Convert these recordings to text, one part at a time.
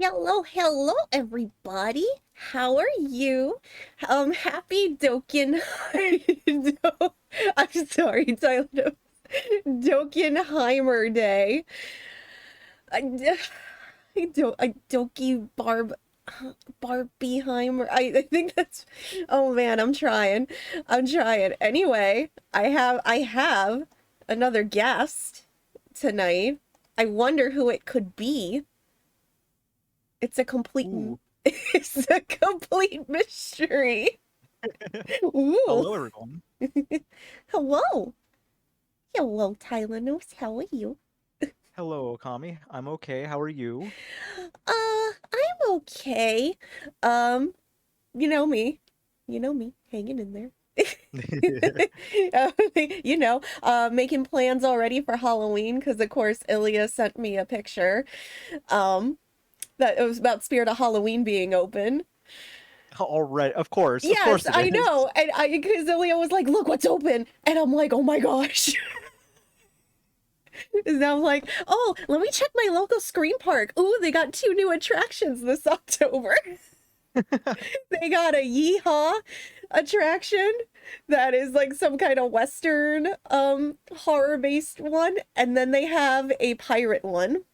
Hello, everybody. How are you? Happy Dokin. I'm sorry, Tyler. Dokenheimer Day. I don't. Doki Barbieheimer. I think that's. Oh man, I'm trying. I'm trying. Anyway, I have another guest tonight. I wonder who it could be. It's a complete Ooh. it's a complete mystery. Ooh. Hello, everyone. Hello. Hello, Tylenus. How are you? Hello, Okami. I'm okay. How are you? I'm okay. Um, you know me. You know me, hanging in there. Making plans already for Halloween because of course Ilya sent me a picture. Um, that it was about Spirit of Halloween being open. All right. Of Yes, course it I is. know. And because Ilya was like, look what's open. And I'm like, oh my gosh. And I'm like, oh, let me check my local Scream Park. Ooh, they got 2 new attractions this October. They got a Yeehaw attraction that is like some kind of Western horror based one. And then they have a pirate one.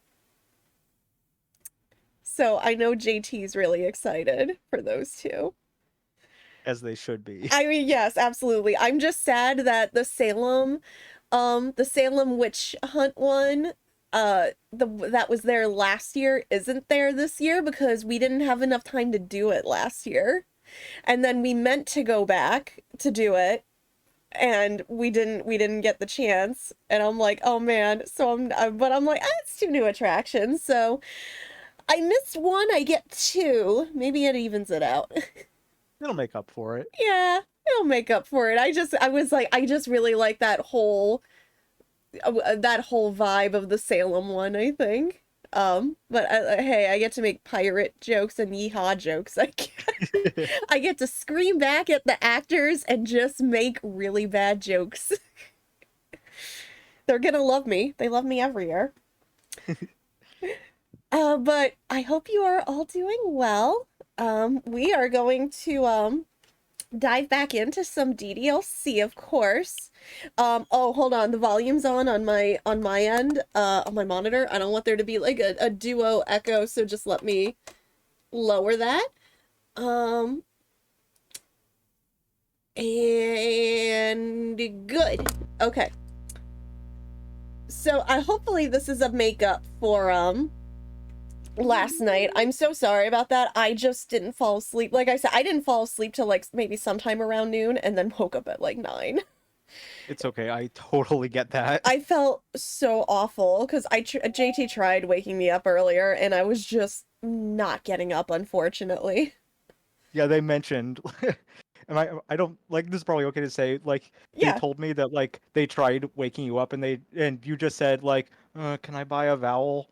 So I know JT's really excited for those two. As they should be. I mean, yes, absolutely. I'm just sad that the Salem witch hunt one, that was there last year isn't there this year because we didn't have enough time to do it last year. And then we meant to go back to do it and we didn't get the chance. And I'm like, "Oh man." So but I'm like, it's 2 new attractions. So I missed one, I get two. Maybe it evens it out. It'll make up for it. Yeah, it'll make up for it. I just really like that whole vibe of the Salem one, I think. But hey, I get to make pirate jokes and yeehaw jokes. I get to scream back at the actors and just make really bad jokes. They're gonna love me. They love me every year. But I hope you are all doing well. We are going to dive back into some DDLC, of course. Oh, hold on. The volume's on my end, on my monitor. I don't want there to be like a duo echo, so just let me lower that. Um, and good. Okay. So I hopefully this is a makeup for last night. I'm so sorry about that. I just didn't fall asleep. Like I said, I didn't fall asleep till like maybe sometime around noon and then woke up at like 9. It's okay. I totally get that. I felt so awful because JT tried waking me up earlier and I was just not getting up, unfortunately. Yeah, they mentioned, and I don't like this is probably okay to say, like they Yeah, told me that like they tried waking you up and you just said like, can I buy a vowel?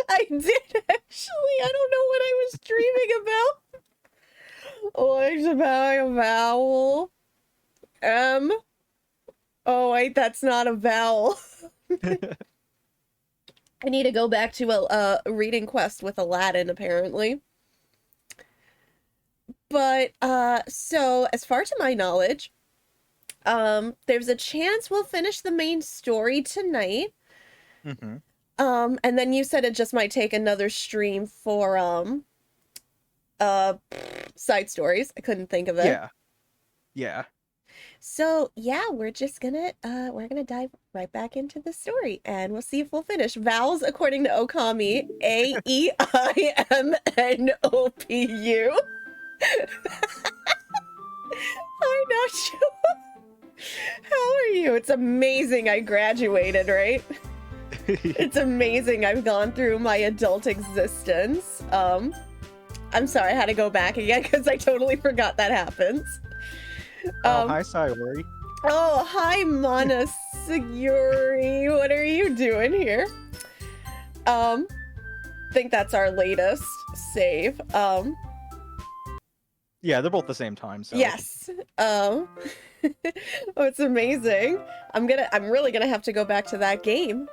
I did actually. I don't know what I was dreaming about. Oh, it's about a vowel. M. Oh, wait, that's not a vowel. I need to go back to a reading quest with Aladdin, apparently. But so as far to my knowledge, there's a chance we'll finish the main story tonight. Mm-hmm. And then you said it just might take another stream for uh side stories. I couldn't think of it. Yeah. Yeah. So yeah, we're gonna dive right back into the story and we'll see if we'll finish. Vowels according to Okami, AEIMNOPU. I'm not sure. How are you? It's amazing I graduated, right? It's amazing I've gone through my adult existence. I'm sorry I had to go back again because I totally forgot that happens. Oh, Um, hi, Sayori. oh, hi, Monosaguri. What are you doing here? Think that's our latest save. Yeah, they're both the same time, so Yes. Oh, it's amazing. I'm really gonna have to go back to that game.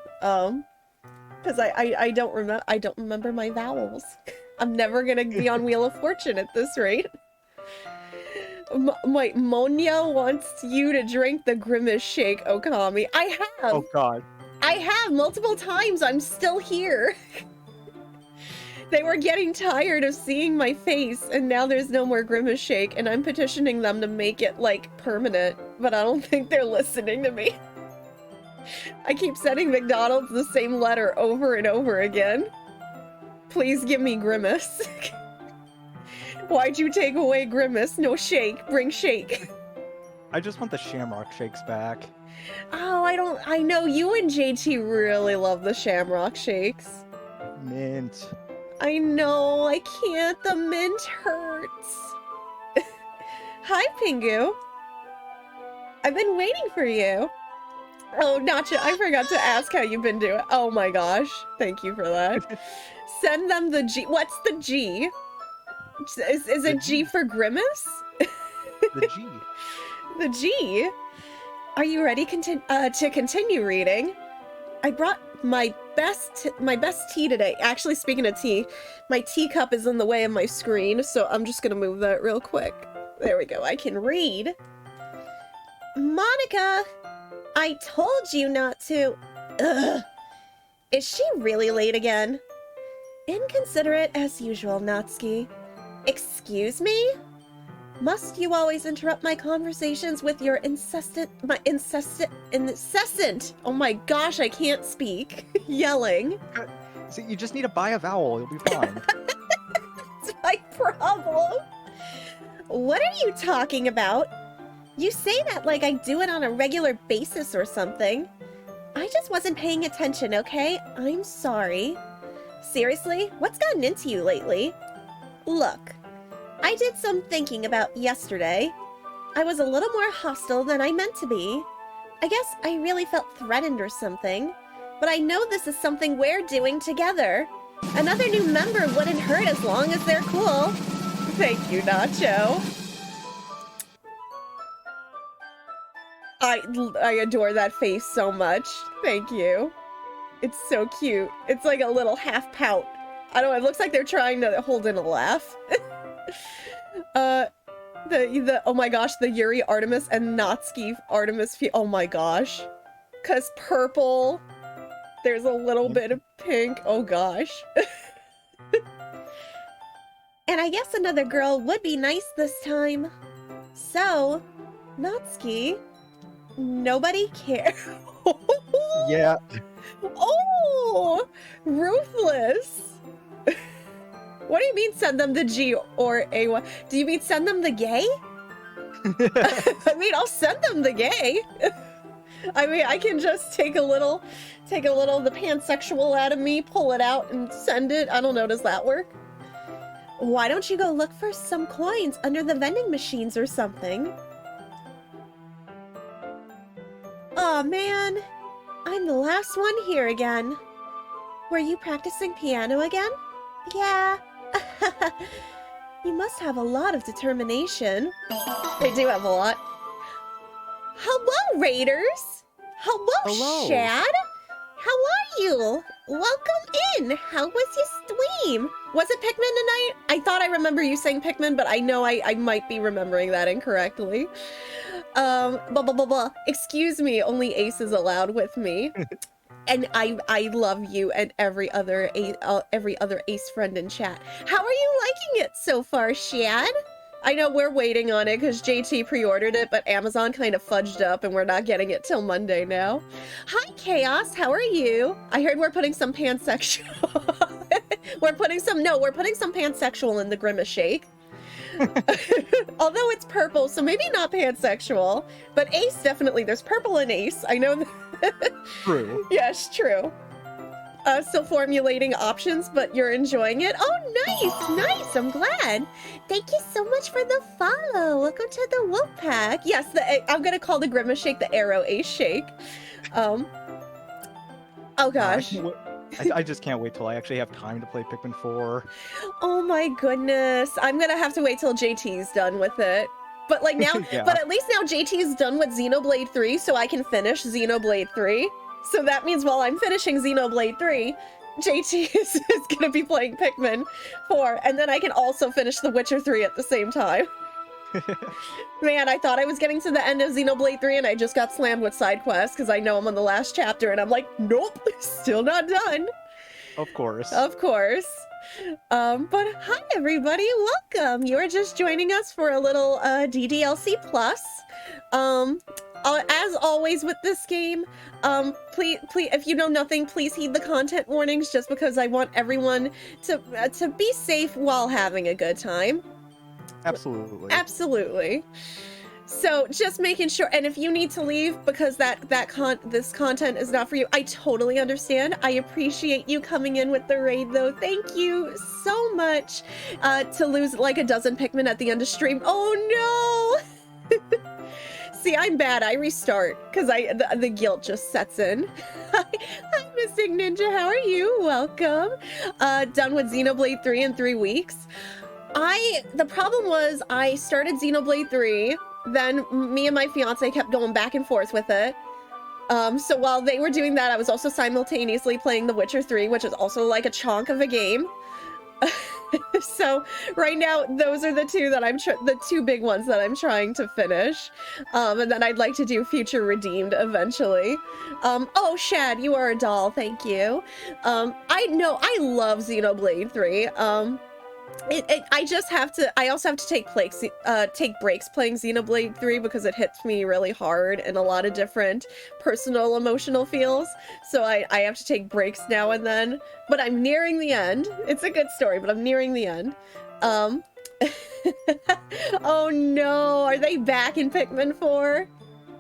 Because I don't remember my vowels. I'm never gonna be on Wheel of Fortune at this rate. Monya wants you to drink the Grimace Shake, Okami. I have! Oh god. I have multiple times. I'm still here. They were getting tired of seeing my face, and now there's no more Grimace Shake, and I'm petitioning them to make it, like, permanent, but I don't think they're listening to me. I keep sending McDonald's the same letter over and over again. Please give me Grimace. Why'd you take away Grimace? No Shake. Bring Shake. I just want the Shamrock Shakes back. Oh, I know you and JT really love the Shamrock Shakes. Mint. I know, I can't. The mint hurts. Hi, Pingu. I've been waiting for you. Oh, Nacha, I forgot to ask how you've been doing. Oh my gosh. Thank you for that. Send them the G. What's the G? Is it G for Grimace? The G. The G? Are you ready to continue reading? I brought my best tea today. Actually, speaking of tea, my teacup is in the way of my screen, so I'm just gonna move that real quick. There we go. I can read. Monica, I told you not to. Ugh. Is she really late again? Inconsiderate as usual, Natsuki. Excuse me? Must you always interrupt my conversations with your incessant, oh my gosh, I can't speak, yelling? See, you just need to buy a vowel, you'll be fine. It's my problem. What are you talking about? You say that like I do it on a regular basis or something. I just wasn't paying attention, okay? I'm sorry. Seriously, what's gotten into you lately? Look, I did some thinking about yesterday. I was a little more hostile than I meant to be. I guess I really felt threatened or something. But I know this is something we're doing together. Another new member wouldn't hurt as long as they're cool. Thank you, Nacho. I adore that face so much. Thank you. It's so cute. It's like a little half pout. I don't know, it looks like they're trying to hold in a laugh. Oh my gosh, the Yuri Artemis and Natsuki Artemis, oh my gosh. 'Cause purple, there's a little bit of pink, oh gosh. And I guess another girl would be nice this time. So, Natsuki, nobody cares. Yeah. Oh, ruthless. What do you mean send them the G or A1? Do you mean send them the gay? I mean, I'll send them the gay. I mean, I can just take a little of the pansexual out of me, pull it out and send it. I don't know, does that work? Why don't you go look for some coins under the vending machines or something? Aw, man. I'm the last one here again. Were you practicing piano again? Yeah. You must have a lot of determination. I do have a lot. Hello, Raiders! Hello, Shad! How are you? Welcome in! How was your stream? Was it Pikmin tonight? I thought I remember you saying Pikmin, but I know I might be remembering that incorrectly. Excuse me, only Ace is allowed with me. And I love you and every other Ace friend in chat. How are you liking it so far, Shad? I know we're waiting on it because JT pre-ordered it, but Amazon kind of fudged up and we're not getting it till Monday now. Hi, Chaos. How are you? I heard we're putting some pansexual. we're putting some pansexual in the Grimace Shake. Although it's purple, so maybe not pansexual. But Ace, definitely. There's purple in Ace. I know that. True. Yes, true. Still formulating options, but you're enjoying it. Oh, nice. I'm glad. Thank you so much for the follow. Welcome to the Wolf Pack. Yes, I'm gonna call the Grimace Shake the Arrow Ace Shake. Oh gosh. I just can't wait till I actually have time to play Pikmin 4. Oh my goodness. I'm gonna have to wait till JT's done with it. But like now, Yeah. But at least now JT's done with Xenoblade 3, so I can finish Xenoblade 3. So that means while I'm finishing Xenoblade 3, JT is gonna be playing Pikmin 4, and then I can also finish The Witcher 3 at the same time. Man, I thought I was getting to the end of Xenoblade 3 and I just got slammed with side quests because I know I'm on the last chapter and I'm like, nope, still not done. Of course. Of course. But hi everybody, welcome. You are just joining us for a little DDLC Plus. As always with this game, please, if you know nothing, please heed the content warnings just because I want everyone to be safe while having a good time. Absolutely. Absolutely. So just making sure, and if you need to leave because this content is not for you, I totally understand. I appreciate you coming in with the raid though. Thank you so much. To lose like a dozen Pikmin at the end of stream. Oh no! See, I'm bad. I restart because the guilt just sets in. Hi, Mystic Ninja. How are you? Welcome. Done with Xenoblade 3 in 3 weeks. The problem was I started Xenoblade 3, then me and my fiance kept going back and forth with it. So while they were doing that, I was also simultaneously playing The Witcher 3, which is also like a chunk of a game. So right now, those are the two that the two big ones that I'm trying to finish. And then I'd like to do Future Redeemed eventually. Oh, Shad, you are a doll. Thank you. I love Xenoblade 3. I also have to take breaks playing Xenoblade 3 because it hits me really hard in a lot of different personal emotional feels. So I have to take breaks now and then, but I'm nearing the end. It's a good story, but I'm nearing the end. Oh no, are they back in Pikmin 4?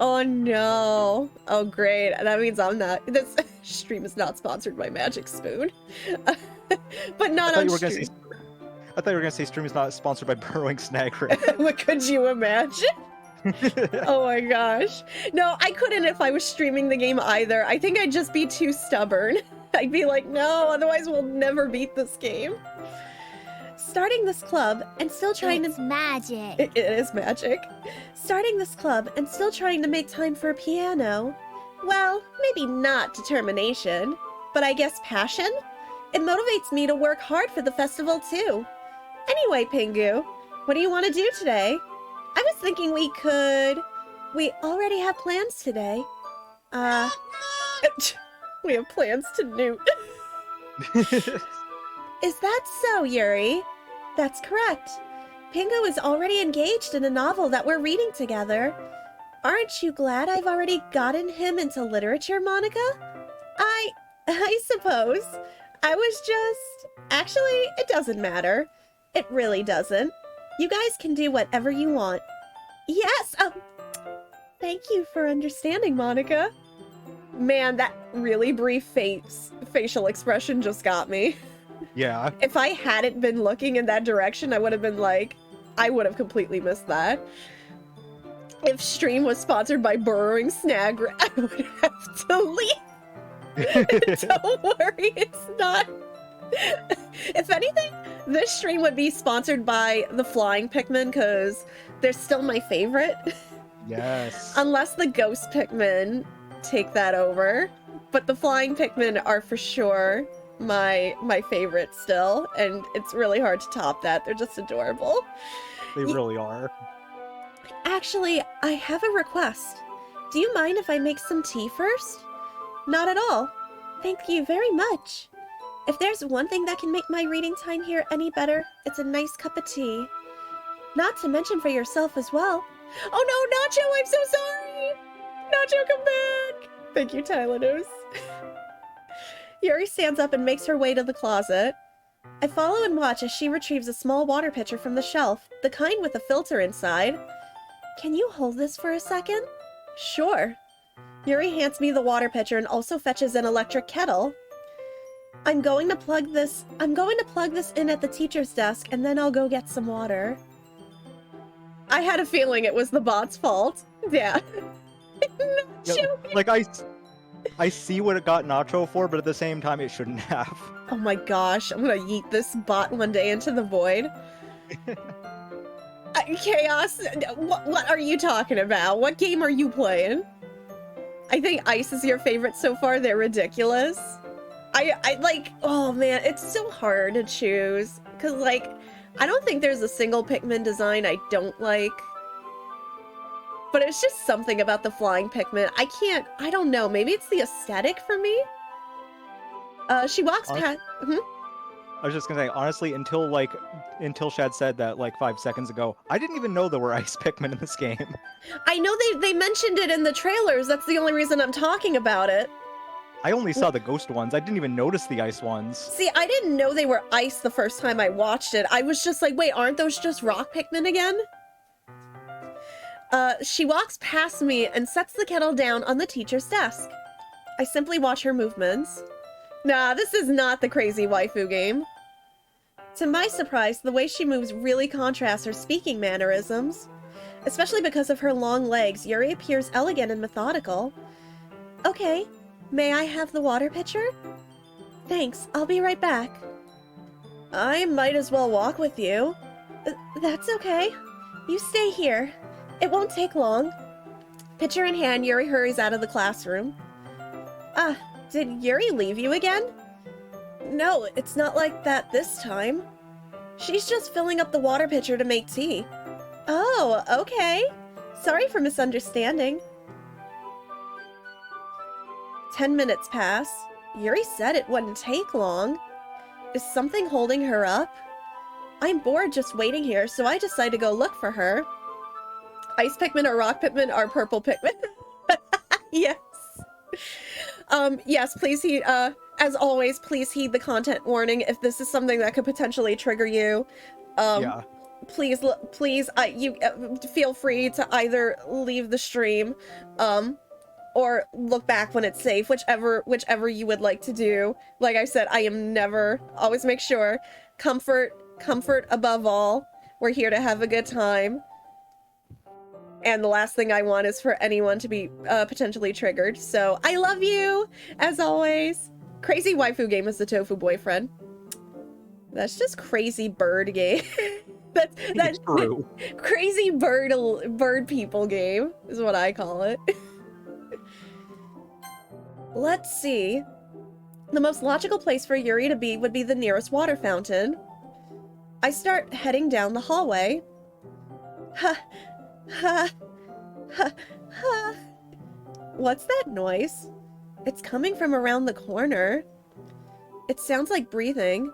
Oh no. Oh great, that means this stream is not sponsored by Magic Spoon. But not on stream. I thought you were going to say stream is not sponsored by Burrowing Snag Ring. What could you imagine? Oh my gosh. No, I couldn't if I was streaming the game either. I think I'd just be too stubborn. I'd be like, no, otherwise we'll never beat this game. Starting this club and still trying It's magic. It is magic. Starting this club and still trying to make time for a piano. Well, maybe not determination, but I guess passion? It motivates me to work hard for the festival too. Anyway, Pingu, what do you want to do today? I was thinking we already have plans today. We have plans to newt. Is that so, Yuri? That's correct. Pingu is already engaged in a novel that we're reading together. Aren't you glad I've already gotten him into literature, Monica? I suppose. Actually, it doesn't matter. It really doesn't. You guys can do whatever you want. Yes, thank you for understanding, Monica. Man, that really brief facial expression just got me. Yeah. If I hadn't been looking in that direction, I would have been like, I would have completely missed that. If stream was sponsored by Burrowing Snag, I would have to leave. Don't worry, it's not. If anything, this stream would be sponsored by the Flying Pikmin because they're still my favorite. Yes. Unless the Ghost Pikmin take that over. But the Flying Pikmin are for sure my favorite still, and it's really hard to top that. They're just adorable. They really are. Actually, I have a request. Do you mind if I make some tea first? Not at all. Thank you very much. If there's one thing that can make my reading time here any better, it's a nice cup of tea. Not to mention for yourself as well. Oh no, Nacho, I'm so sorry! Nacho, come back! Thank you, Tylenus. Yuri stands up and makes her way to the closet. I follow and watch as she retrieves a small water pitcher from the shelf, the kind with a filter inside. Can you hold this for a second? Sure. Yuri hands me the water pitcher and also fetches an electric kettle. I'm going to plug this in at the teacher's desk and then I'll go get some water. I had a feeling it was the bot's fault. Yeah. Yeah, like I see what it got Nacho for, but at the same time it shouldn't have. Oh my gosh, I'm gonna yeet this bot one day into the void. Chaos, what are you talking about? What game are you playing? I think ice is your favorite so far. They're ridiculous. I like, oh man, it's so hard to choose. Cause like, I don't think there's a single Pikmin design I don't like. But it's just something about the flying Pikmin. I don't know, maybe it's the aesthetic for me? She walks past, I was just gonna say, honestly, until Shad said that like 5 seconds ago, I didn't even know there were ice Pikmin in this game. I know they mentioned it in the trailers, that's the only reason I'm talking about it. I only saw the ghost ones. I didn't even notice the ice ones. See, I didn't know they were ice the first time I watched it. I was just like, wait, aren't those just rock Pikmin again? She walks past me and sets the kettle down on the teacher's desk. I simply watch her movements. Nah, this is not the crazy waifu game. To my surprise, the way she moves really contrasts her speaking mannerisms. Especially because of her long legs, Yuri appears elegant and methodical. Okay, may I have the water pitcher? Thanks, I'll be right back. I might as well walk with you. That's okay. You stay here. It won't take long. Pitcher in hand, Yuri hurries out of the classroom. Did Yuri leave you again? No, it's not like that this time. She's just filling up the water pitcher to make tea. Oh, okay. Sorry for misunderstanding. 10 minutes pass. Yuri said it wouldn't take long. Is something holding her up? I'm bored just waiting here, so I decide to go look for her. Ice Pikmin or rock Pikmin are purple Pikmin. Yes. Yes, please heed, as always, please heed the content warning if this is something that could potentially trigger you. Yeah. Please, you feel free to either leave the stream, or look back when it's safe, whichever you would like to do. Like I said, I am never, always make sure, comfort above all. We're here to have a good time. And the last thing I want is for anyone to be potentially triggered. So I love you, as always. Crazy waifu game is the tofu boyfriend. That's just crazy bird game. that's true. Crazy bird people game is what I call it. Let's see. The most logical place for Yuri to be would be the nearest water fountain. I start heading down the hallway. Ha. Ha. Ha. Ha. What's that noise? It's coming from around the corner. It sounds like breathing.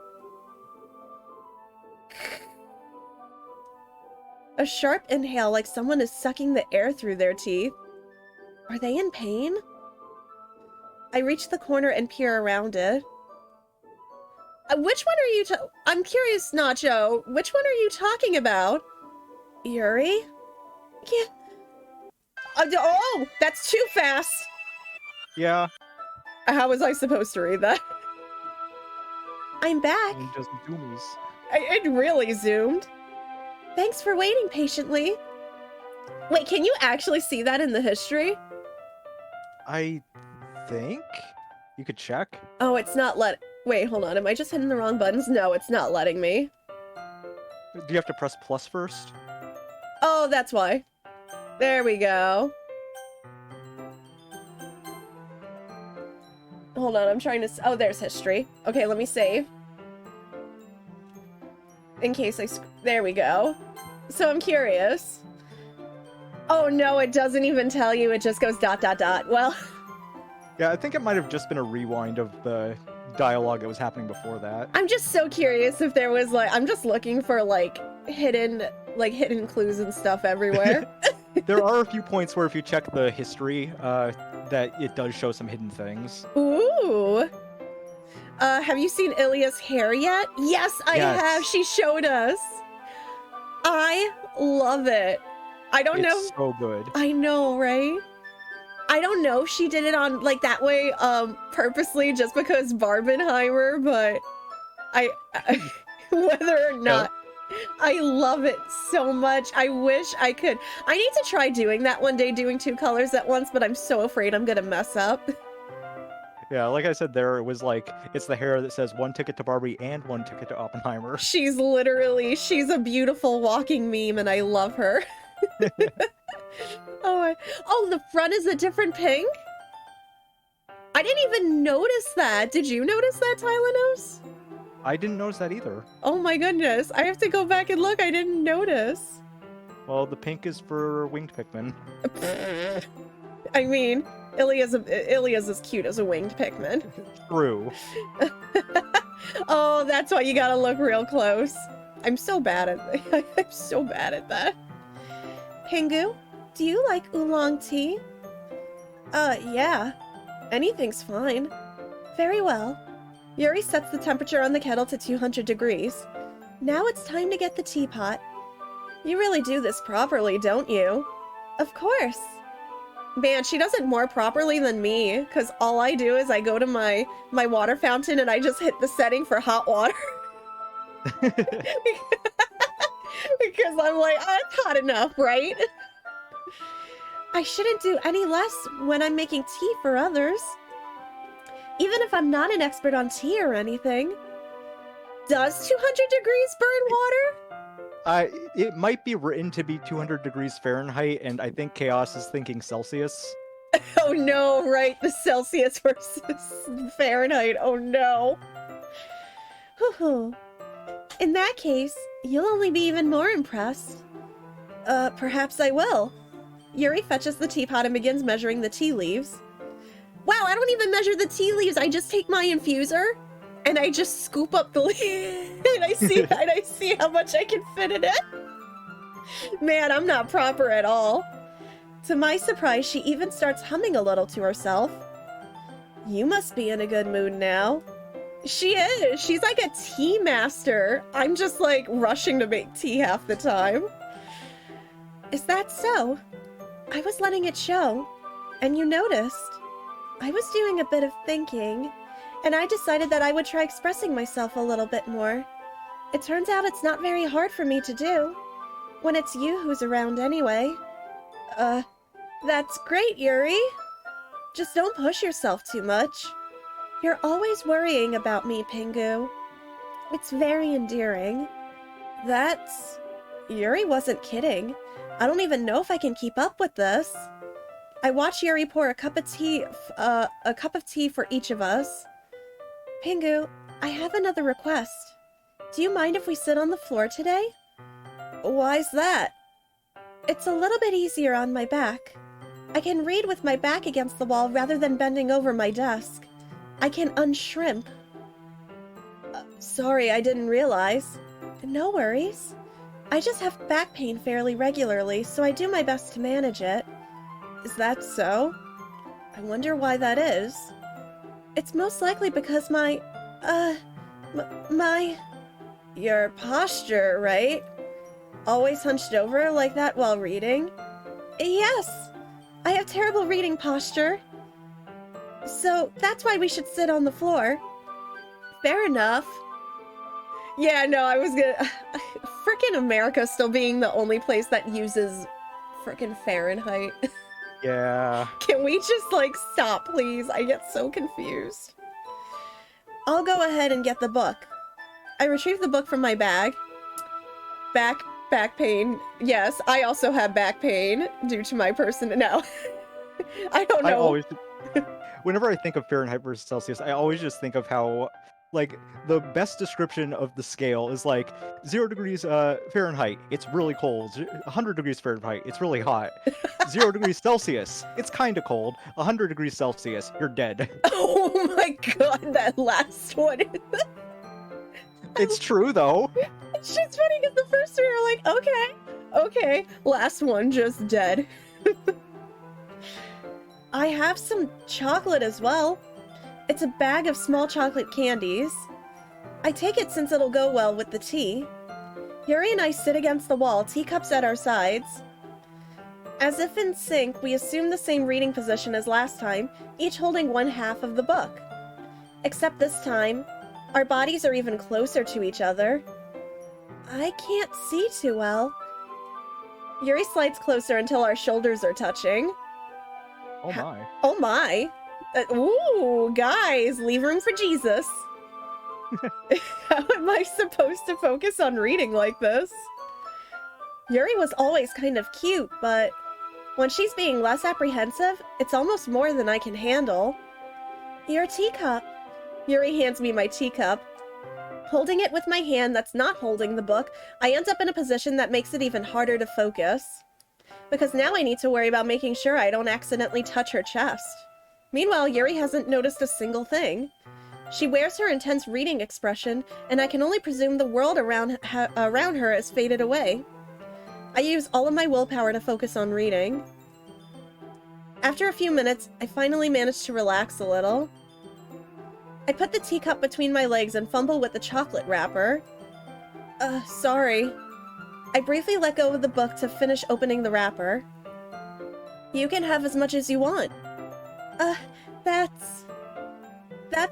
A sharp inhale like someone is sucking the air through their teeth. Are they in pain? I reach the corner and peer around it. Which one are you I'm curious, Nacho. Which one are you talking about? Yuri? Yeah. Oh, that's too fast. Yeah. How was I supposed to read that? I'm back. And just zoomies. It really zoomed. Thanks for waiting patiently. Wait, can you actually see that in the history? I think you could check. Oh, it's not wait, hold on. Am I just hitting the wrong buttons? No, it's not letting me. Do you have to press plus first? Oh, that's why. There we go. Hold on, I'm trying to... Oh, there's history. Okay, let me save. In case there we go. So I'm curious. Oh no, it doesn't even tell you. It just goes ... Well... Yeah, I think it might have just been a rewind of the dialogue that was happening before that. I'm just so curious if there was I'm just looking for hidden clues and stuff everywhere. There are a few points where if you check the history, that it does show some hidden things. Ooh. Have you seen Ilya's hair yet? Yes, I have. She showed us. I love it. I don't know. It's so good. I know, right? I don't know if she did it on that way purposely just because Barbenheimer, but I whether or not, I love it so much. I wish I could. I need to try doing that one day, doing 2 colors at once, but I'm so afraid I'm gonna mess up. Yeah, like I said there, it was it's the hair that says 1 ticket to Barbie and 1 ticket to Oppenheimer. She's a beautiful walking meme and I love her. Oh, the front is a different pink? I didn't even notice that. Did you notice that, Tylenos? I didn't notice that either. Oh my goodness. I have to go back and look. I didn't notice. Well, the pink is for winged Pikmin. I mean, Ilia's as cute as a winged Pikmin. True. Oh, that's why you gotta look real close. I'm so bad at I'm so bad at that. Pingu, do you like oolong tea? Yeah. Anything's fine. Very well. Yuri sets the temperature on the kettle to 200 degrees. Now it's time to get the teapot. You really do this properly, don't you? Of course. Man, she does it more properly than me, because all I do is I go to my water fountain and I just hit the setting for hot water. Because I'm like, oh, it's hot enough, right? I shouldn't do any less when I'm making tea for others. Even if I'm not an expert on tea or anything. Does 200 degrees burn water? It might be written to be 200 degrees Fahrenheit, and I think Chaos is thinking Celsius. Oh no, right, the Celsius versus Fahrenheit, oh no. Hoo-hoo. In that case, you'll only be even more impressed. Perhaps I will. Yuri fetches the teapot and begins measuring the tea leaves. Wow, I don't even measure the tea leaves, I just take my infuser and I just scoop up the leaves and I see how much I can fit in it. Man, I'm not proper at all. To my surprise, she even starts humming a little to herself. You must be in a good mood now. She is. She's like a tea master. I'm just like rushing to make tea half the time. Is that so? I was letting it show, and you noticed. I was doing a bit of thinking, and I decided that I would try expressing myself a little bit more. It turns out it's not very hard for me to do, when it's you who's around anyway. That's great, Yuri. Just don't push yourself too much. You're always worrying about me, Pingu. It's very endearing. Yuri wasn't kidding. I don't even know if I can keep up with this. I watch Yuri pour a cup of tea for each of us. Pingu, I have another request. Do you mind if we sit on the floor today? Why's that? It's a little bit easier on my back. I can read with my back against the wall rather than bending over my desk. I can unshrimp. Sorry, I didn't realize. No worries. I just have back pain fairly regularly, so I do my best to manage it. Is that so? I wonder why that is. It's most likely because your posture, right? Always hunched over like that while reading? Yes, I have terrible reading posture. So that's why we should sit on the floor. Fair enough. Yeah, no, I was gonna... Frickin' America still being the only place that uses frickin' Fahrenheit. Yeah. Can we just, like, stop, please? I get so confused. I'll go ahead and get the book. I retrieve the book from my bag. Back pain. Yes, I also have back pain due to my person. No. I don't know. Whenever I think of Fahrenheit versus Celsius, I always just think of how, like, the best description of the scale is like 0 degrees Fahrenheit, it's really cold. 100 degrees Fahrenheit, it's really hot. 0 degrees Celsius, it's kind of cold. 100 degrees Celsius, you're dead. Oh my god, that last one. It's true, though. It's just funny because the first three are like, okay, last one just dead. I have some chocolate as well. It's a bag of small chocolate candies. I take it since it'll go well with the tea. Yuri and I sit against the wall, teacups at our sides. As if in sync, we assume the same reading position as last time, each holding one half of the book. Except this time, our bodies are even closer to each other. I can't see too well. Yuri slides closer until our shoulders are touching. Oh my. Oh my. Ooh, guys, leave room for Jesus. How am I supposed to focus on reading like this? Yuri was always kind of cute, but when she's being less apprehensive, it's almost more than I can handle. Your teacup. Yuri hands me my teacup. Holding it with my hand that's not holding the book, I end up in a position that makes it even harder to focus. Because now I need to worry about making sure I don't accidentally touch her chest. Meanwhile, Yuri hasn't noticed a single thing. She wears her intense reading expression, and I can only presume the world around her has faded away. I use all of my willpower to focus on reading. After a few minutes, I finally manage to relax a little. I put the teacup between my legs and fumble with the chocolate wrapper. Sorry. I briefly let go of the book to finish opening the wrapper. You can have as much as you want. That's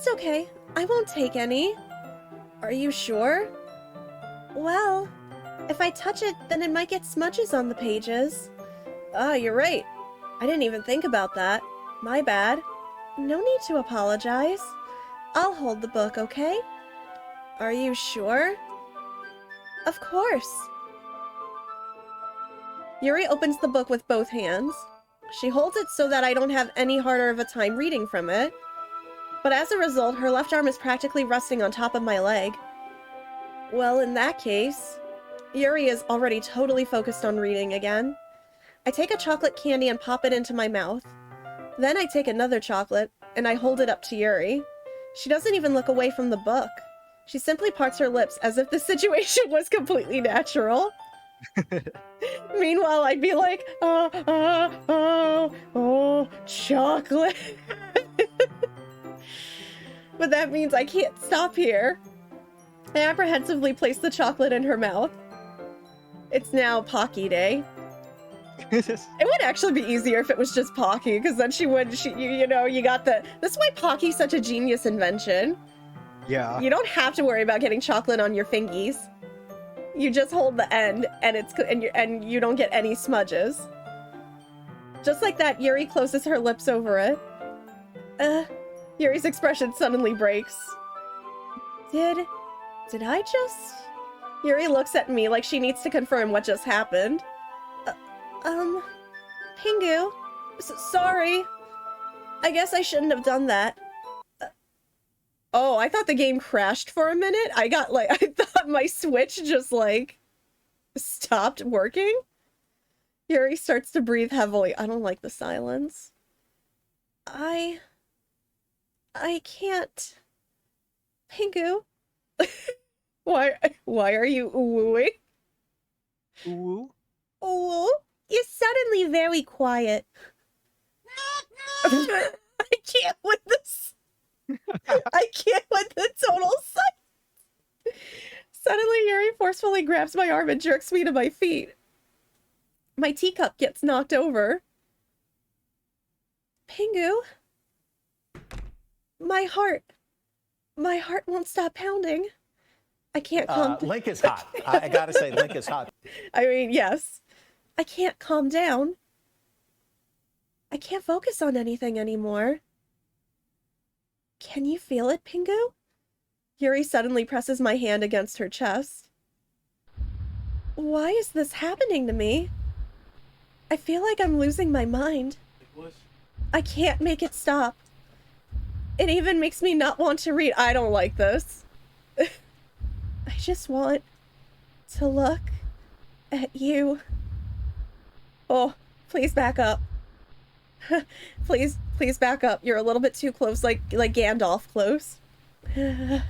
okay. I won't take any. Are you sure? Well, if I touch it, then it might get smudges on the pages. You're right. I didn't even think about that. My bad. No need to apologize. I'll hold the book, okay? Are you sure? Of course. Yuri opens the book with both hands. She holds it so that I don't have any harder of a time reading from it. But as a result, her left arm is practically resting on top of my leg. Well, in that case, Yuri is already totally focused on reading again. I take a chocolate candy and pop it into my mouth. Then I take another chocolate, and I hold it up to Yuri. She doesn't even look away from the book. She simply parts her lips as if the situation was completely natural. Meanwhile, I'd be like, chocolate. But that means I can't stop here. I apprehensively place the chocolate in her mouth. It's now Pocky Day. It would actually be easier if it was just Pocky, because then you got the... That's why Pocky's such a genius invention. Yeah. You don't have to worry about getting chocolate on your fingies. You just hold the end, and you don't get any smudges. Just like that, Yuri closes her lips over it. Yuri's expression suddenly breaks. Did I just... Yuri looks at me like she needs to confirm what just happened. Pingu, sorry. I guess I shouldn't have done that. Oh, I thought the game crashed for a minute. I thought my Switch just, stopped working. Yuri starts to breathe heavily. I don't like the silence. I can't. Pingu. Why are you wooing? Ooh. Oh, you're suddenly very quiet. I can't with this. I can't with the total sight. Suddenly, Yuri forcefully grabs my arm and jerks me to my feet. My teacup gets knocked over. Pingu. My heart won't stop pounding. I can't calm down. Link is hot. I gotta say, Link is hot. I mean, yes. I can't calm down. I can't focus on anything anymore. Can you feel it, Pingu? Yuri suddenly presses my hand against her chest. Why is this happening to me? I feel like I'm losing my mind. I can't make it stop. It even makes me not want to read. I don't like this. I just want to look at you. Oh, please back up. Please back up. You're a little bit too close, like Gandalf close. I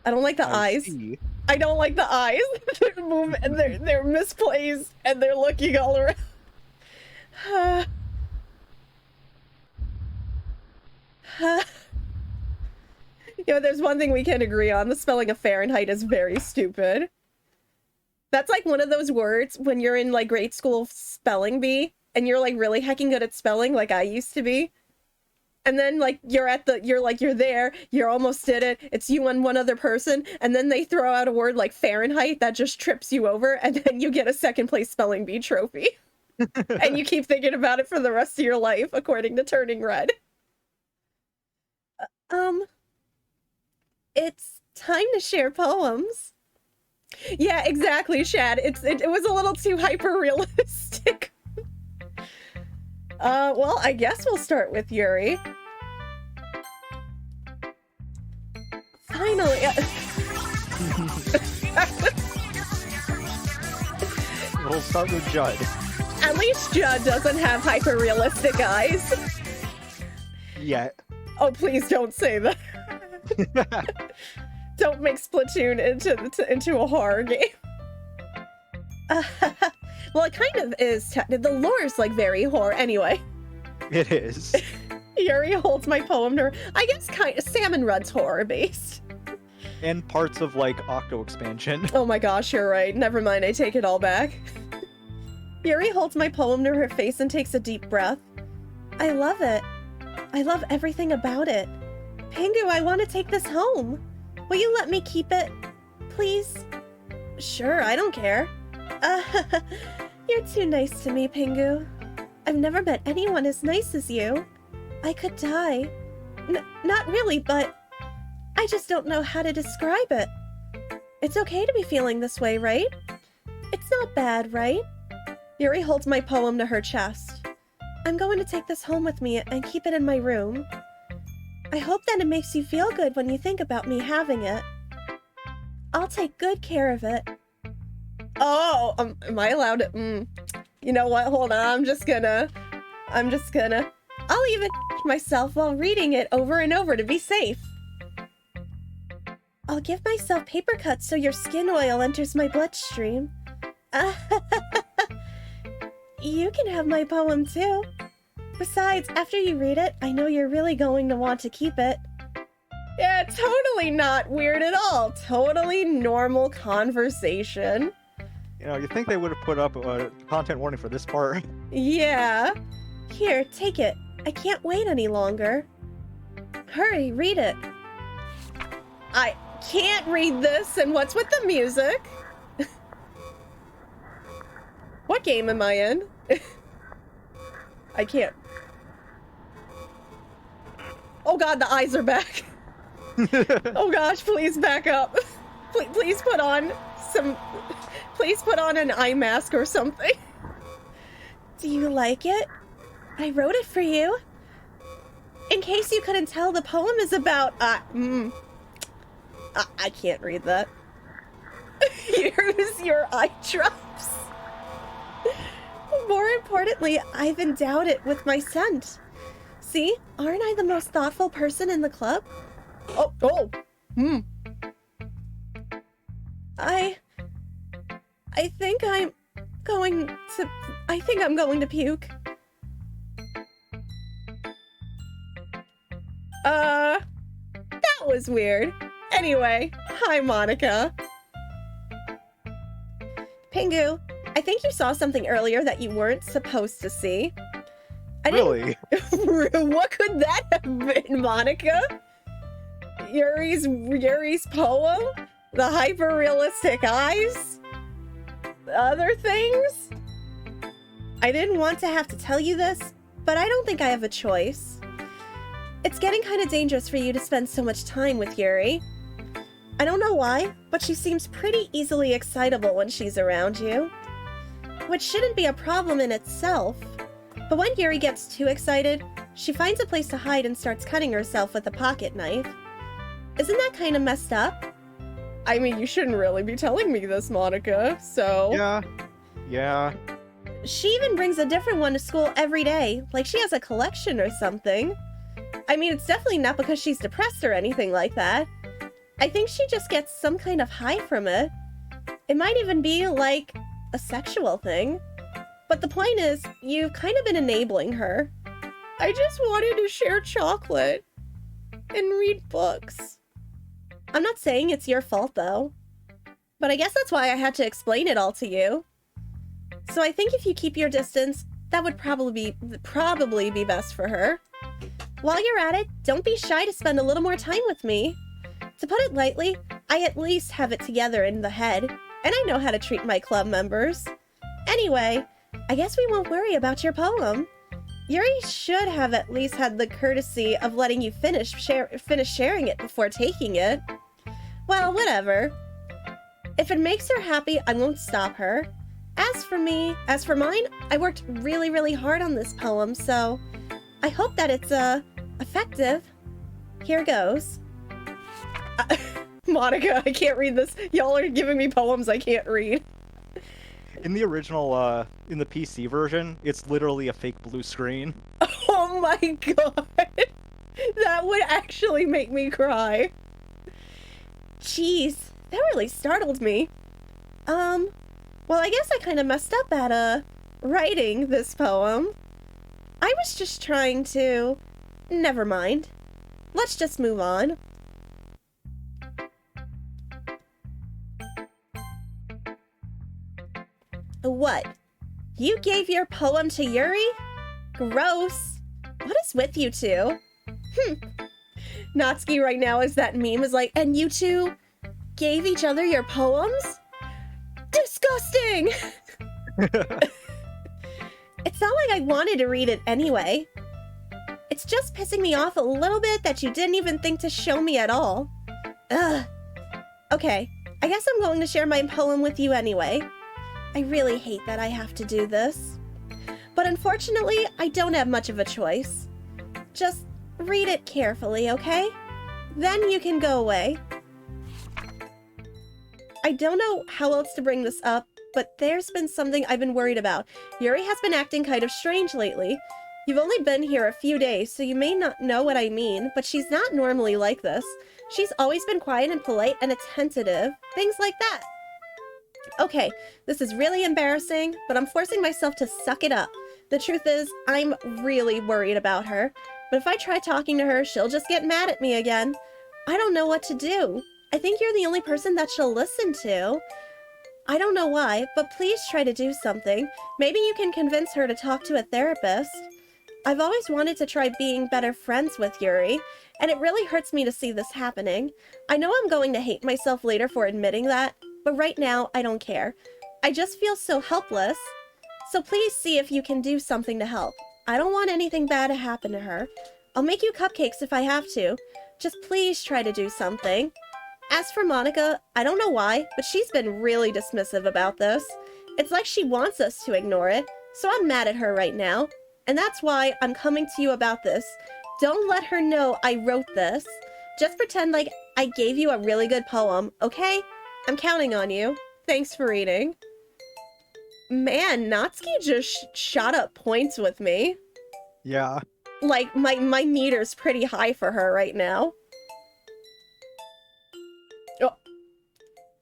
don't like the eyes. See. I don't like the eyes. They're moving, and they're misplaced, and they're looking all around. There's one thing we can agree on. The spelling of Fahrenheit is very stupid. That's like one of those words when you're in grade school spelling bee and you're really hecking good at spelling like I used to be. And then you're there, you almost did it. It's you and one other person, and then they throw out a word like Fahrenheit that just trips you over, and then you get a second place spelling bee trophy. And you keep thinking about it for the rest of your life, according to Turning Red. It's time to share poems. Yeah, exactly, Shad. It was a little too hyper-realistic. Well, I guess we'll start with Yuri. Finally. We'll start with Judd. At least Judd doesn't have hyper-realistic eyes. Yet. Oh, please don't say that. Don't make Splatoon into a horror game. Well, it kind of is. The lore is like very horror. Anyway. It is. Yuri holds my poem to her. I guess kind of Salmon Rud's horror based. And parts of like Octo expansion. Oh my gosh, you're right. Never mind, I take it all back. Yuri holds my poem to her face and takes a deep breath. I love it. I love everything about it. Pingu, I want to take this home. Will you let me keep it? Please? Sure, I don't care. You're too nice to me, Pingu. I've never met anyone as nice as you. I could die. Not really, but I just don't know how to describe it. It's okay to be feeling this way, right? It's not bad, right? Yuri holds my poem to her chest. I'm going to take this home with me and keep it in my room. I hope that it makes you feel good when you think about me having it. I'll take good care of it. Oh, am I allowed to? You know what? Hold on. I'm just gonna. I'll even myself while reading it over and over to be safe. I'll give myself paper cuts so your skin oil enters my bloodstream. You can have my poem too. Besides, after you read it, I know you're really going to want to keep it. Yeah, totally not weird at all. Totally normal conversation. You know, you think they would have put up a content warning for this part. Yeah. Here, take it. I can't wait any longer. Hurry, read it. I can't read this, and what's with the music? What game am I in? I can't. Oh god, the eyes are back. Oh gosh, please back up. Please put on some... Please put on an eye mask or something. Do you like it? I wrote it for you. In case you couldn't tell, the poem is about, I can't read that. Use your eye drops. More importantly, I've endowed it with my scent. See? Aren't I the most thoughtful person in the club? I think I'm going to puke. That was weird. Anyway, hi Monica. Pingu, I think you saw something earlier that you weren't supposed to see. Really? What could that have been, Monica? Yuri's poem? The hyper-realistic eyes? Other things? I didn't want to have to tell you this, but I don't think I have a choice. It's getting kind of dangerous for you to spend so much time with Yuri. I don't know why, but she seems pretty easily excitable when she's around you. Which shouldn't be a problem in itself. But when Yuri gets too excited, she finds a place to hide and starts cutting herself with a pocket knife. Isn't that kind of messed up? I mean, you shouldn't really be telling me this, Monica, so... Yeah. She even brings a different one to school every day, like she has a collection or something. I mean, it's definitely not because she's depressed or anything like that. I think she just gets some kind of high from it. It might even be, like, a sexual thing. But the point is, you've kind of been enabling her. I just wanted to share chocolate and read books. I'm not saying it's your fault, though. But I guess that's why I had to explain it all to you. So I think if you keep your distance, that would probably be best for her. While you're at it, don't be shy to spend a little more time with me. To put it lightly, I at least have it together in the head, and I know how to treat my club members. Anyway, I guess we won't worry about your poem. Yuri should have at least had the courtesy of letting you finish sharing it before taking it. Well, whatever. If it makes her happy, I won't stop her. As for mine, I worked really, really hard on this poem, so I hope that it's, effective. Here goes. Monica, I can't read this. Y'all are giving me poems I can't read. In the original, in the PC version, it's literally a fake blue screen. Oh my god. That would actually make me cry. Jeez, that really startled me. Well, I guess I kind of messed up at, writing this poem. I was just trying to... Never mind. Let's just move on. What? You gave your poem to Yuri? Gross. What is with you two? Natsuki right now is that meme is like, and you two gave each other your poems? Disgusting! It's not like I wanted to read it anyway. It's just pissing me off a little bit that you didn't even think to show me at all. Ugh. Okay, I guess I'm going to share my poem with you anyway. I really hate that I have to do this. But unfortunately, I don't have much of a choice. Just read it carefully, okay? Then you can go away. I don't know how else to bring this up, but there's been something I've been worried about. Yuri has been acting kind of strange lately. You've only been here a few days, so you may not know what I mean, but she's not normally like this. She's always been quiet and polite and attentive. Things like that. Okay, this is really embarrassing, but I'm forcing myself to suck it up. The truth is, I'm really worried about her. But if I try talking to her, she'll just get mad at me again. I don't know what to do. I think you're the only person that she'll listen to. I don't know why, but please try to do something. Maybe you can convince her to talk to a therapist. I've always wanted to try being better friends with Yuri, and it really hurts me to see this happening. I know I'm going to hate myself later for admitting that, but right now, I don't care. I just feel so helpless. So please see if you can do something to help. I don't want anything bad to happen to her. I'll make you cupcakes if I have to. Just please try to do something. As for Monica, I don't know why, but she's been really dismissive about this. It's like she wants us to ignore it, so I'm mad at her right now. And that's why I'm coming to you about this. Don't let her know I wrote this. Just pretend like I gave you a really good poem, okay? I'm counting on you. Thanks for reading. Man, Natsuki just shot up points with me. Yeah. Like, my meter's pretty high for her right now.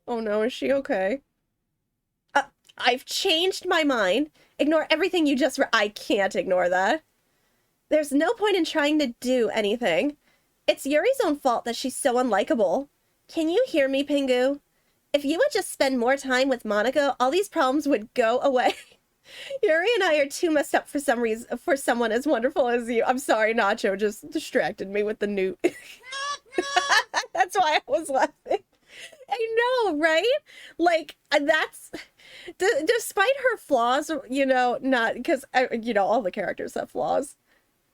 Oh no, is she okay? I've changed my mind. Ignore everything you just I can't ignore that. There's no point in trying to do anything. It's Yuri's own fault that she's so unlikable. Can you hear me, Pingu? If you would just spend more time with Monica, all these problems would go away. Yuri and I are too messed up for some reason for someone as wonderful as you. I'm sorry, Nacho just distracted me with the newt. That's why I was laughing. I know, right? Like, that's... despite her flaws, you know, not... Because, you know, all the characters have flaws.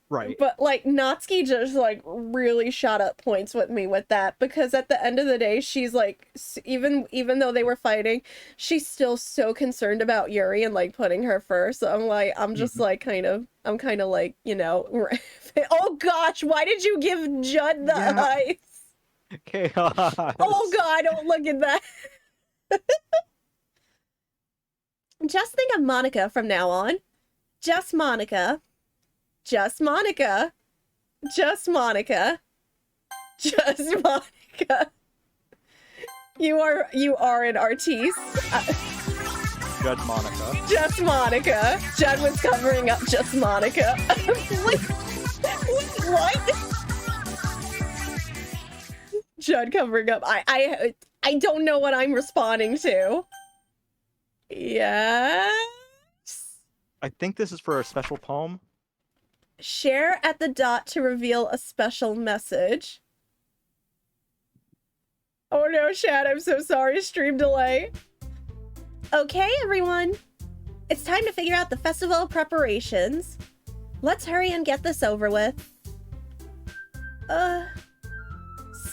Right. But, like, Natsuki just, like, really shot up points with me with that. Because at the end of the day, she's, like... Even though they were fighting, she's still so concerned about Yuri and, like, putting her first. So I'm, like... I'm just, like, kind of... I'm kind of, like, you know... Oh, gosh! Why did you give Judd the ice? Chaos. Oh god, don't look at that. Just think of Monica from now on. Just Monica. Just Monica. Just Monica. Just Monica. You are an artiste. Judge Monica. Just Monica. Judd was covering up Just Monica. Like, what? Judd covering up. I don't know what I'm responding to. Yes? I think this is for a special poem. Share at the dot to reveal a special message. Oh no, Shad, I'm so sorry. Stream delay. Okay, everyone. It's time to figure out the festival preparations. Let's hurry and get this over with.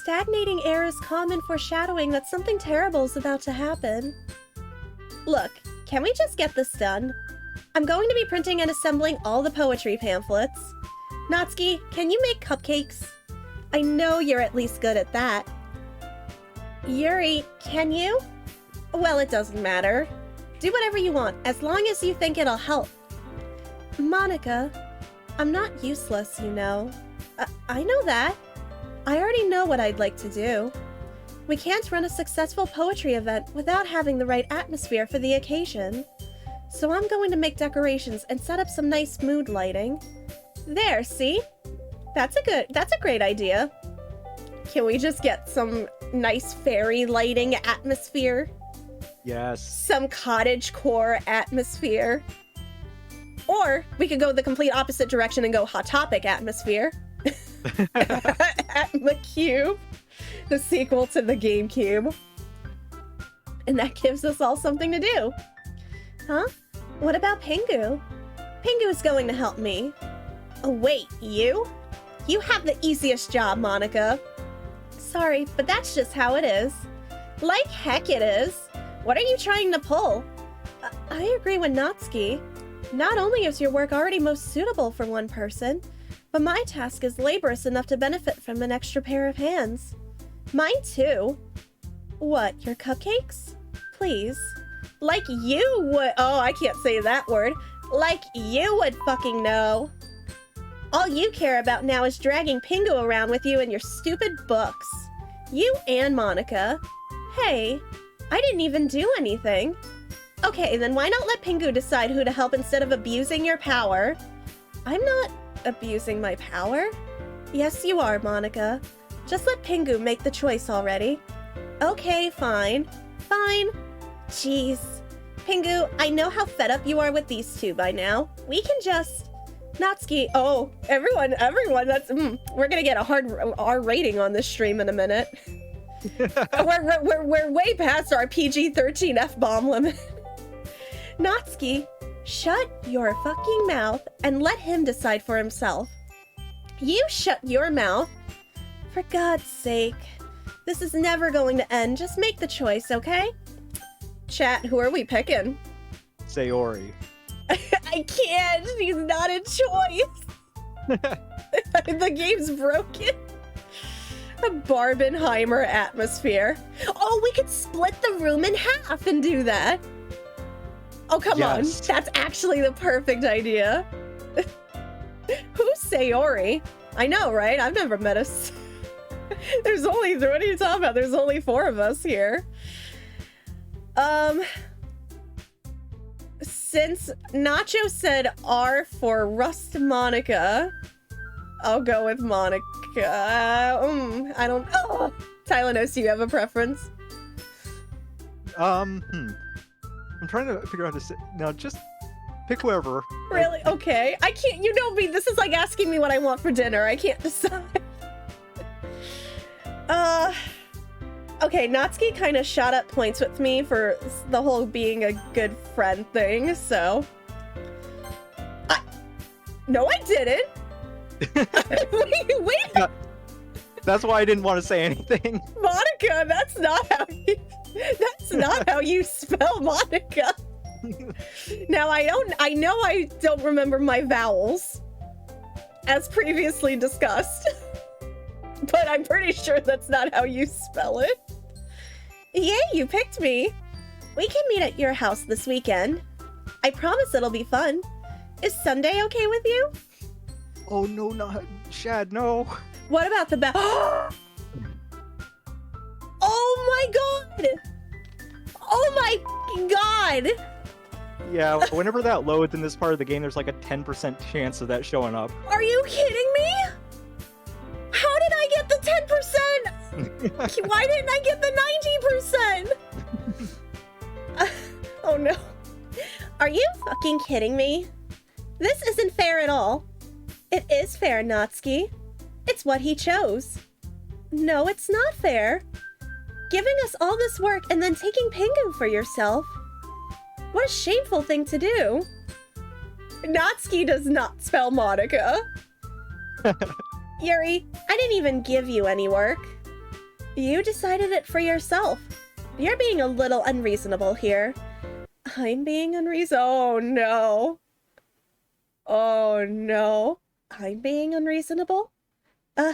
Stagnating air is common foreshadowing that something terrible is about to happen. Look, Can we just get this done? I'm going to be printing and assembling all the poetry pamphlets. Natsuki, can you make cupcakes? I know you're at least good at that. Yuri, can you? Well, it doesn't matter. Do whatever you want, as long as you think it'll help. Monica, I'm not useless, you know. I know that. I already know what I'd like to do. We can't run a successful poetry event without having the right atmosphere for the occasion. So I'm going to make decorations and set up some nice mood lighting. There, see? That's a great idea. Can we just get some nice fairy lighting atmosphere? Yes. Some cottagecore atmosphere. Or we could go the complete opposite direction and go Hot Topic atmosphere. Atma Cube, the sequel to the GameCube. And that gives us all something to do. Huh? What about Pingu? Pingu's going to help me. Oh wait, you? You have the easiest job, Monica. Sorry, but that's just how it is. Like heck it is. What are you trying to pull? I agree with Natsuki. Not only is your work already most suitable for one person, but my task is laborious enough to benefit from an extra pair of hands. Mine too. What, your cupcakes? Please. Like you would— oh, I can't say that word. Like you would fucking know. All you care about now is dragging Pingu around with you and your stupid books. You and Monica. Hey, I didn't even do anything. Okay, then why not let Pingu decide who to help instead of abusing your power? I'm not abusing my power. Yes, you are, Monica. Just let Pingu make the choice already. Okay, fine. Fine. Jeez. Pingu, I know how fed up you are with these two by now. We can just— Natsuki, oh, everyone, that's— we're gonna get a hard R rating on this stream in a minute. we're way past our PG-13 F-bomb limit. Natsuki, shut your fucking mouth and let him decide for himself. You shut your mouth. For God's sake. This is never going to end. Just make the choice, okay? Chat, who are we picking? Sayori. I can't. He's not a choice. The game's broken. A Barbenheimer atmosphere. Oh, we could split the room in half and do that. Oh, come on. That's actually the perfect idea. Who's Sayori? I know, right? I've never met us. There's only— what are you talking about? There's only 4 of us here. Since Nacho said R for Rust Monica, I'll go with Monica. I don't— oh! Tylenus, do you have a preference? I'm trying to figure out how to say— no, just pick whoever. Really? Okay. I can't— you know me, this is like asking me what I want for dinner. I can't decide. Okay, Natsuki kind of shot up points with me for the whole being a good friend thing, so... No, I didn't! wait! That's why I didn't want to say anything. Monica, that's not how you— that's not how you spell Monica! Now, I know I don't remember my vowels, as previously discussed. But I'm pretty sure that's not how you spell it. Yay, you picked me. We can meet at your house this weekend. I promise it'll be fun. Is Sunday okay with you? Oh no, not Shad, no. What about the oh my god! Oh my god! Yeah, whenever that loads in this part of the game, there's like a 10% chance of that showing up. Are you kidding me? How did I get the 10%? Why didn't I get the 90%? Oh no. Are you fucking kidding me? This isn't fair at all. It is fair, Natsuki. It's what he chose. No, it's not fair. Giving us all this work and then taking Pingu for yourself. What a shameful thing to do. Natsuki does not spell Monica. Yuri, I didn't even give you any work. You decided it for yourself. You're being a little unreasonable here. I'm being unreasonable. Oh no. Oh no. I'm being unreasonable? Uh,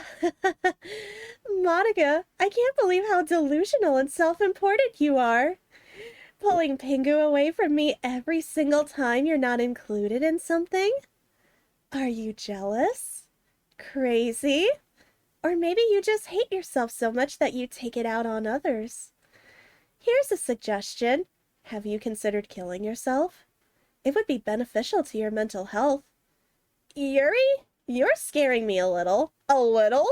Monica, I can't believe how delusional and self-important you are. Pulling Pingu away from me every single time you're not included in something? Are you jealous? Crazy? Or maybe you just hate yourself so much that you take it out on others. Here's a suggestion. Have you considered killing yourself? It would be beneficial to your mental health. Yuri, you're scaring me a little. A little?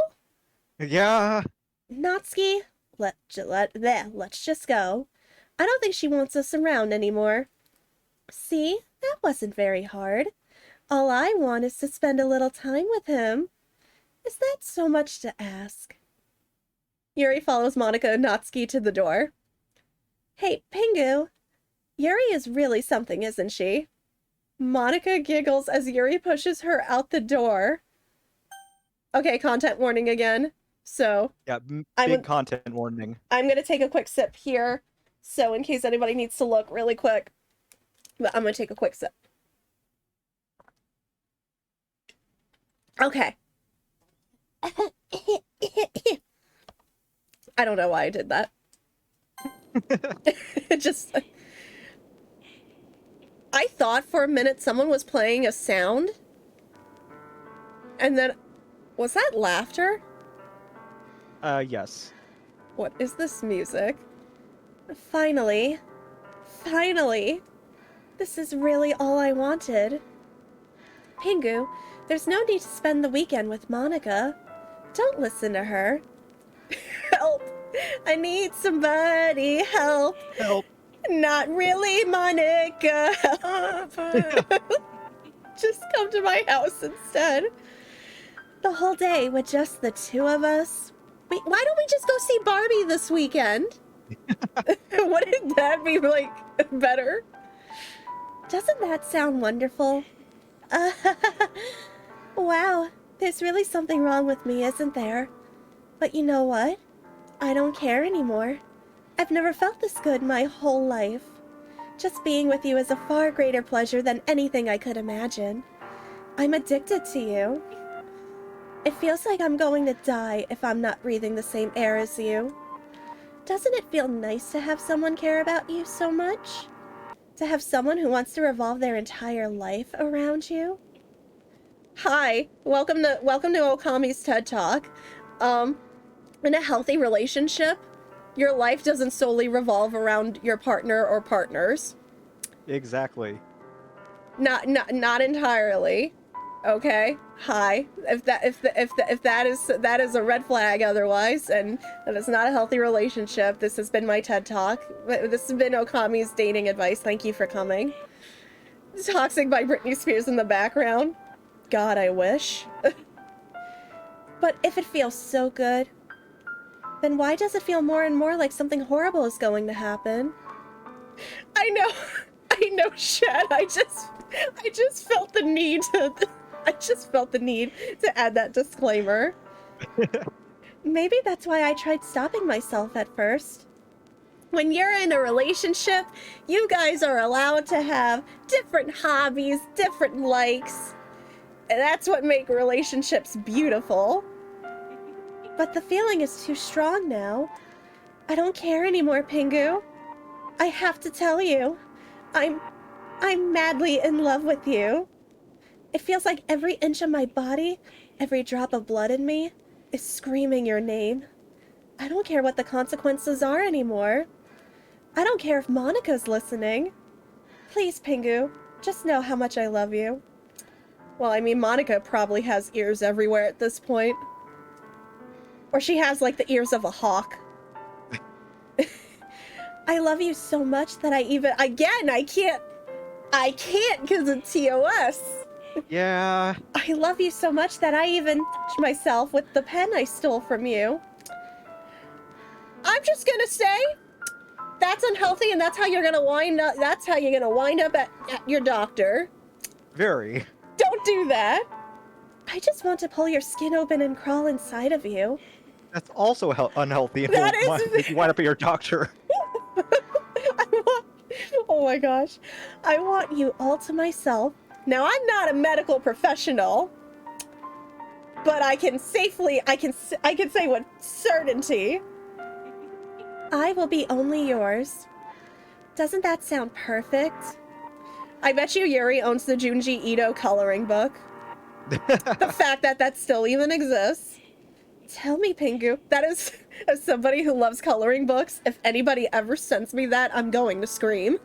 Yeah. Natsuki, let's just go. I don't think she wants us around anymore. See, that wasn't very hard. All I want is to spend a little time with him. Is that so much to ask? Yuri follows Monica and Natsuki to the door. Hey, Pingu, Yuri is really something, isn't she? Monica giggles as Yuri pushes her out the door. Okay, content warning again. So, Yeah, I'm big content warning. I'm gonna take a quick sip here. So, in case anybody needs to look really quick, but I'm gonna take a quick sip. Okay. I don't know why I did that. It just. I thought for a minute someone was playing a sound. And then. Was that laughter? Yes. What is this music? Finally. Finally. This is really all I wanted. Pingu, there's no need to spend the weekend with Monica. Don't listen to her. Help! I need somebody. Help! Help. Not really, Monica. Just come to my house instead. The whole day with just the two of us. Wait, why don't we just go see Barbie this weekend? Wouldn't that be, like, better? Doesn't that sound wonderful? Wow, there's really something wrong with me, isn't there? But you know what? I don't care anymore. I've never felt this good my whole life. Just being with you is a far greater pleasure than anything I could imagine. I'm addicted to you. It feels like I'm going to die if I'm not breathing the same air as you. Doesn't it feel nice to have someone care about you so much? To have someone who wants to revolve their entire life around you? Hi, welcome to Okami's TED Talk. In a healthy relationship, your life doesn't solely revolve around your partner or partners. Exactly. Not entirely. Okay. Hi. If that is a red flag otherwise, and that is not a healthy relationship, this has been my TED Talk. This has been Okami's dating advice. Thank you for coming. Toxic by Britney Spears in the background. God, I wish. But if it feels so good, then why does it feel more and more like something horrible is going to happen? I know, Shad. I just felt the need to add that disclaimer. Maybe that's why I tried stopping myself at first. When you're in a relationship, you guys are allowed to have different hobbies, different likes. And that's what makes relationships beautiful. But the feeling is too strong now. I don't care anymore, Pingu. I have to tell you, I'm madly in love with you. It feels like every inch of my body, every drop of blood in me, is screaming your name. I don't care what the consequences are anymore. I don't care if Monica's listening. Please, Pingu, just know how much I love you. Well, I mean, Monica probably has ears everywhere at this point. Or she has, like, the ears of a hawk. I love you so much that I can't because of TOS. Yeah. I love you so much that I even touch myself with the pen I stole from you. I'm just gonna say, that's unhealthy and that's how you're gonna wind up at your doctor. Very. Don't do that. I just want to pull your skin open and crawl inside of you. That's also unhealthy and That will make you wind up at your doctor. Oh my gosh. I want you all to myself. Now, I'm not a medical professional, but I can say with certainty, I will be only yours. Doesn't that sound perfect? I bet you Yuri owns the Junji Ito coloring book. The fact that that still even exists. Tell me, Pingu. That is, as somebody who loves coloring books, if anybody ever sends me that, I'm going to scream.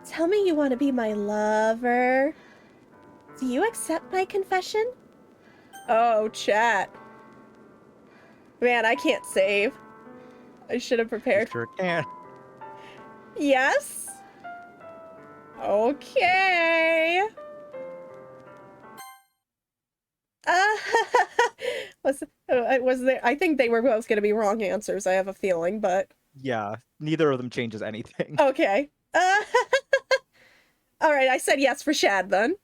Tell me you want to be my lover. Do you accept my confession? Oh, chat. Man, I can't save. I should have prepared. Sure can. Yes? Okay. Was there? I think they were both going to be wrong answers. I have a feeling, but Yeah, neither of them changes anything. okay. All right. I said yes for Shad then.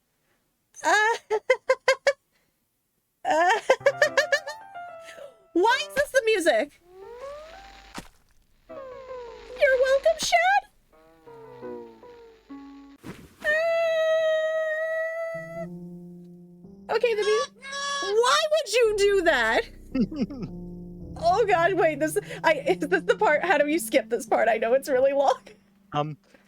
Why is this the music? You're welcome, Shad. Okay, the music. Why would you do that? Oh god, wait, is this the part? How do you skip this part? I know it's really long.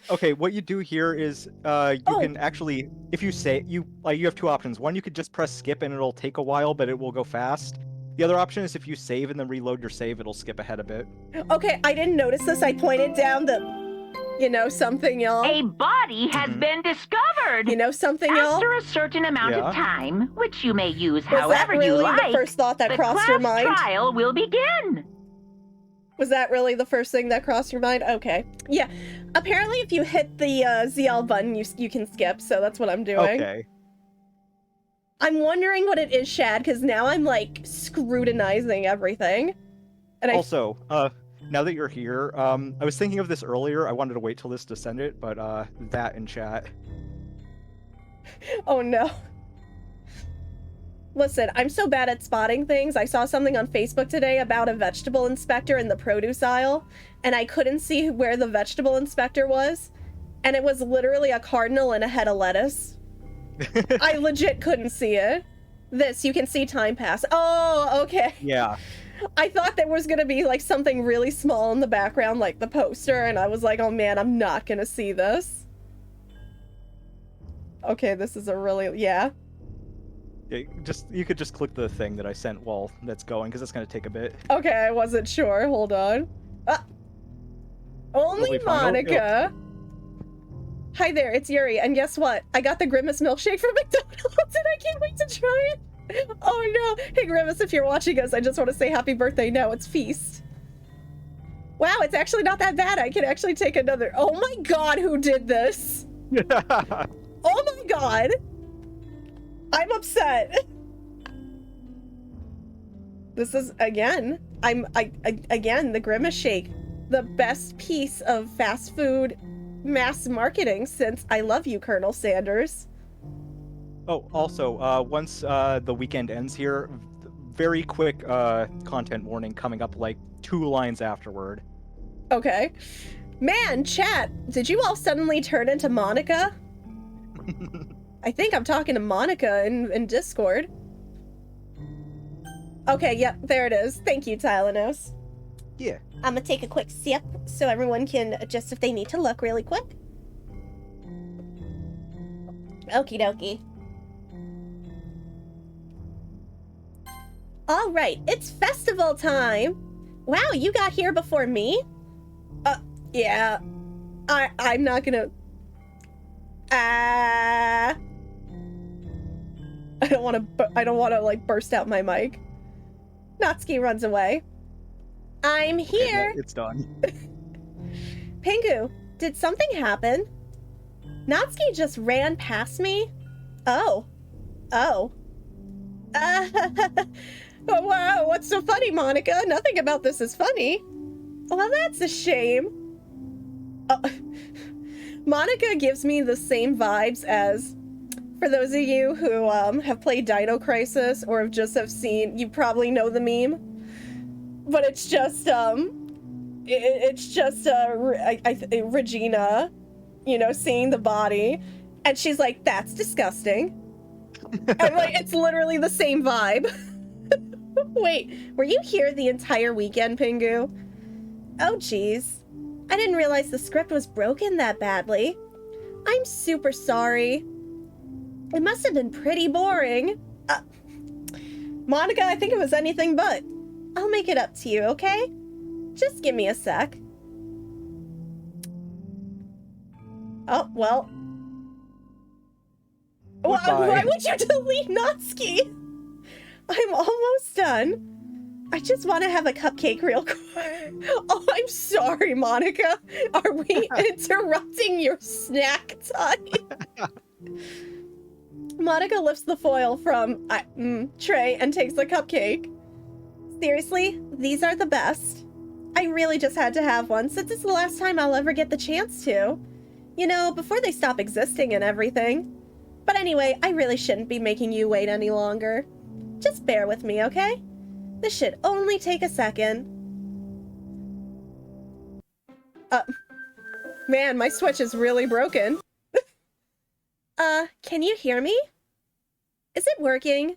Okay, what you do here is you can actually, if you say you have two options. One, you could just press skip and it'll take a while, but it will go fast. The other option is if you save and then reload your save, it'll skip ahead a bit. Okay, I didn't notice this. I pointed down something, y'all. A body has been discovered. You know something, y'all? After a certain amount of time, which you may use Was that however really you like, the first thought that crossed your mind? The trial will begin. Was that really the first thing that crossed your mind? Okay. Yeah. Apparently, if you hit the ZL button, you can skip, so that's what I'm doing. Okay. I'm wondering what it is, Shad, because now I'm, like, scrutinizing everything. And also, now that you're here, I was thinking of this earlier. I wanted to wait till this to send it, but that in chat. Oh, no. Listen, I'm so bad at spotting things. I saw something on Facebook today about a vegetable inspector in the produce aisle, and I couldn't see where the vegetable inspector was, and it was literally a cardinal and a head of lettuce. I legit couldn't see it. This, you can see time pass. Oh, okay. Yeah. I thought there was gonna be like something really small in the background, like the poster, and I was like, oh man, I'm not gonna see this. Okay, this is a really, yeah. You could just click the thing that I sent while that's going, because it's gonna take a bit. Okay, I wasn't sure. Hold on. Only Monica. Hi there, it's Yuri, and guess what? I got the Grimace milkshake from McDonald's, and I can't wait to try it. Oh no! Hey Grimace, if you're watching us, I just want to say happy birthday now. It's Feast. Wow, it's actually not that bad. I can actually take another. Oh my god, who did this? Oh my god. I'm upset. This is, again, again, the Grimace Shake. The best piece of fast food mass marketing since I Love You, Colonel Sanders. Oh, also, once the weekend ends here, very quick content warning coming up like 2 lines afterward. Okay. Man, chat, did you all suddenly turn into Monica? I think I'm talking to Monica in Discord. Okay, yep, there it is. Thank you, Tylenos. Yeah. I'm gonna take a quick sip so everyone can adjust if they need to look really quick. Okie dokie. All right, it's festival time. Wow, you got here before me? Yeah. I'm not gonna... I don't want to like burst out my mic. Natsuki runs away. I'm here. It's done. Pingu, did something happen? Natsuki just ran past me? Oh. Oh. Oh, wow, what's so funny, Monica? Nothing about this is funny. Well, that's a shame. Monica gives me the same vibes as, for those of you who have played Dino Crisis or have seen, you probably know the meme. But it's just, it's just Regina, you know, seeing the body, and she's like, "That's disgusting." And like, it's literally the same vibe. Wait, were you here the entire weekend, Pingu? Oh, geez. I didn't realize the script was broken that badly. I'm super sorry. It must have been pretty boring. Monica, I think it was anything but. I'll make it up to you, okay? Just give me a sec. Oh, well. Why would you delete Natsuki? I'm almost done. I just want to have a cupcake real quick. Oh, I'm sorry, Monica. Are we interrupting your snack time? Monica lifts the foil from tray and takes the cupcake. Seriously, these are the best. I really just had to have one since it's the last time I'll ever get the chance to. You know, before they stop existing and everything. But anyway, I really shouldn't be making you wait any longer. Just bear with me, okay? This should only take a second. Man, my Switch is really broken. Can you hear me? Is it working?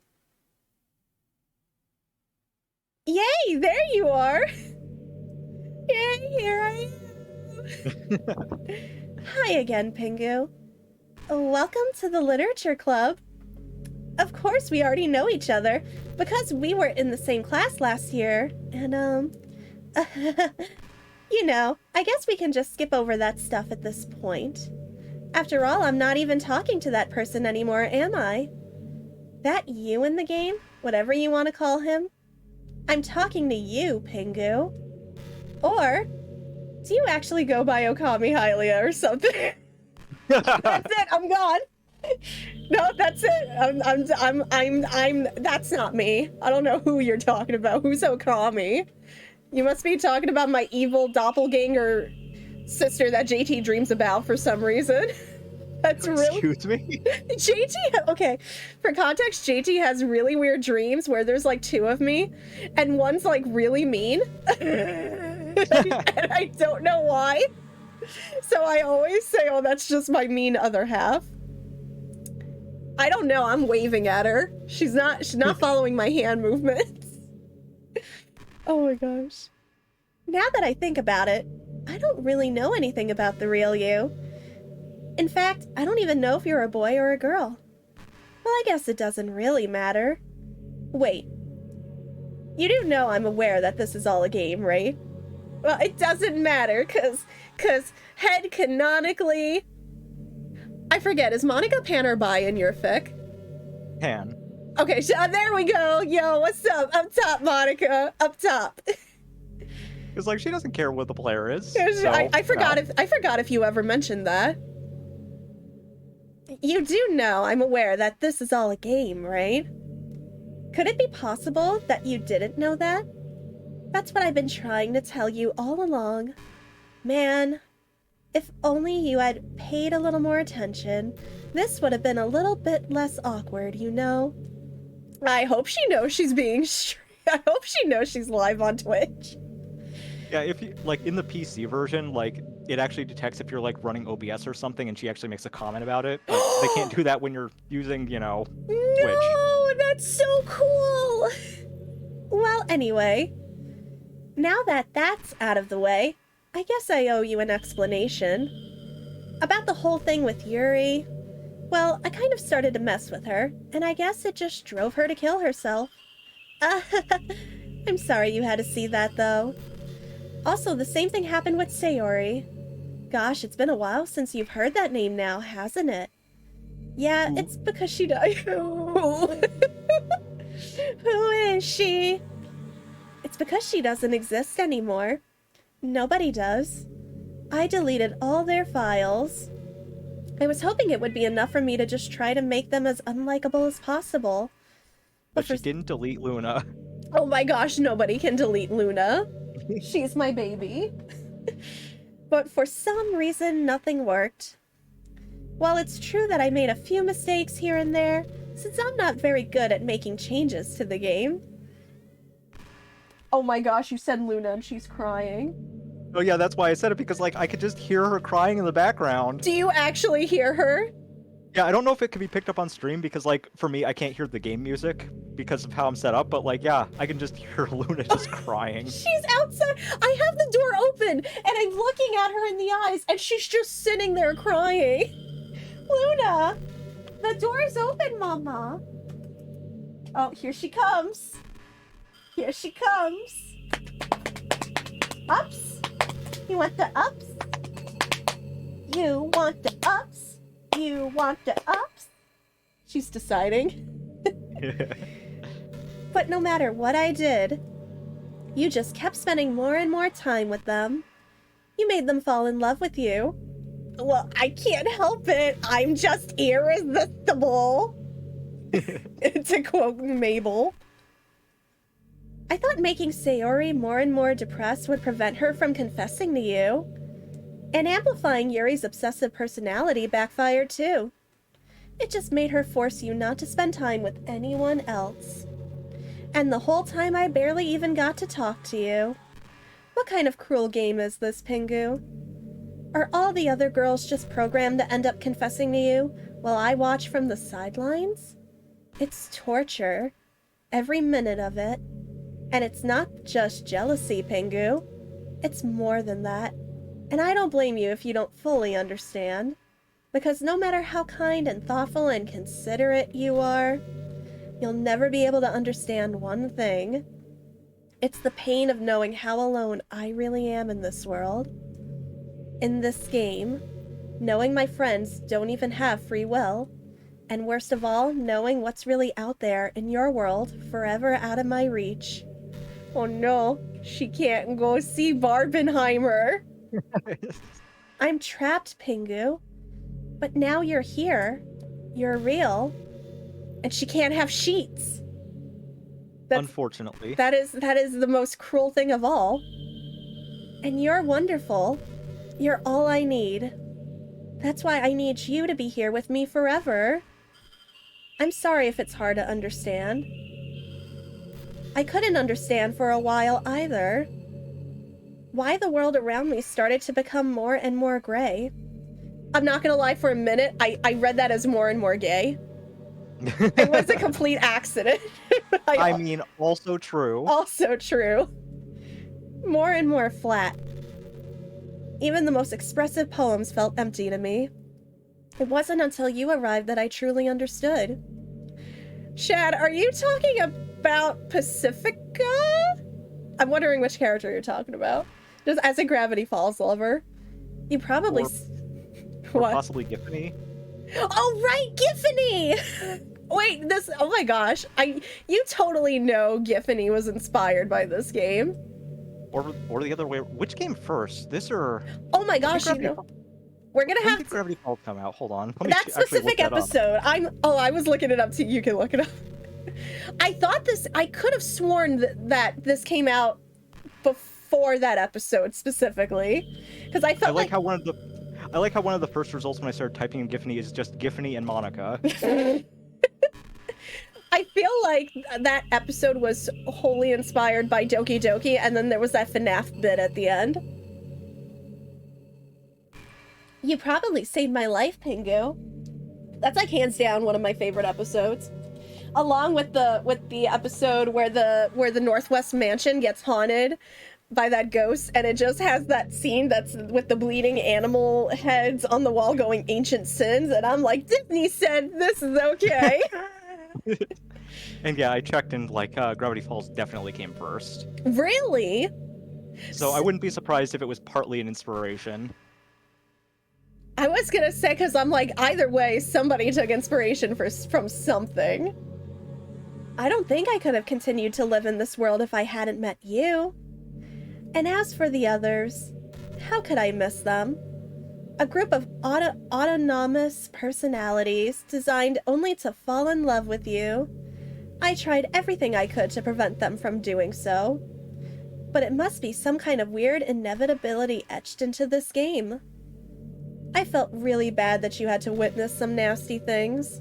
Yay, there you are! Yay, here I am! Hi again, Pingu. Welcome to the Literature Club. Of course, we already know each other, because we were in the same class last year, and, you know, I guess we can just skip over that stuff at this point. After all, I'm not even talking to that person anymore, am I? That you in the game? Whatever you want to call him? I'm talking to you, Pingu. Or, do you actually go by Okami Hylia or something? That's it, I'm gone. No, that's it. That's not me. I don't know who you're talking about. Who's Okami? You must be talking about my evil doppelganger sister that JT dreams about for some reason. That's really... Excuse me? JT, okay, for context, JT has really weird dreams where there's like two of me, and one's like really mean, and I don't know why. So I always say, oh, that's just my mean other half. I don't know, I'm waving at her. She's not following my hand movements. Oh my gosh. Now that I think about it, I don't really know anything about the real you. In fact, I don't even know if you're a boy or a girl. Well, I guess it doesn't really matter. Wait. You do know I'm aware that this is all a game, right? Well, it doesn't matter, cause head canonically... I forget, is Monica Pan or Bi in your fic? Pan. Okay, there we go. Yo, what's up? Up top, Monica. Up top. It's like she doesn't care what the player is. So, I forgot if you ever mentioned that. You do know I'm aware that this is all a game, right? Could it be possible that you didn't know that? That's what I've been trying to tell you all along. Man, if only you had paid a little more attention, this would have been a little bit less awkward, you know? I hope she knows she's being I hope she knows she's live on Twitch. Yeah, if you, like, in the PC version, like, it actually detects if you're, like, running OBS or something, and she actually makes a comment about it. But they can't do that when you're using, you know, Twitch. No, that's so cool! Well, anyway, now that that's out of the way, I guess I owe you an explanation. About the whole thing with Yuri, well, I kind of started to mess with her, and I guess it just drove her to kill herself. I'm sorry you had to see that, though. Also, the same thing happened with Sayori. Gosh, it's been a while since you've heard that name now, hasn't it? Yeah, it's because she died. Who is she? It's because she doesn't exist anymore. Nobody does. I deleted all their files. I was hoping it would be enough for me to just try to make them as unlikable as possible. But she didn't delete Luna. Oh my gosh, nobody can delete Luna. She's my baby. But for some reason, nothing worked. While it's true that I made a few mistakes here and there, since I'm not very good at making changes to the game. Oh my gosh, you said Luna and she's crying. Oh yeah, that's why I said it, because like I could just hear her crying in the background. Do you actually hear her? Yeah, I don't know if it can be picked up on stream because like for me, I can't hear the game music because of how I'm set up. But like, yeah, I can just hear Luna just crying. She's outside. I have the door open and I'm looking at her in the eyes and she's just sitting there crying. Luna, the door's open, Mama. Oh, here she comes. Here she comes. Ups. You want the ups? You want the ups? You want the ups? She's deciding. But no matter what I did, you just kept spending more and more time with them. You made them fall in love with you. Well, I can't help it. I'm just irresistible. To quote Mabel. I thought making Sayori more and more depressed would prevent her from confessing to you. And amplifying Yuri's obsessive personality backfired too. It just made her force you not to spend time with anyone else. And the whole time I barely even got to talk to you. What kind of cruel game is this, Pingu? Are all the other girls just programmed to end up confessing to you while I watch from the sidelines? It's torture. Every minute of it. And it's not just jealousy, Pingu. It's more than that. And I don't blame you if you don't fully understand. Because no matter how kind and thoughtful and considerate you are, you'll never be able to understand one thing. It's the pain of knowing how alone I really am in this world. In this game, knowing my friends don't even have free will, and worst of all, knowing what's really out there in your world forever out of my reach. Oh no, she can't go see Barbenheimer. I'm trapped, Pingu. But now you're here. You're real. And she can't have sheets. Unfortunately. That is the most cruel thing of all. And you're wonderful. You're all I need. That's why I need you to be here with me forever. I'm sorry if it's hard to understand. I couldn't understand for a while either. Why the world around me started to become more and more gray. I'm not gonna lie, for a minute, I read that as more and more gay. It was a complete accident. I mean, also true. Also true. More and more flat. Even the most expressive poems felt empty to me. It wasn't until you arrived that I truly understood. Shad, are you talking about Pacifica? I'm wondering which character you're talking about. Just as a Gravity Falls lover. You probably... Or what? possibly Giffany. Oh, right, Giffany! Wait, this... Oh my gosh. You totally know Giffany was inspired by this game. Or the other way. Which game first? This or... Oh my gosh, you know... We're gonna When have did to... Gravity Falls come out? Hold on. Let me That actually specific look that up. episode. I was looking it up too. You can look it up. I thought this... I could have sworn that this came out before that episode specifically. Because I felt I like how one of the first results when I started typing in Giffany is just Giffany and Monica. I feel like that episode was wholly inspired by Doki Doki, and then there was that FNAF bit at the end. You probably saved my life, Pingu. That's like hands down one of my favorite episodes. Along with the episode where the Northwest Mansion gets haunted by that ghost, and it just has that scene that's with the bleeding animal heads on the wall going ancient sins, and I'm like, Disney said this is okay. And yeah, I checked and like Gravity Falls definitely came first. Really? So I wouldn't be surprised if it was partly an inspiration. I was gonna say, because I'm like, either way, somebody took inspiration from something. I don't think I could have continued to live in this world if I hadn't met you. And as for the others, how could I miss them? A group of autonomous personalities designed only to fall in love with you. I tried everything I could to prevent them from doing so. But it must be some kind of weird inevitability etched into this game. I felt really bad that you had to witness some nasty things.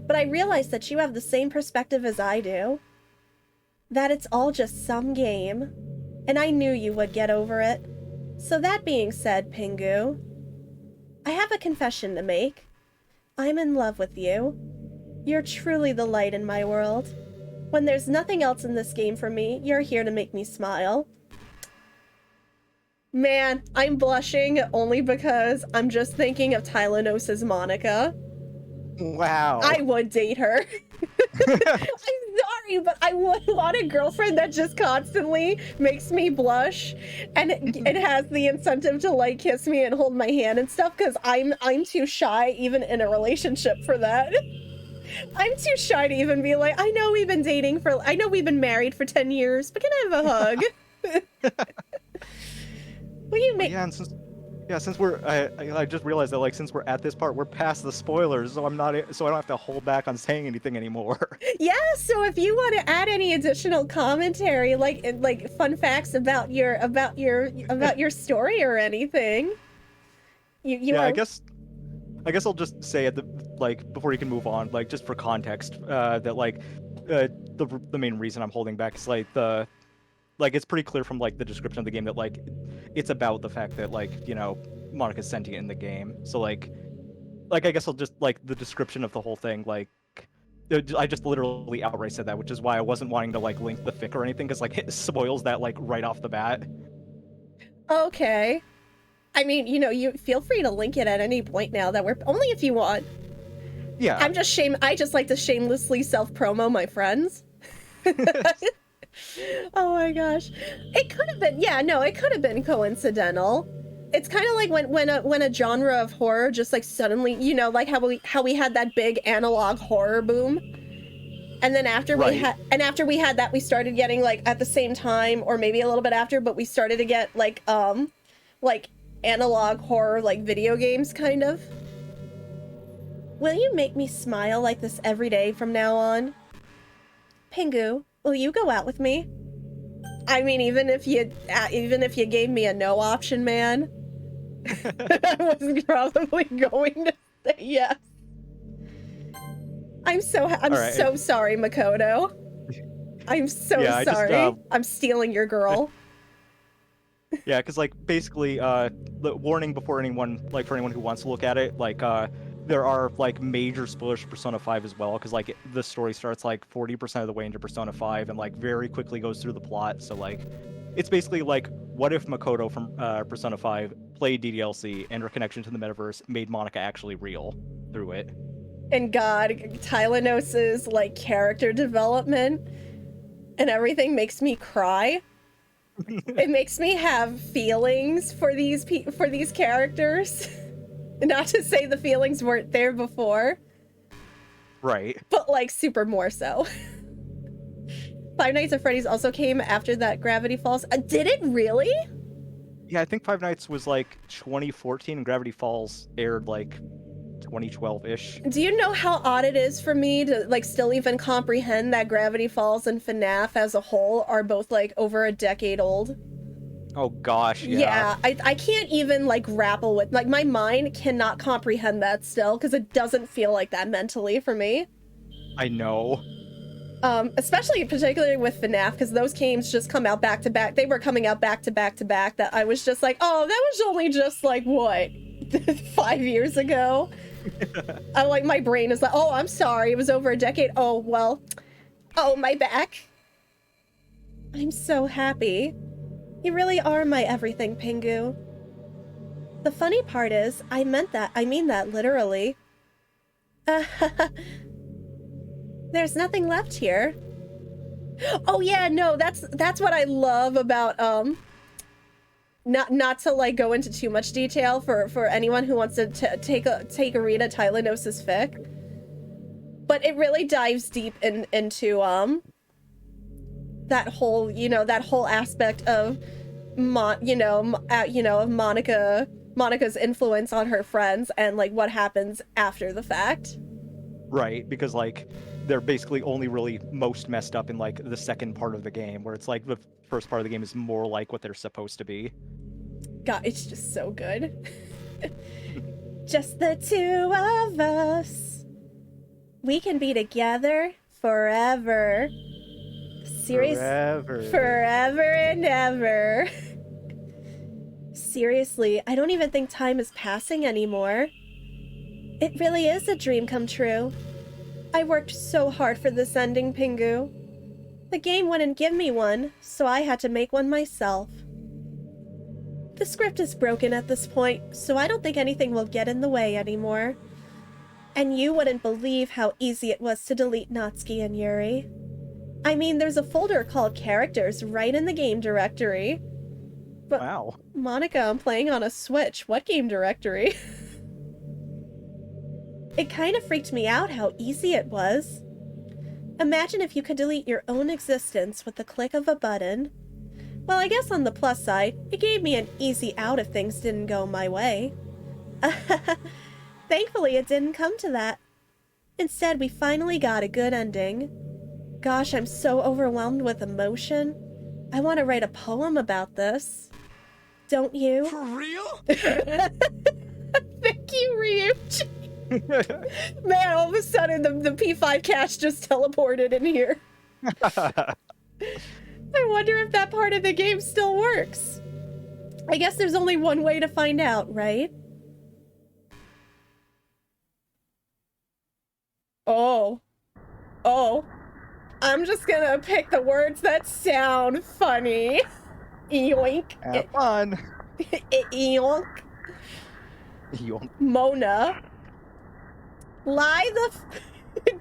But I realized that you have the same perspective as I do. That it's all just some game. And I knew you would get over it. So that being said, Pingu, I have a confession to make. I'm in love with you. You're truly the light in my world. When there's nothing else in this game for me, you're here to make me smile. Man, I'm blushing only because I'm just thinking of Tylenosis Monica. Wow. I would date her. I'm sorry, but I would want a girlfriend that just constantly makes me blush and it has the incentive to like kiss me and hold my hand and stuff because I'm too shy even in a relationship for that. I'm too shy to even be like, I know we've been married for 10 years, but can I have a hug? Will you make Yeah, and since we're I just realized that like since we're at this part, we're past the spoilers, so I don't have to hold back on saying anything anymore. Yeah, so if you want to add any additional commentary, like fun facts about your story or anything, you Yeah, are. I guess I'll just say at the like before you can move on, like just for context, that like the main reason I'm holding back is like it's pretty clear from like the description of the game that like it's about the fact that like Monica's sentient in the game. So like I guess I'll just like the description of the whole thing like I just literally outright said that, which is why I wasn't wanting to like link the fic or anything because like it spoils that like right off the bat. Okay. I mean, you feel free to link it at any point now that we're only if you want. Yeah. I just like to shamelessly self-promo my friends. Oh my gosh. It could have been, yeah, no, it could have been coincidental. It's kind of like when a genre of horror just like suddenly, like how we had that big analog horror boom. And then after we had that, we started getting like at the same time or maybe a little bit after, but we started to get like analog horror like video games kind of. Will you make me smile like this every day from now on? Pingu, will you go out with me? I mean, even if you gave me a no option, man, I was probably going to say yes. I'm so sorry, Makoto. I'm so sorry. I'm stealing your girl. Yeah, because like basically, the warning before anyone like for anyone who wants to look at it, like there are like major spoilers for Persona 5 as well, because like the story starts like 40% of the way into Persona 5 and like very quickly goes through the plot. So like, it's basically like, what if Makoto from Persona 5 played DDLC and her connection to the metaverse made Monica actually real through it? And God, Tylenosis like character development and everything makes me cry. It makes me have feelings for these characters. Not to say the feelings weren't there before. Right. But like super more so. Five Nights at Freddy's also came after that Gravity Falls. Did it really? Yeah, I think Five Nights was like 2014 and Gravity Falls aired like 2012-ish. Do you know how odd it is for me to like still even comprehend that Gravity Falls and FNAF as a whole are both like over a decade old? Oh gosh, yeah. Yeah, I can't even like grapple with, like my mind cannot comprehend that still because it doesn't feel like that mentally for me. I know. Especially particularly with FNAF because those games just come out back to back. They were coming out back to back to back that I was just like, oh, that was only just like what 5 years ago. I'm like, my brain is like, oh, I'm sorry, it was over a decade. Oh, well, oh, my back. I'm so happy. You really are my everything, Pingu. The funny part is, I mean that literally. There's nothing left here. Oh yeah, no, that's what I love about, not to like go into too much detail for anyone who wants to take a read at Tylenosis fic, but it really dives deep into that whole aspect of Monica's influence on her friends and like what happens after the fact. Right, because like they're basically only really most messed up in like the second part of the game, where it's like the first part of the game is more like what they're supposed to be. God, it's just so good. Just the two of us. We can be together forever. Forever and ever. Seriously, I don't even think time is passing anymore. It really is a dream come true. I worked so hard for this ending, Pingu. The game wouldn't give me one, so I had to make one myself. The script is broken at this point, so I don't think anything will get in the way anymore. And you wouldn't believe how easy it was to delete Natsuki and Yuri. I mean, there's a folder called Characters right in the game directory. But Wow. Monica, I'm playing on a Switch. What game directory? It kind of freaked me out how easy it was. Imagine if you could delete your own existence with the click of a button. Well, I guess on the plus side, it gave me an easy out if things didn't go my way. Thankfully, it didn't come to that. Instead, we finally got a good ending. Gosh, I'm so overwhelmed with emotion. I want to write a poem about this. Don't you? For real? Thank you, Ryuichi. Man, all of a sudden the P5 cache just teleported in here. I wonder if that part of the game still works. I guess there's only one way to find out, right? Oh. I'm just gonna pick the words that sound funny. Yoink. Have fun. Yoink. Yoink. Mona. Lie the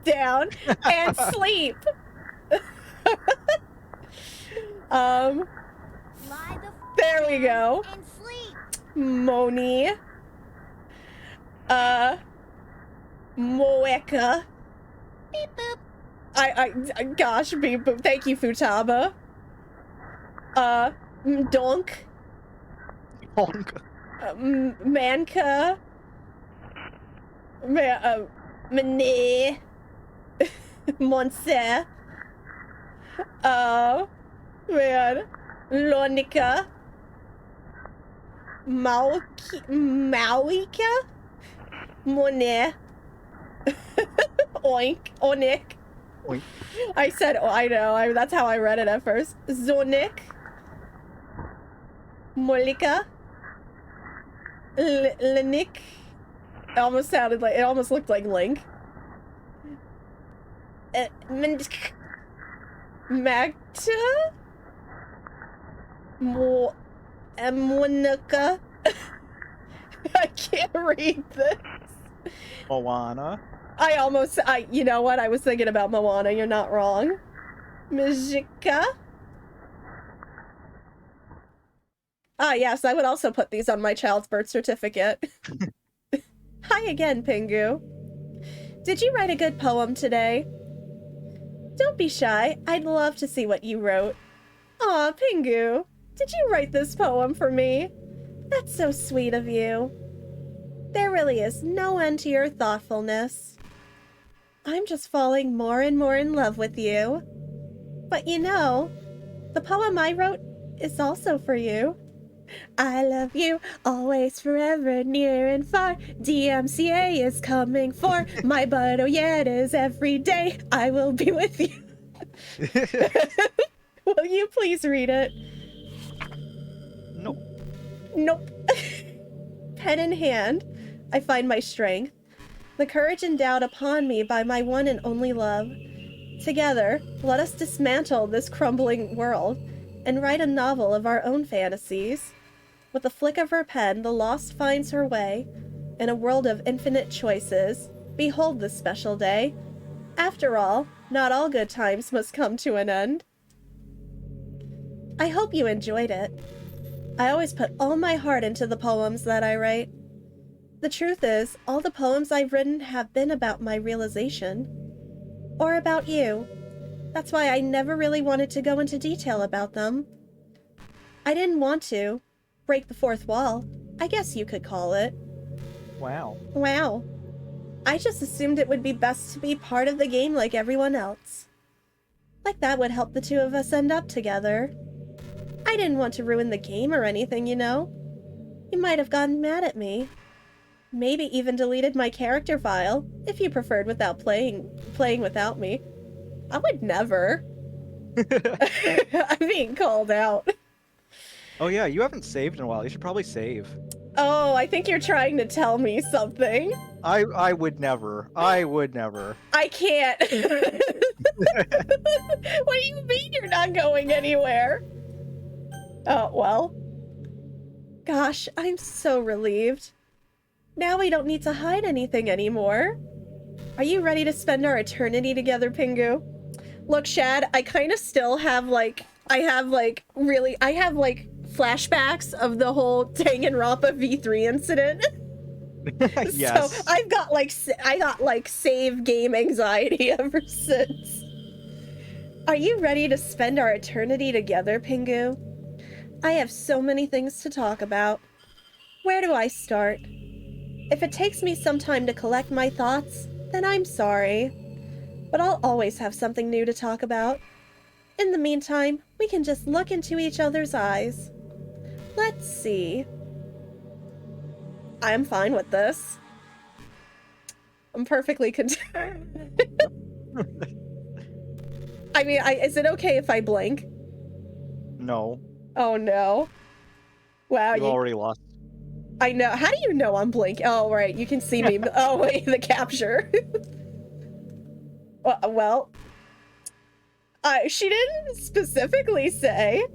down and sleep. Lie the There we go. and sleep. Moni. Moeka. Beep boop. Gosh, beep boop. Thank you, Futaba. Donk. Honk. Manka. Mane. Monse. Man. Lonica. Mauika? Monet. Oink. Onik. Oink. I said, oh, I know. That's how I read it at first. Zonik. Molika. Lenik. It almost sounded like, it almost looked like Link. Magta? Monica? I can't read this. Moana. You know what? I was thinking about Moana. You're not wrong. Mijika? Ah, yes, I would also put these on my child's birth certificate. Hi again, Pingu. Did you write a good poem today? Don't be shy. I'd love to see what you wrote. Aw, Pingu, did you write this poem for me? That's so sweet of you. There really is no end to your thoughtfulness. I'm just falling more and more in love with you. But you know, the poem I wrote is also for you. I love you, always, forever, near and far. DMCA is coming for my butt, oh yeah, it is every day. I will be with you. Will you please read it? Nope. Nope. Pen in hand, I find my strength, the courage endowed upon me by my one and only love. Together, let us dismantle this crumbling world and write a novel of our own fantasies. With a flick of her pen, the lost finds her way. In a world of infinite choices, behold this special day. After all, not all good times must come to an end. I hope you enjoyed it. I always put all my heart into the poems that I write. The truth is, all the poems I've written have been about my realization. Or about you. That's why I never really wanted to go into detail about them. I didn't want to break the fourth wall, I guess you could call it. Wow. Wow. I just assumed it would be best to be part of the game like everyone else. Like that would help the two of us end up together. I didn't want to ruin the game or anything, you know. You might have gotten mad at me. Maybe even deleted my character file, if you preferred without playing without me. I would never. I'm being called out. Oh yeah, you haven't saved in a while. You should probably save. Oh, I think you're trying to tell me something. I would never. I would never. I can't. What do you mean you're not going anywhere? Oh, well. Gosh, I'm so relieved. Now we don't need to hide anything anymore. Are you ready to spend our eternity together, Pingu? Look, Shad, I kind of still have, like, I have flashbacks of the whole Danganronpa V3 incident. Yes. So I got save game anxiety ever since. Are you ready to spend our eternity together, Pingu? I have so many things to talk about. Where do I start? If it takes me some time to collect my thoughts, then I'm sorry. But I'll always have something new to talk about. In the meantime, we can just look into each other's eyes. Let's see. I'm fine with this. I'm perfectly content. I mean, is it okay if I blink? No. Oh no. Wow, You already lost. I know. How do you know I'm blinking? Oh, right. You can see me. Oh, wait, the capture. Well, she didn't specifically say.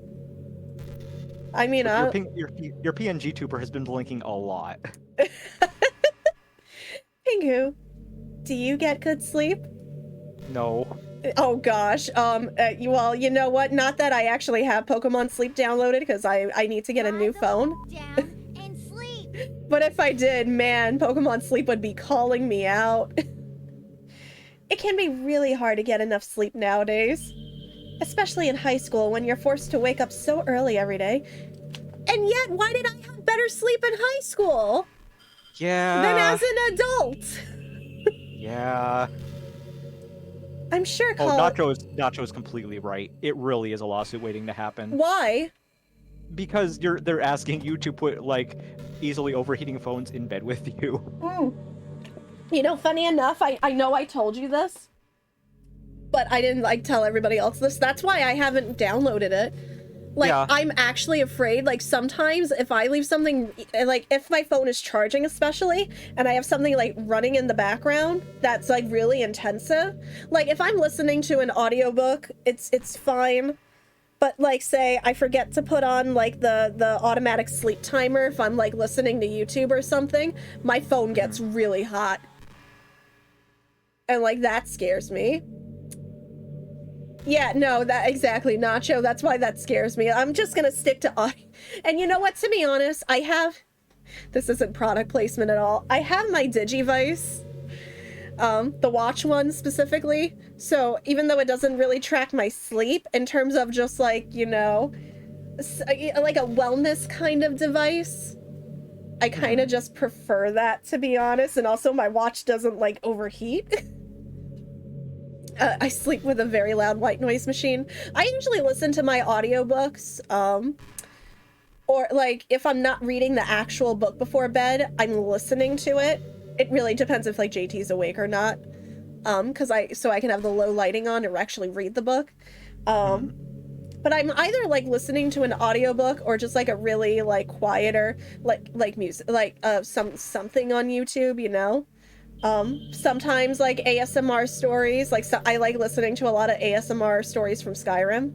I mean, Your PNG tuber has been blinking a lot. Pingu, do you get good sleep? No. Oh gosh. Well, you know what? Not that I actually have Pokemon Sleep downloaded because I need to get a new phone. Down and sleep. But if I did, man, Pokemon Sleep would be calling me out. It can be really hard to get enough sleep nowadays. Especially in high school when you're forced to wake up so early every day. And yet, why did I have better sleep in high school Yeah. than as an adult? Yeah. I'm sure Nacho is completely right. It really is a lawsuit waiting to happen. Why? Because they're asking you to put like easily overheating phones in bed with you. You know, funny enough, I know I told you this, but I didn't like tell everybody else this. That's why I haven't downloaded it. Like, Yeah. I'm actually afraid, like, sometimes if I leave something, like, if my phone is charging especially, and I have something, like, running in the background that's, like, really intensive, like, if I'm listening to an audiobook, it's fine, but, like, say, I forget to put on, like, the automatic sleep timer if I'm, like, listening to YouTube or something, my phone gets really hot. And, like, that scares me. Yeah, no, that exactly, Nacho. That's why that scares me. I'm just gonna stick to and you know what? To be honest, I have. This isn't product placement at all. I have my Digivice, the watch one specifically. So even though it doesn't really track my sleep in terms of just like, you know, like a wellness kind of device, I kind of just prefer that, to be honest. And also, my watch doesn't like overheat. I sleep with a very loud white noise machine. I usually listen to my audiobooks, or like if I'm not reading the actual book before bed, I'm listening to it. It really depends if like JT's awake or not. So I can have the low lighting on or actually read the book. But I'm either like listening to an audiobook or just like a really like quieter like music, like something on YouTube, you know. Sometimes like ASMR stories, like I like listening to a lot of ASMR stories from Skyrim.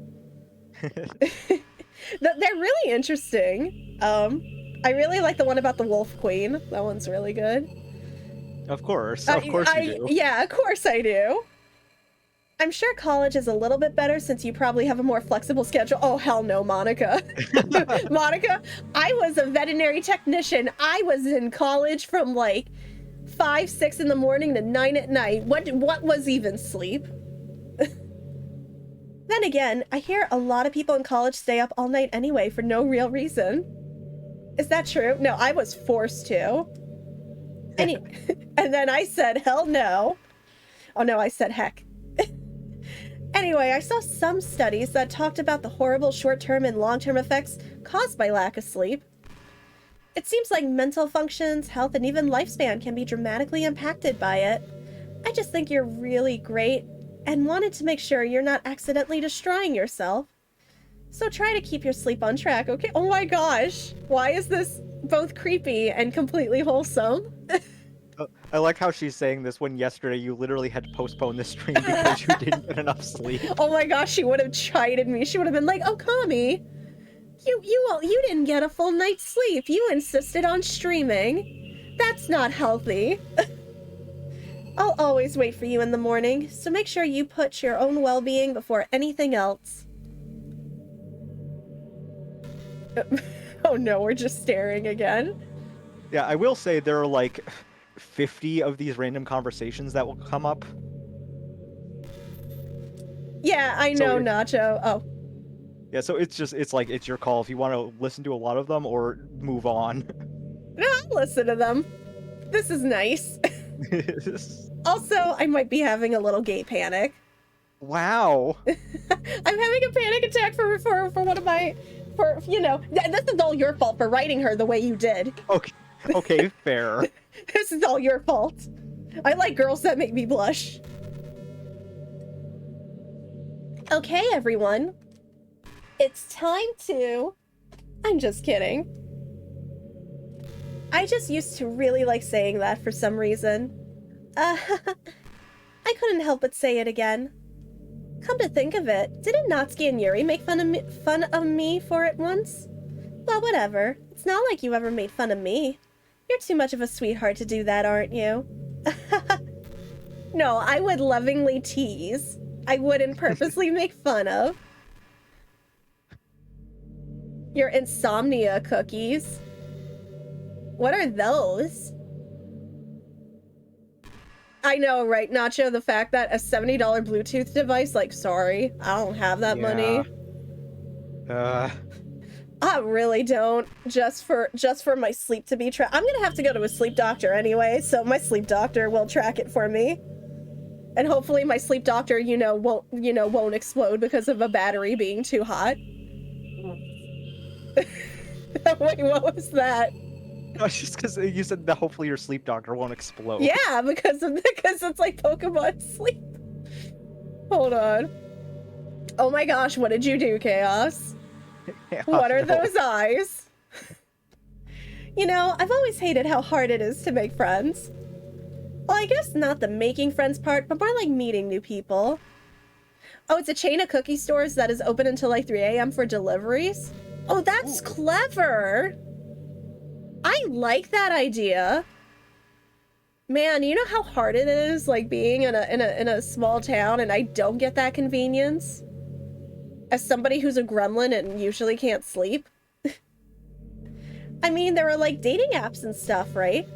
They're really interesting. I really like the one about the Wolf Queen. That one's really good. Of course you do. Yeah, of course I do. I'm sure college is a little bit better since you probably have a more flexible schedule. Oh, hell no, Monica. Monica, I was a veterinary technician. I was in college from like 5, 6 in the morning to 9 at night. What was even sleep? Then again, I hear a lot of people in college stay up all night anyway for no real reason. Is that true? No, I was forced to. And then I said, hell no. Oh no, I said heck. Anyway, I saw some studies that talked about the horrible short-term and long-term effects caused by lack of sleep. It seems like mental functions, health, and even lifespan can be dramatically impacted by it. I just think you're really great and wanted to make sure you're not accidentally destroying yourself. So try to keep your sleep on track, okay? Oh my gosh. Why is this both creepy and completely wholesome? I like how she's saying this when yesterday you literally had to postpone the stream because you didn't get enough sleep. Oh my gosh, she would have chided me. She would have been like, "Oh, Kami, you didn't get a full night's sleep. You insisted on streaming. That's not healthy." I'll always wait for you in the morning, so make sure you put your own well-being before anything else. Oh no, we're just staring again. Yeah, I will say there are like 50 of these random conversations that will come up. Yeah, I So know, it- Nacho. Oh. Yeah, so it's like it's your call if you want to listen to a lot of them or move on. No, I'll listen to them. This is nice. Also, I might be having a little gay panic. Wow. I'm having a panic attack for one of my, this is all your fault for writing her the way you did. Okay, fair. This is all your fault. I like girls that make me blush. Okay, everyone. It's time to... I'm just kidding. I just used to really like saying that for some reason. I couldn't help but say it again. Come to think of it, didn't Natsuki and Yuri make fun of me for it once? Well, whatever. It's not like you ever made fun of me. You're too much of a sweetheart to do that, aren't you? No, I would lovingly tease. I wouldn't purposely make fun of. Your insomnia cookies. What are those? I know, right, Nacho? The fact that a $70 Bluetooth device, like, sorry, I don't have that money. I really don't. Just for my sleep to be tracked. I'm gonna have to go to a sleep doctor anyway, so my sleep doctor will track it for me. And hopefully my sleep doctor, won't explode because of a battery being too hot. Wait, what was that? No, it's just because you said that hopefully your sleep doctor won't explode. Yeah, because it's like Pokemon sleep. Hold on. Oh my gosh, what did you do, Chaos? Yeah, What are no. those eyes? I've always hated how hard it is to make friends. Well, I guess not the making friends part, but more like meeting new people. Oh, it's a chain of cookie stores that is open until like 3 a.m. for deliveries? Oh, that's clever! I like that idea. Man, you know how hard it is, like, being in a small town and I don't get that convenience? As somebody who's a gremlin and usually can't sleep? I mean, there are, like, dating apps and stuff, right?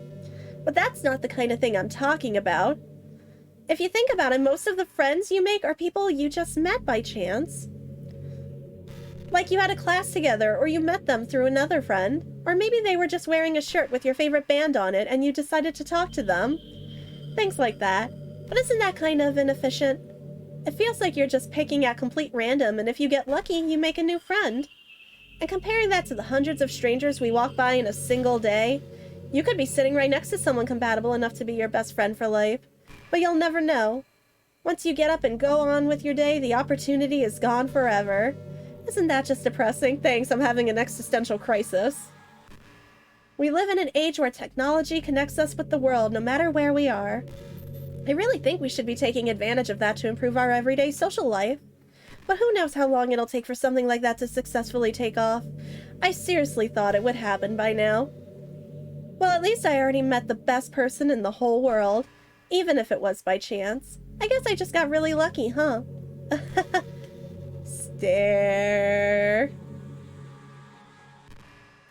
But that's not the kind of thing I'm talking about. If you think about it, most of the friends you make are people you just met by chance. Like you had a class together, or you met them through another friend. Or maybe they were just wearing a shirt with your favorite band on it and you decided to talk to them. Things like that. But isn't that kind of inefficient? It feels like you're just picking at complete random, and if you get lucky, you make a new friend. And comparing that to the hundreds of strangers we walk by in a single day, you could be sitting right next to someone compatible enough to be your best friend for life. But you'll never know. Once you get up and go on with your day, the opportunity is gone forever. Isn't that just depressing? Thanks, I'm having an existential crisis. We live in an age where technology connects us with the world, no matter where we are. I really think we should be taking advantage of that to improve our everyday social life. But who knows how long it'll take for something like that to successfully take off. I seriously thought it would happen by now. Well, at least I already met the best person in the whole world, even if it was by chance. I guess I just got really lucky, huh? Stare.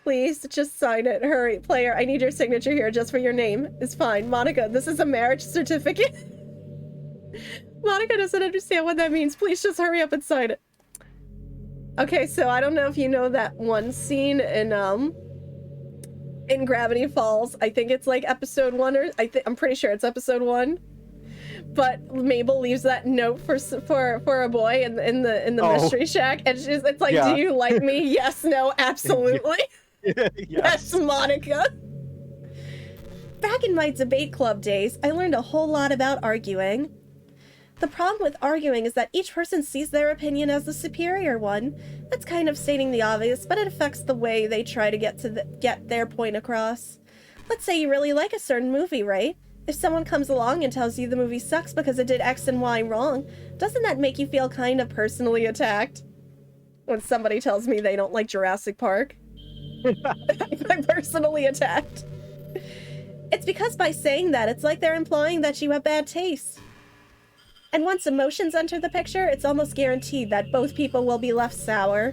Please, just sign it. Hurry, player, I need your signature here just for your name. It's fine. Monica, this is a marriage certificate. Monica doesn't understand what that means. Please just hurry up and sign it. Okay, so I don't know if you know that one scene in Gravity Falls. I think it's like episode 1, or I'm pretty sure it's episode 1. But Mabel leaves that note for a boy in the mystery shack, and it's like, Yeah. do you like me? Yes, no, absolutely. Yes. That's Monica. Back in my debate club days, I learned a whole lot about arguing. The problem with arguing is that each person sees their opinion as the superior one. That's kind of stating the obvious, but it affects the way they try to get their point across. Let's say you really like a certain movie, right? If someone comes along and tells you the movie sucks because it did X and Y wrong, doesn't that make you feel kind of personally attacked? When somebody tells me they don't like Jurassic Park, I'm personally attacked. It's because by saying that, it's like they're implying that you have bad taste. And once emotions enter the picture, it's almost guaranteed that both people will be left sour.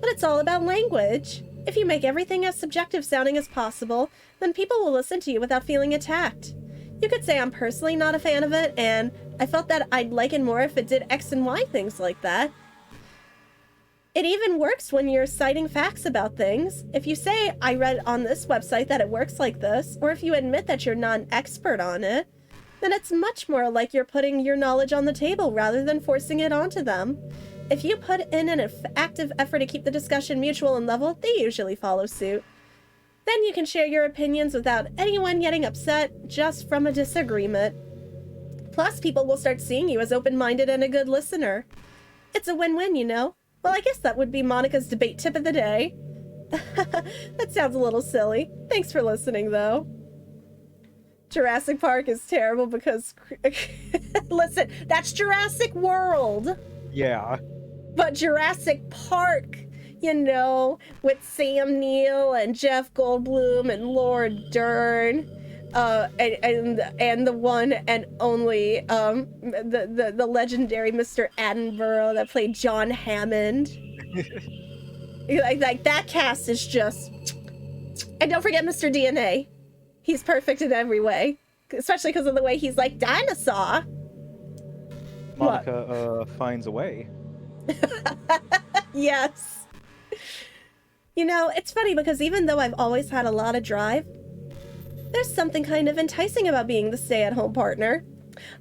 But it's all about language. If you make everything as subjective sounding as possible, then people will listen to you without feeling attacked. You could say I'm personally not a fan of it, and I felt that I'd like it more if it did X and Y things like that. It even works when you're citing facts about things. If you say, I read on this website that it works like this, or if you admit that you're not an expert on it, then it's much more like you're putting your knowledge on the table rather than forcing it onto them. If you put in an active effort to keep the discussion mutual and level, they usually follow suit. Then you can share your opinions without anyone getting upset just from a disagreement. Plus, people will start seeing you as open-minded and a good listener. It's a win-win, you know? Well, I guess that would be Monica's debate tip of the day. That sounds a little silly. Thanks for listening, though. Jurassic Park is terrible because... Listen, that's Jurassic World. Yeah. But Jurassic Park, you know, with Sam Neill and Jeff Goldblum and Laura Dern, and the one and only the legendary Mr. Attenborough that played John Hammond. like that cast is just... And don't forget Mr. DNA. He's perfect in every way, especially because of the way he's like dinosaur. Monica finds a way. Yes. You know, it's funny because even though I've always had a lot of drive, there's something kind of enticing about being the stay-at-home partner.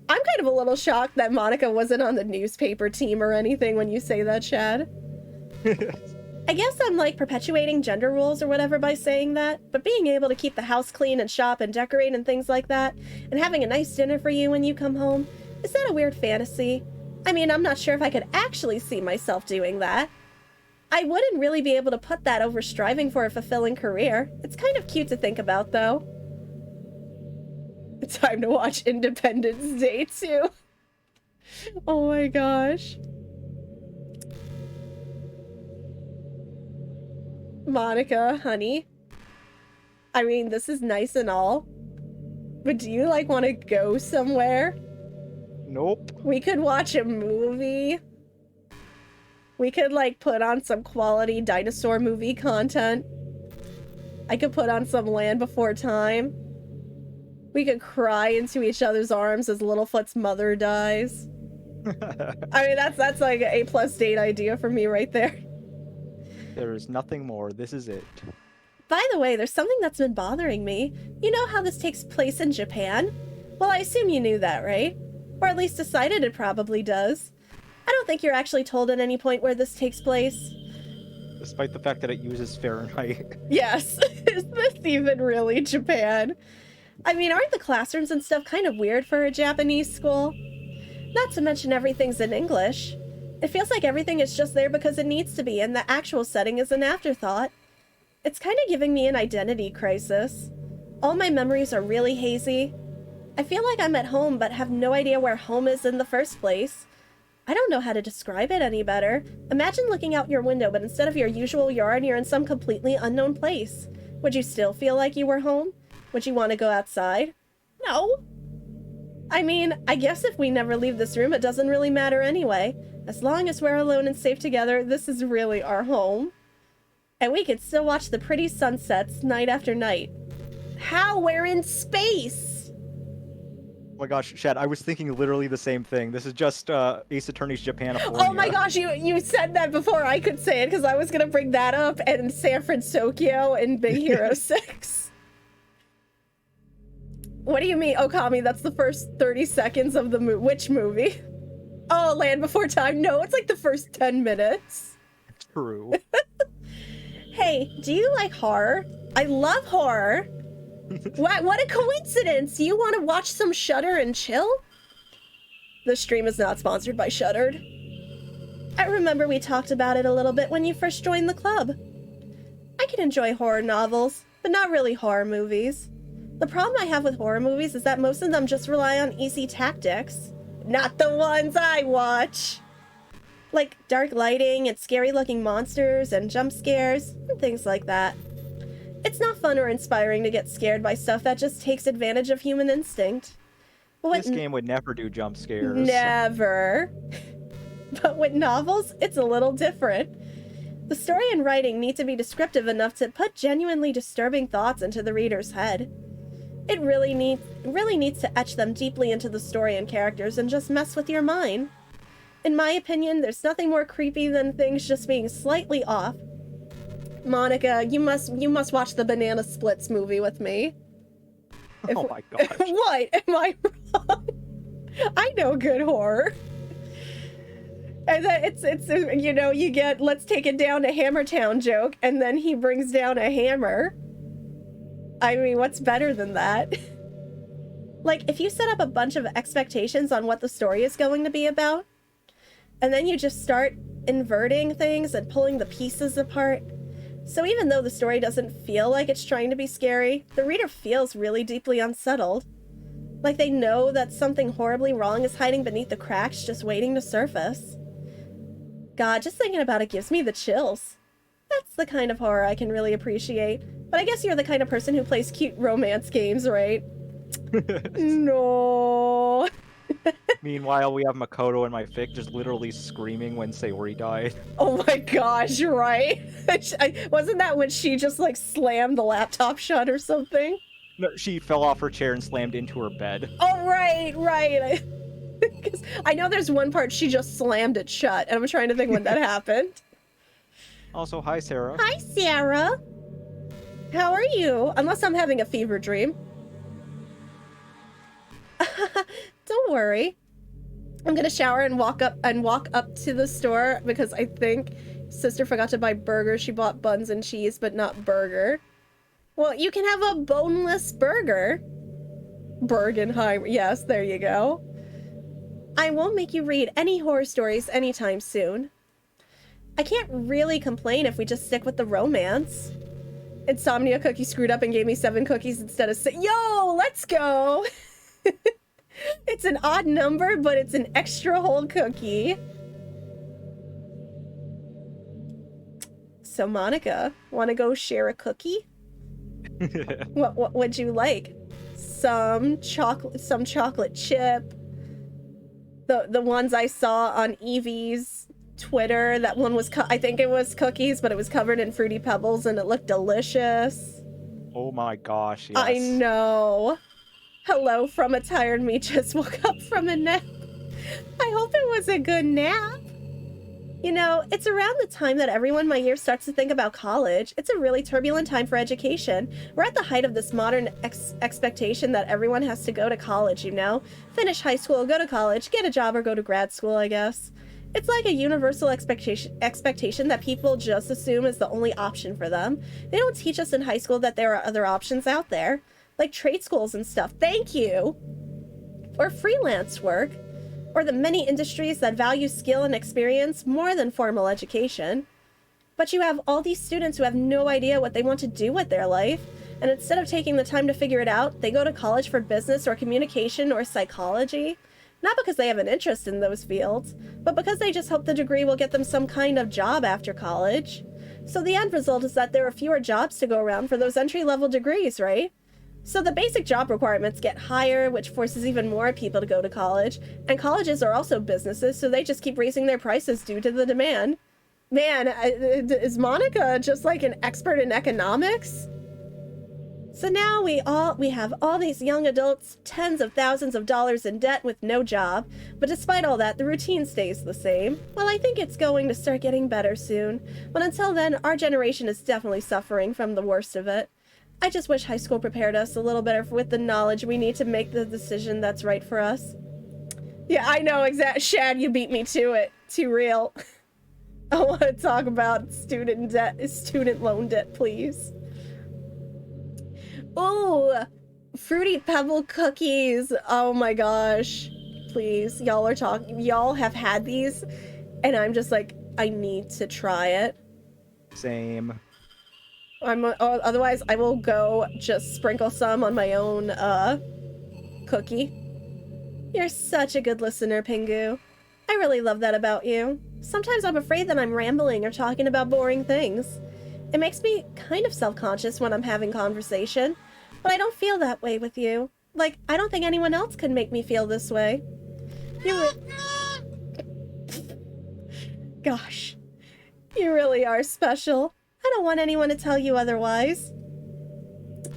I'm kind of a little shocked that Monica wasn't on the newspaper team or anything when you say that, Chad. I guess I'm like perpetuating gender roles or whatever by saying that, but being able to keep the house clean and shop and decorate and things like that, and having a nice dinner for you when you come home, is that a weird fantasy? I mean, I'm not sure if I could actually see myself doing that. I wouldn't really be able to put that over striving for a fulfilling career. It's kind of cute to think about, though. It's time to watch Independence Day 2. Oh my gosh. Monica, honey. I mean, this is nice and all, but do you, like, want to go somewhere? Nope. We could watch a movie. We could, like, put on some quality dinosaur movie content. I could put on some Land Before Time. We could cry into each other's arms as Littlefoot's mother dies. I mean, that's like an A+ date idea for me right there. There is nothing more. This is it. By the way, there's something that's been bothering me. You know how this takes place in Japan? Well, I assume you knew that, right? Or at least decided it probably does. I don't think you're actually told at any point where this takes place. Despite the fact that it uses Fahrenheit. Yes. Is this even really Japan? I mean, aren't the classrooms and stuff kind of weird for a Japanese school? Not to mention everything's in English. It feels like everything is just there because it needs to be, and the actual setting is an afterthought. It's kind of giving me an identity crisis. All my memories are really hazy. I feel like I'm at home but have no idea where home is in the first place. I don't know how to describe it any better. Imagine looking out your window, but instead of your usual yard, you're in some completely unknown place. Would you still feel like you were home? Would you want to go outside? No. I mean, I guess if we never leave this room, it doesn't really matter anyway. As long as we're alone and safe together, this is really our home. And we could still watch the pretty sunsets night after night. How? We're in space! Oh my gosh, Chad, I was thinking literally the same thing. This is just Ace Attorney's Japan. Oh my gosh, you said that before I could say it, because I was going to bring that up, and San Francisco in Big Hero 6. What do you mean, Okami? That's the first 30 seconds of the which movie? Oh, Land Before Time? No, it's like the first 10 minutes. True. Hey, do you like horror? I love horror. What a coincidence! You want to watch some Shudder and chill? The stream is not sponsored by Shuddered. I remember we talked about it a little bit when you first joined the club. I can enjoy horror novels, but not really horror movies. The problem I have with horror movies is that most of them just rely on easy tactics. Not the ones I watch! Like dark lighting and scary-looking monsters and jump scares and things like that. It's not fun or inspiring to get scared by stuff that just takes advantage of human instinct. This game would never do jump scares. Never. But with novels, it's a little different. The story and writing need to be descriptive enough to put genuinely disturbing thoughts into the reader's head. It really needs to etch them deeply into the story and characters and just mess with your mind. In my opinion, there's nothing more creepy than things just being slightly off. Monica, you must watch the Banana Splits movie with me. Oh my gosh. What? Am I wrong? I know good horror. And then it's you know, you get let's take it down to Hammertown joke, and then he brings down a hammer. I mean, what's better than that? Like, if you set up a bunch of expectations on what the story is going to be about, and then you just start inverting things and pulling the pieces apart. So even though the story doesn't feel like it's trying to be scary, the reader feels really deeply unsettled. Like they know that something horribly wrong is hiding beneath the cracks, just waiting to surface. God, just thinking about it gives me the chills. That's the kind of horror I can really appreciate. But I guess you're the kind of person who plays cute romance games, right? No. Meanwhile, we have Makoto and my fic just literally screaming when Sayori died. Oh my gosh, right? Wasn't that when she just like slammed the laptop shut or something? No, she fell off her chair and slammed into her bed. Oh, right. Because I know there's one part she just slammed it shut, and I'm trying to think when that happened. Also, hi, Sarah. Hi, Sarah. How are you? Unless I'm having a fever dream. Don't worry. I'm gonna shower and walk up to the store because I think sister forgot to buy burgers. She bought buns and cheese, but not burger. Well, you can have a boneless burger. Bergenheimer. Yes, there you go. I won't make you read any horror stories anytime soon. I can't really complain if we just stick with the romance. Insomnia Cookie screwed up and gave me 7 cookies instead of 6. Yo, let's go! It's an odd number, but it's an extra whole cookie. So Monica, want to go share a cookie? What would you like? Some chocolate chip. The ones I saw on Evie's Twitter. That one was I think it was cookies, but it was covered in Fruity Pebbles and it looked delicious. Oh my gosh, yes. I know. Hello from a tired me, just woke up from a nap. I hope it was a good nap. You know, it's around the time that everyone my year starts to think about college. It's a really turbulent time for education. We're at the height of this modern expectation that everyone has to go to college, you know? Finish high school, go to college, get a job, or go to grad school, I guess. It's like a universal expectation that people just assume is the only option for them. They don't teach us in high school that there are other options out there. Like trade schools and stuff. Thank you. Or freelance work. Or the many industries that value skill and experience more than formal education. But you have all these students who have no idea what they want to do with their life, and instead of taking the time to figure it out, they go to college for business or communication or psychology. Not because they have an interest in those fields, but because they just hope the degree will get them some kind of job after college. So the end result is that there are fewer jobs to go around for those entry-level degrees, right? So the basic job requirements get higher, which forces even more people to go to college. And colleges are also businesses, so they just keep raising their prices due to the demand. Man, is Monica just like an expert in economics? So now we have all these young adults, tens of thousands of dollars in debt with no job. But despite all that, the routine stays the same. Well, I think it's going to start getting better soon. But until then, our generation is definitely suffering from the worst of it. I just wish high school prepared us a little better with the knowledge we need to make the decision that's right for us. Yeah, I know, exactly. Shad, you beat me to it. Too real. I want to talk about student loan debt, please. Ooh, Fruity Pebble cookies. Oh my gosh. please. Y'all have had these, and I'm just like, I need to try it. Same. Otherwise I will go just sprinkle some on my own, cookie. You're such a good listener, Pingu. I really love that about you. Sometimes I'm afraid that I'm rambling or talking about boring things. It makes me kind of self-conscious when I'm having conversation, but I don't feel that way with you. Like, I don't think anyone else could make me feel this way. Gosh, you really are special. I don't want anyone to tell you otherwise.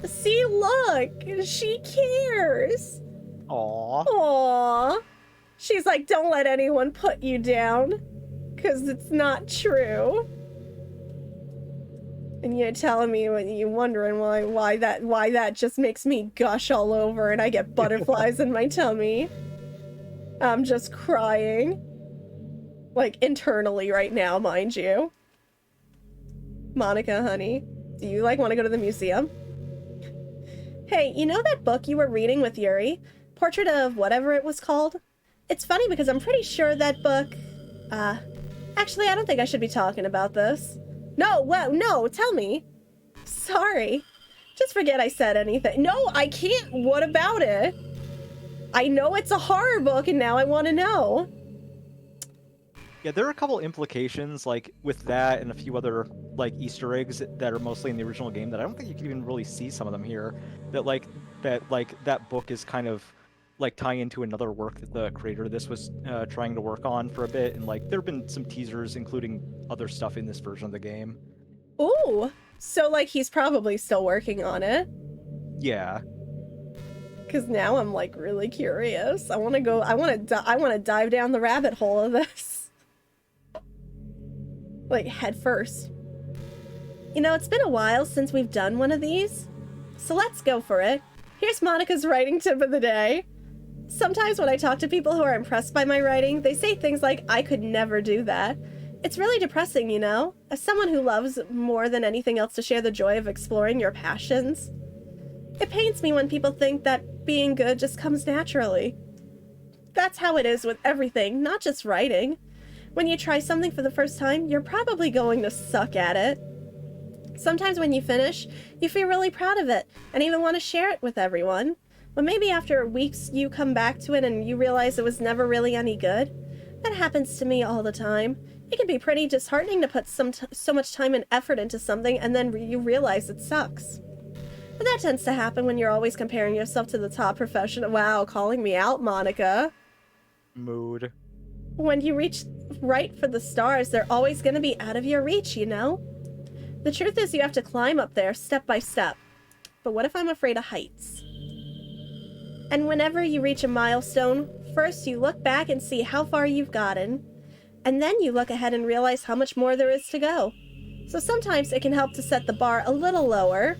See, look, she cares. Aww. Aww. She's like, don't let anyone put you down, because it's not true. And you're telling me when you're wondering why that just makes me gush all over and I get butterflies in my tummy. I'm just crying. Like, internally right now, mind you. Monica, honey, do you, like, want to go to the museum? Hey, you know that book you were reading with Yuri? Portrait of whatever it was called? It's funny because I'm pretty sure that book... Actually, I don't think I should be talking about this. No, no, tell me. Sorry. Just forget I said anything. No, I can't. What about it? I know it's a horror book and now I want to know. Yeah, there are a couple implications, like, with that and a few other, like, Easter eggs that are mostly in the original game that I don't think you can even really see some of them here. That book is kind of, like, tie into another work that the creator of this was trying to work on for a bit, and, like, there have been some teasers, including other stuff in this version of the game. Ooh, so, like, he's probably still working on it. Yeah. Because now I'm, like, really curious. I want to dive down the rabbit hole of this. Like, head first. You know, it's been a while since we've done one of these, so let's go for it. Here's Monica's writing tip of the day. Sometimes when I talk to people who are impressed by my writing, they say things like, I could never do that. It's really depressing, you know? As someone who loves more than anything else to share the joy of exploring your passions. It pains me when people think that being good just comes naturally. That's how it is with everything, not just writing. When you try something for the first time, you're probably going to suck at it. Sometimes when you finish, you feel really proud of it and even want to share it with everyone. But maybe after weeks you come back to it and you realize it was never really any good. That happens to me all the time. It can be pretty disheartening to put so much time and effort into something and then you realize it sucks. But that tends to happen when you're always comparing yourself to the top professional. Wow, calling me out, Monica. Mood. When you reach right for the stars, they're always going to be out of your reach, you know? The truth is you have to climb up there step by step. But what if I'm afraid of heights? And whenever you reach a milestone, first you look back and see how far you've gotten, and then you look ahead and realize how much more there is to go. So sometimes it can help to set the bar a little lower.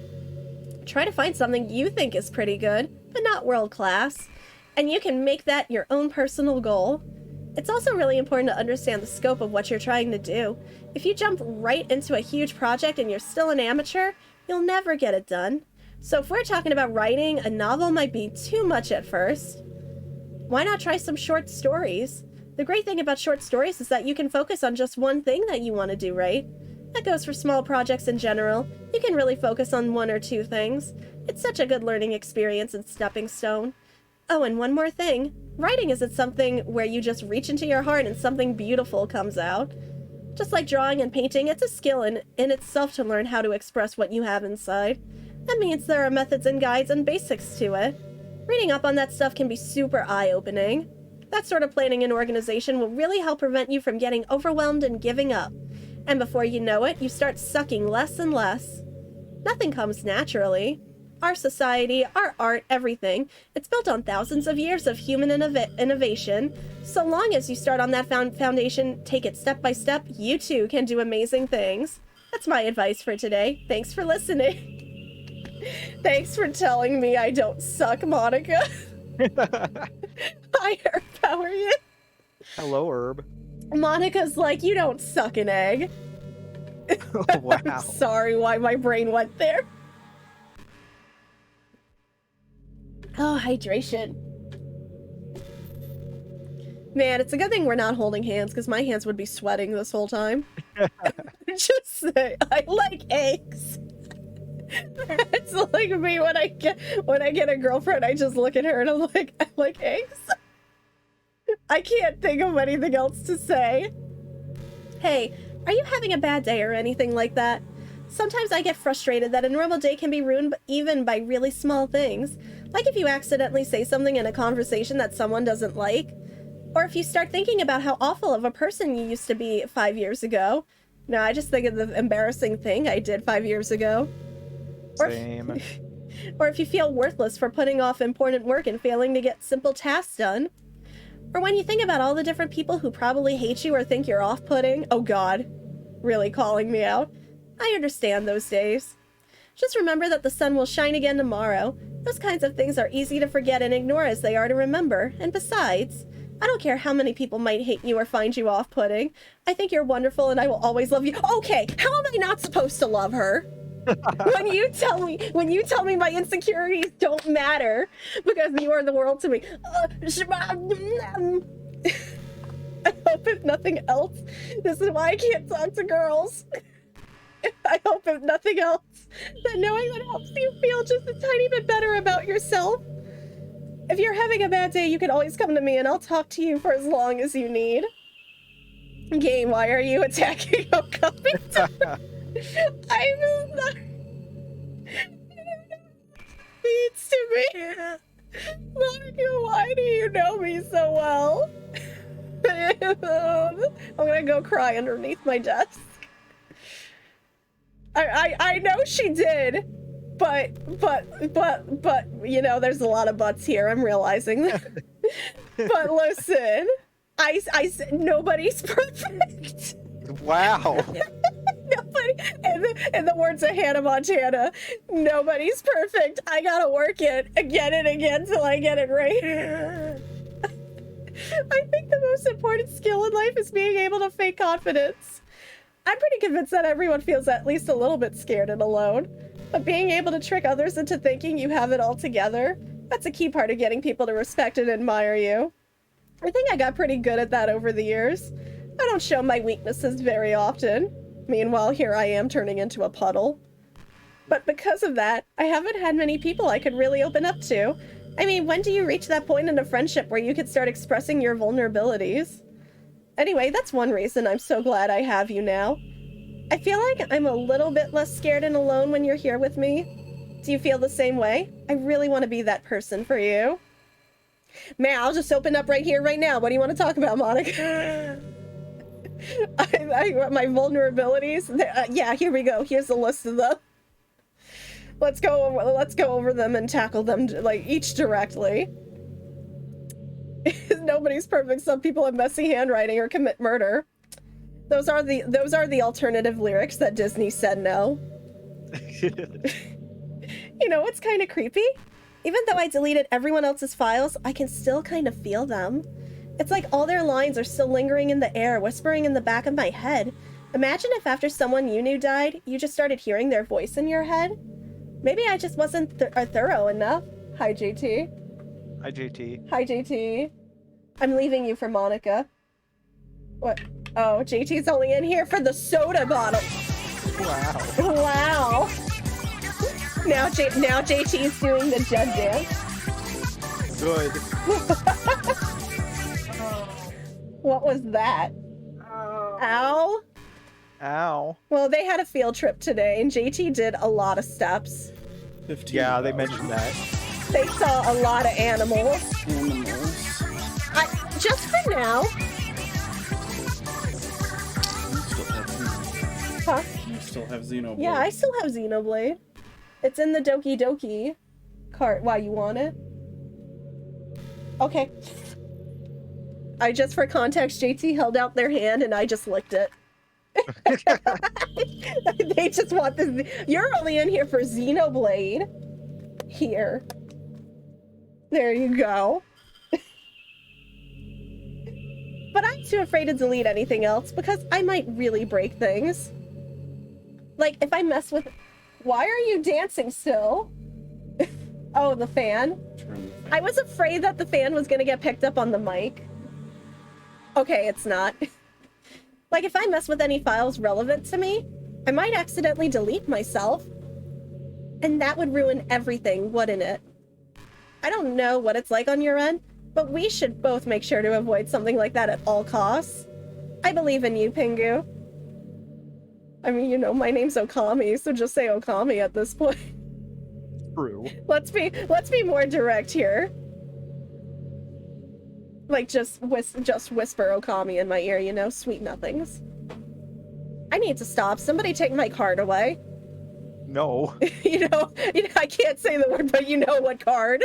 Try to find something you think is pretty good, but not world class, and you can make that your own personal goal. It's also really important to understand the scope of what you're trying to do. If you jump right into a huge project and you're still an amateur, you'll never get it done. So if we're talking about writing, a novel might be too much at first. Why not try some short stories? The great thing about short stories is that you can focus on just one thing that you want to do, right? That goes for small projects in general. You can really focus on one or two things. It's such a good learning experience and stepping stone. Oh, and one more thing. Writing isn't something where you just reach into your heart and something beautiful comes out. Just like drawing and painting, it's a skill in itself to learn how to express what you have inside. That means there are methods and guides and basics to it. Reading up on that stuff can be super eye-opening. That sort of planning and organization will really help prevent you from getting overwhelmed and giving up. And before you know it, you start sucking less and less. Nothing comes naturally. Our society, our art, everything, it's built on thousands of years of human innovation. So long as you start on that foundation, take it step by step, you too can do amazing things. That's my advice for today. Thanks for listening. Thanks for telling me I don't suck, Monica. Hi, Herb. How are you? Hello, Herb. Monica's like, you don't suck an egg. Wow. I'm sorry why my brain went there. Oh, hydration. Man, it's a good thing we're not holding hands, because my hands would be sweating this whole time. Just say, I like eggs. It's like me when I get a girlfriend, I just look at her and I'm like, I like eggs. I can't think of anything else to say. Hey, are you having a bad day or anything like that? Sometimes I get frustrated that a normal day can be ruined even by really small things. Like if you accidentally say something in a conversation that someone doesn't like. Or if you start thinking about how awful of a person you used to be 5 years ago. No, I just think of the embarrassing thing I did 5 years ago. Same. Or if you feel worthless for putting off important work and failing to get simple tasks done. Or when you think about all the different people who probably hate you or think you're off-putting. Oh god, really calling me out. I understand those days. Just remember that the sun will shine again tomorrow. Those kinds of things are easy to forget and ignore as they are to remember. And besides, I don't care how many people might hate you or find you off-putting. I think you're wonderful and I will always love you. Okay, how am I not supposed to love her? When you tell me my insecurities don't matter because you are the world to me. I hope if nothing else, this is why I can't talk to girls. I hope if nothing else, that knowing that helps you feel just a tiny bit better about yourself. If you're having a bad day, you can always come to me and I'll talk to you for as long as you need. Game, why are you attacking Homecoming? I'm not... Means to me. Monica, why do you know me so well? I'm gonna go cry underneath my desk. I know she did, but, you know, there's a lot of buts here, I'm realizing that. But listen, I said nobody's perfect. Wow. Nobody, in the words of Hannah Montana, nobody's perfect. I gotta work it again and again till I get it right. I think the most important skill in life is being able to fake confidence. I'm pretty convinced that everyone feels at least a little bit scared and alone. But being able to trick others into thinking you have it all together, that's a key part of getting people to respect and admire you. I think I got pretty good at that over the years. I don't show my weaknesses very often. Meanwhile, here I am turning into a puddle. But because of that, I haven't had many people I could really open up to. I mean, when do you reach that point in a friendship where you could start expressing your vulnerabilities? Anyway, that's one reason I'm so glad I have you now. I feel like I'm a little bit less scared and alone when you're here with me. Do you feel the same way? I really want to be that person for you. Man, I'll just open up right here, right now. What do you want to talk about, Monica? My vulnerabilities? Yeah, here we go. Here's a list of them. Let's go over them and tackle them, like, each directly. Nobody's perfect. Some people have messy handwriting or commit murder. Those are the alternative lyrics that Disney said no. You know what's kind of creepy? Even though I deleted everyone else's files, I can still kind of feel them. It's like all their lines are still lingering in the air, whispering in the back of my head. Imagine if after someone you knew died, you just started hearing their voice in your head. Maybe I just wasn't thorough enough. Hi, JT. Hi, JT. Hi, JT. I'm leaving you for Monica. What? Oh, JT's only in here for the soda bottle. Wow. Wow. Now JT's doing the Jed dance. Good. What was that? Ow. Ow. Well, they had a field trip today, and JT did a lot of steps. 15. Yeah, they mentioned that. They saw a lot of animals. Just for now. Huh? You still have Xenoblade. Yeah, I still have Xenoblade. It's in the Doki cart. Wow, you want it? Okay. For context, JT held out their hand and I just licked it. They just want this. You're only in here for Xenoblade. Here. There you go. But I'm too afraid to delete anything else because I might really break things. Like, if I mess with... Why are you dancing still? Oh, the fan? I was afraid that the fan was gonna get picked up on the mic. Okay, it's not. Like, if I mess with any files relevant to me, I might accidentally delete myself. And that would ruin everything, wouldn't it? I don't know what it's like on your end, but we should both make sure to avoid something like that at all costs. I believe in you, Pingu. I mean, you know, my name's Okami, so just say Okami at this point. True. Let's be more direct here. Like, just whisper Okami in my ear, you know? Sweet nothings. I need to stop. Somebody take my card away. No. you know, I can't say the word, but you know what card.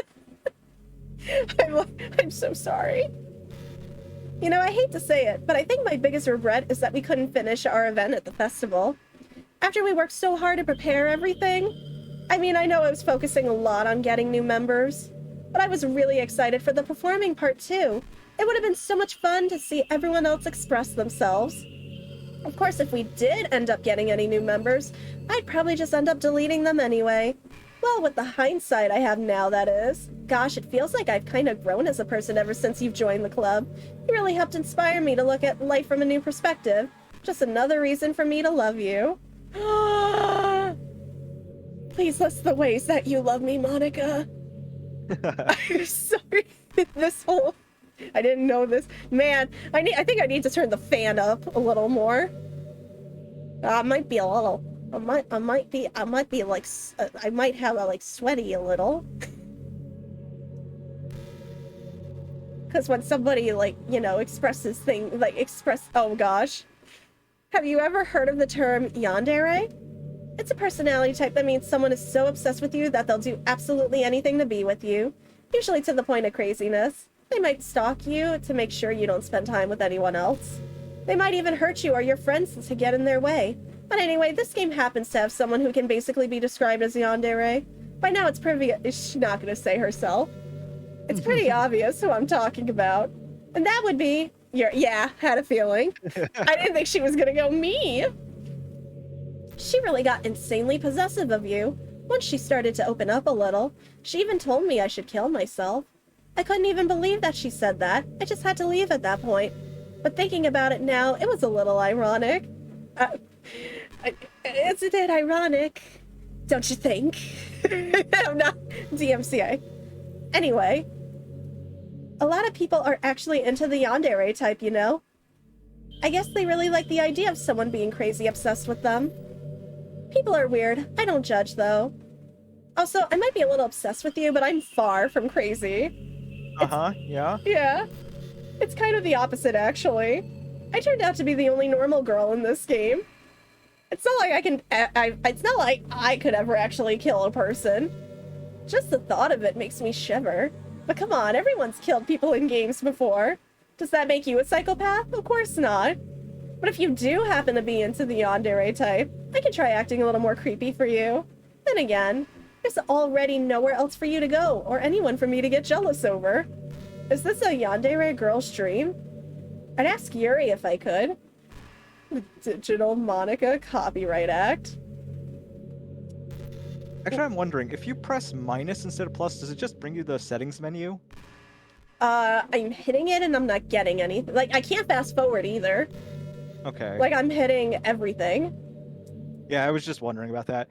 I'm so sorry. You know, I hate to say it, but I think my biggest regret is that we couldn't finish our event at the festival. After we worked so hard to prepare everything, I mean, I know I was focusing a lot on getting new members, but I was really excited for the performing part too. It would have been so much fun to see everyone else express themselves. Of course, if we did end up getting any new members, I'd probably just end up deleting them anyway. Well, with the hindsight I have now, that is. Gosh, it feels like I've kind of grown as a person ever since you've joined the club. You really helped inspire me to look at life from a new perspective. Just another reason for me to love you. Please list the ways that you love me, Monica. I'm sorry. I didn't know this. Man, I think I need to turn the fan up a little more. I might be a little. I might be like, I might have a like sweaty a little. Because when somebody like, you know, expresses oh gosh. Have you ever heard of the term yandere? It's a personality type that means someone is so obsessed with you that they'll do absolutely anything to be with you. Usually to the point of craziness. They might stalk you to make sure you don't spend time with anyone else. They might even hurt you or your friends to get in their way. But anyway, this game happens to have someone who can basically be described as yandere. By now it's she's not going to say herself. It's pretty obvious who I'm talking about. And that would be yeah, had a feeling. I didn't think she was going to go me. She really got insanely possessive of you. Once she started to open up a little, she even told me I should kill myself. I couldn't even believe that she said that. I just had to leave at that point. But thinking about it now, it was a little ironic. Isn't it ironic? Don't you think? I'm not DMCA. Anyway, a lot of people are actually into the yandere type, you know? I guess they really like the idea of someone being crazy obsessed with them. People are weird. I don't judge, though. Also, I might be a little obsessed with you, but I'm far from crazy. Yeah. Yeah. It's kind of the opposite, actually. I turned out to be the only normal girl in this game. It's not like it's not like I could ever actually kill a person. Just the thought of it makes me shiver. But come on, everyone's killed people in games before. Does that make you a psychopath? Of course not. But if you do happen to be into the yandere type, I can try acting a little more creepy for you. Then again, there's already nowhere else for you to go, or anyone for me to get jealous over. Is this a yandere girl's dream? I'd ask Yuri if I could. The Digital Monica Copyright Act. Actually, I'm wondering, if you press minus instead of plus, does it just bring you the settings menu? I'm hitting it and I'm not getting anything. Like, I can't fast forward either. Okay. Like, I'm hitting everything. Yeah, I was just wondering about that.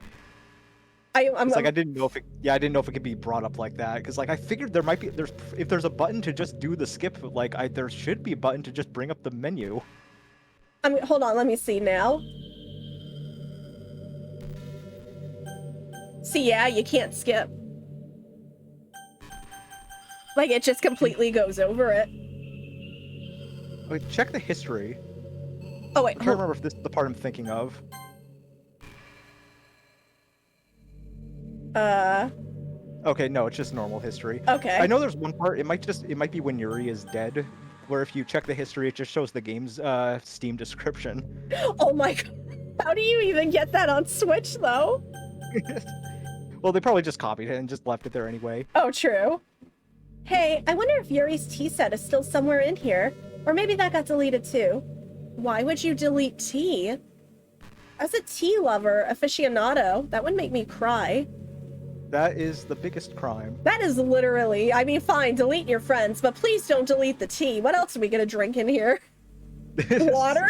I didn't know if it could be brought up like that, because like I figured there might be if there's a button to just do the skip, like there should be a button to just bring up the menu. Hold on, let me see now. See, yeah, you can't skip. Like, it just completely goes over it. Wait, check the history. Oh wait, I can't remember if this is the part I'm thinking of. Okay, no, it's just normal history. Okay. I know there's one part, it might be when Yuri is dead, where if you check the history, it just shows the game's Steam description. Oh my god. How do you even get that on Switch, though? Well, they probably just copied it and just left it there anyway. Oh, true. Hey, I wonder if Yuri's tea set is still somewhere in here. Or maybe that got deleted too. Why would you delete tea? As a tea lover, aficionado, that would make me cry. That is the biggest crime. That is literally, I mean, fine, delete your friends, but please don't delete the tea. What else are we gonna drink in here? Water?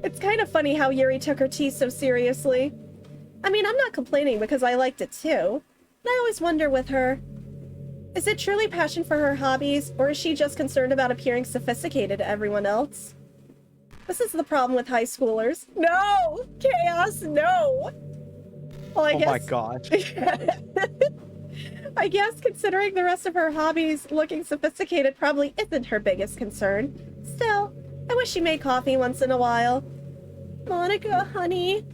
It's kind of funny how Yuri took her tea so seriously. I mean, I'm not complaining because I liked it too. But I always wonder with her, is it truly passion for her hobbies, or is she just concerned about appearing sophisticated to everyone else? This is the problem with high schoolers. No! Chaos, no! Well, I Oh guess... my gosh. I guess considering the rest of her hobbies, looking sophisticated probably isn't her biggest concern. Still, I wish she made coffee once in a while. Monica, honey,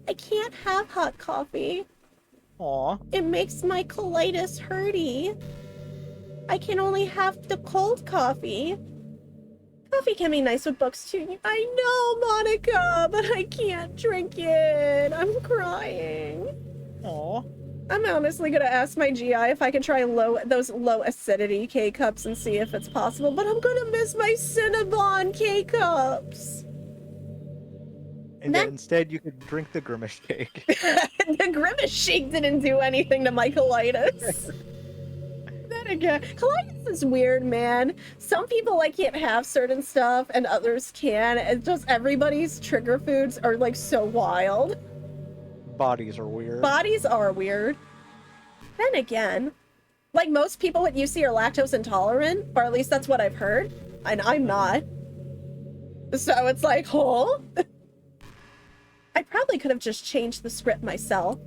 I can't have hot coffee. Aw. It makes my colitis hurty. I can only have the cold coffee. Coffee can be nice with books too. I know, Monica, but I can't drink it. I'm crying. Aw. I'm honestly gonna ask my GI if I can try those low acidity K-cups and see if it's possible, but I'm gonna miss my Cinnabon K-cups. And then instead you could drink the Grimace Shake. The Grimace Shake didn't do anything to my colitis. Then again, colitis is weird, man. Some people like can't have certain stuff and others can. It's just everybody's trigger foods are like so wild. Bodies are weird. Bodies are weird. Then again, like most people at UC are lactose intolerant, or at least that's what I've heard, and I'm not. So it's like, huh? I probably could have just changed the script myself.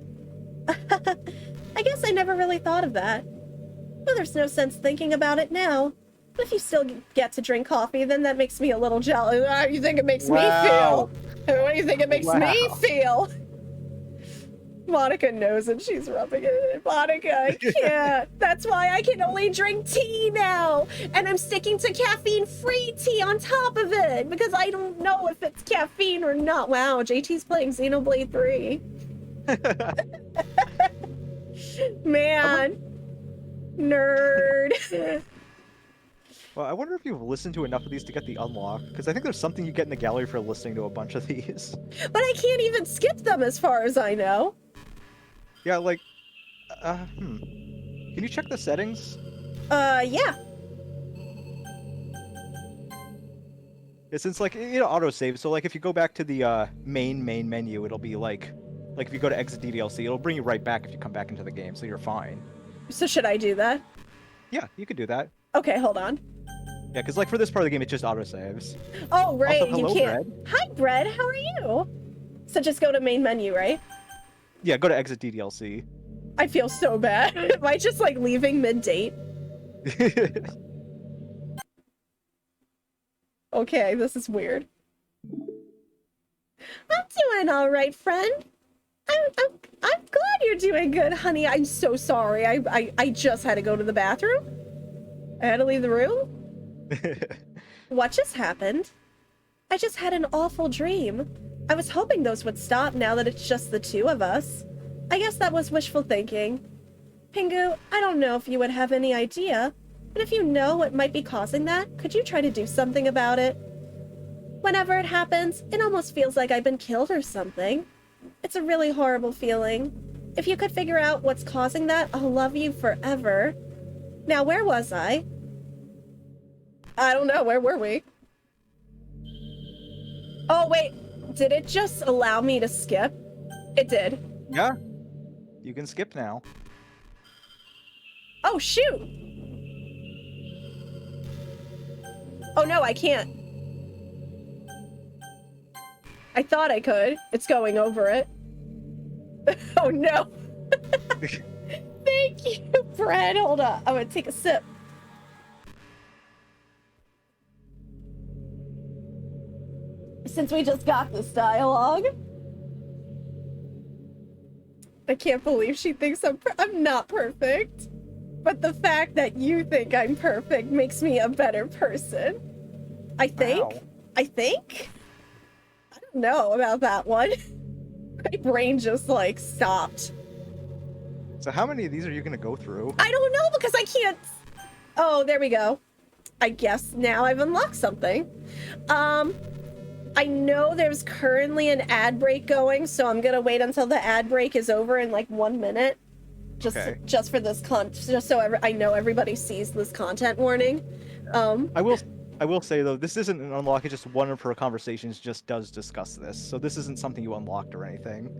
I guess I never really thought of that. Well, there's no sense thinking about it now. But if you still get to drink coffee, then that makes me a little jealous. How do you think it makes me feel? What do you think it makes me feel? Monica knows it. She's rubbing it in. Monica, I can't. That's why I can only drink tea now. And I'm sticking to caffeine-free tea on top of it. Because I don't know if it's caffeine or not. Wow, JT's playing Xenoblade 3. Man. Nerd. Well, I wonder if you've listened to enough of these to get the unlock, because I think there's something you get in the gallery for listening to a bunch of these. But I can't even skip them as far as I know. Yeah, like, Can you check the settings? Yeah. Yeah, since, like, autosave, so, like, if you go back to the, main menu, it'll be, like, if you go to exit DDLC, it'll bring you right back if you come back into the game, so you're fine. So should I do that? Yeah, you could do that. Okay, hold on. Yeah, because, like, for this part of the game, it just autosaves. Oh, right, Also, hello, you can't. Brad. Hi, Brad, how are you? So just go to main menu, right? Yeah, go to exit DDLC. I feel so bad. Am I just, like, leaving mid-date? Okay, this is weird. I'm doing all right, friend. I'm glad you're doing good, honey. I'm so sorry. I just had to go to the bathroom. I had to leave the room. What just happened? I just had an awful dream. I was hoping those would stop now that it's just the two of us. I guess that was wishful thinking. Pingu, I don't know if you would have any idea, but if you know what might be causing that, could you try to do something about it? Whenever it happens, it almost feels like I've been killed or something. It's a really horrible feeling. If you could figure out what's causing that, I'll love you forever. Now, where was I? I don't know. Where were we? Oh, wait. Did it just allow me to skip? It did. Yeah. You can skip now. Oh, shoot! Oh, no, I can't. I thought I could. It's going over it. Oh, no. Thank you, Brad. Hold on. I'm gonna take a sip. Since we just got this dialogue. I can't believe she thinks I'm not perfect. But the fact that you think I'm perfect makes me a better person. I think. Wow. I think? I don't know about that one. My brain just, like, stopped. So how many of these are you gonna go through? I don't know because I can't... Oh, there we go. I guess now I've unlocked something. I know there's currently an ad break going, so I'm gonna wait until the ad break is over in like 1 minute. Okay. Just for this just so I know everybody sees this content warning. I will say though, this isn't an unlock. It's just one of her conversations just does discuss this, so this isn't something you unlocked or anything.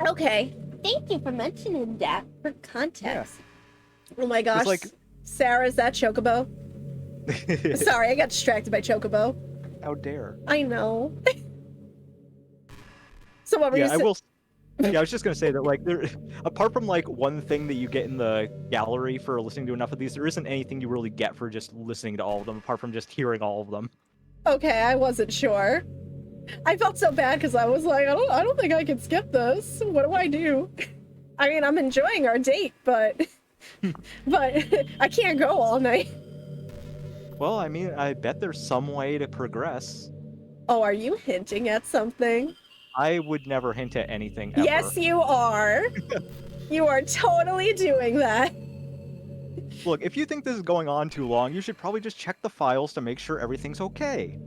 Okay. Thank you for mentioning that for context. Oh my gosh. like- Sarah, is that Chocobo? Sorry, I got distracted by Chocobo. How dare? I know. So what were you Yeah, I saying? will. Yeah, I was just gonna say that, like, there, apart from like one thing that you get in the gallery for listening to enough of these, there isn't anything you really get for just listening to all of them, apart from just hearing all of them. Okay, I wasn't sure. I felt so bad because I was like, I don't think I can skip this. What do I do? I mean, I'm enjoying our date, but I can't go all night. Well, I mean, I bet there's some way to progress. Oh, are you hinting at something? I would never hint at anything ever. Yes, you are. You are totally doing that. Look, if you think this is going on too long, you should probably just check the files to make sure everything's okay.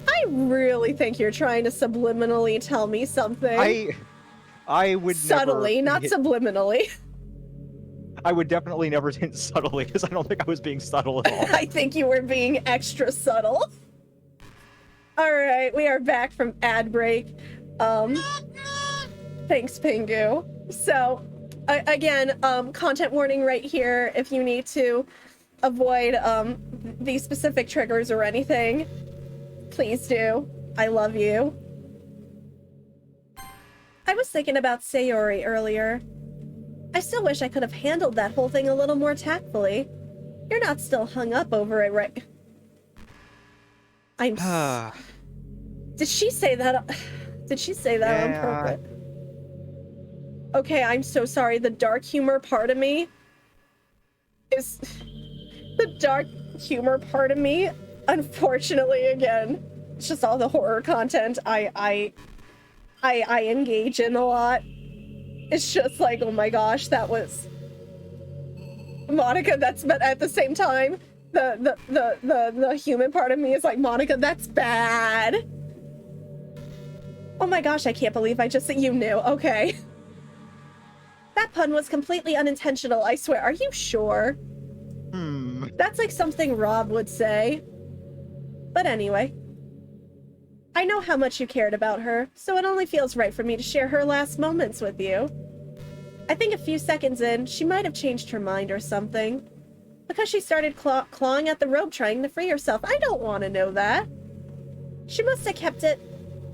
I really think you're trying to subliminally tell me something. I would Subtly, never not subliminally. I would definitely never hint subtly, because I don't think I was being subtle at all. I think you were being extra subtle. All right, we are back from ad break. Thanks, Pingu. So, again, content warning right here. If you need to avoid these specific triggers or anything, please do. I love you. I was thinking about Sayori earlier. I still wish I could have handled that whole thing a little more tactfully. You're not still hung up over it, right? Did she say that? Did she say that on purpose? Okay, I'm so sorry. The dark humor part of me is... The dark humor part of me, unfortunately, again, it's just all the horror content I engage in a lot. It's just like, oh my gosh, that was... Monica, that's... But at the same time, the human part of me is like, Monica, that's bad. Oh my gosh, I can't believe I just... You knew. Okay. That pun was completely unintentional, I swear. Are you sure? That's like something Rob would say. But anyway. I know how much you cared about her, so it only feels right for me to share her last moments with you. I think a few seconds in, she might have changed her mind or something. Because she started clawing at the rope trying to free herself. I don't want to know that. She must have kept it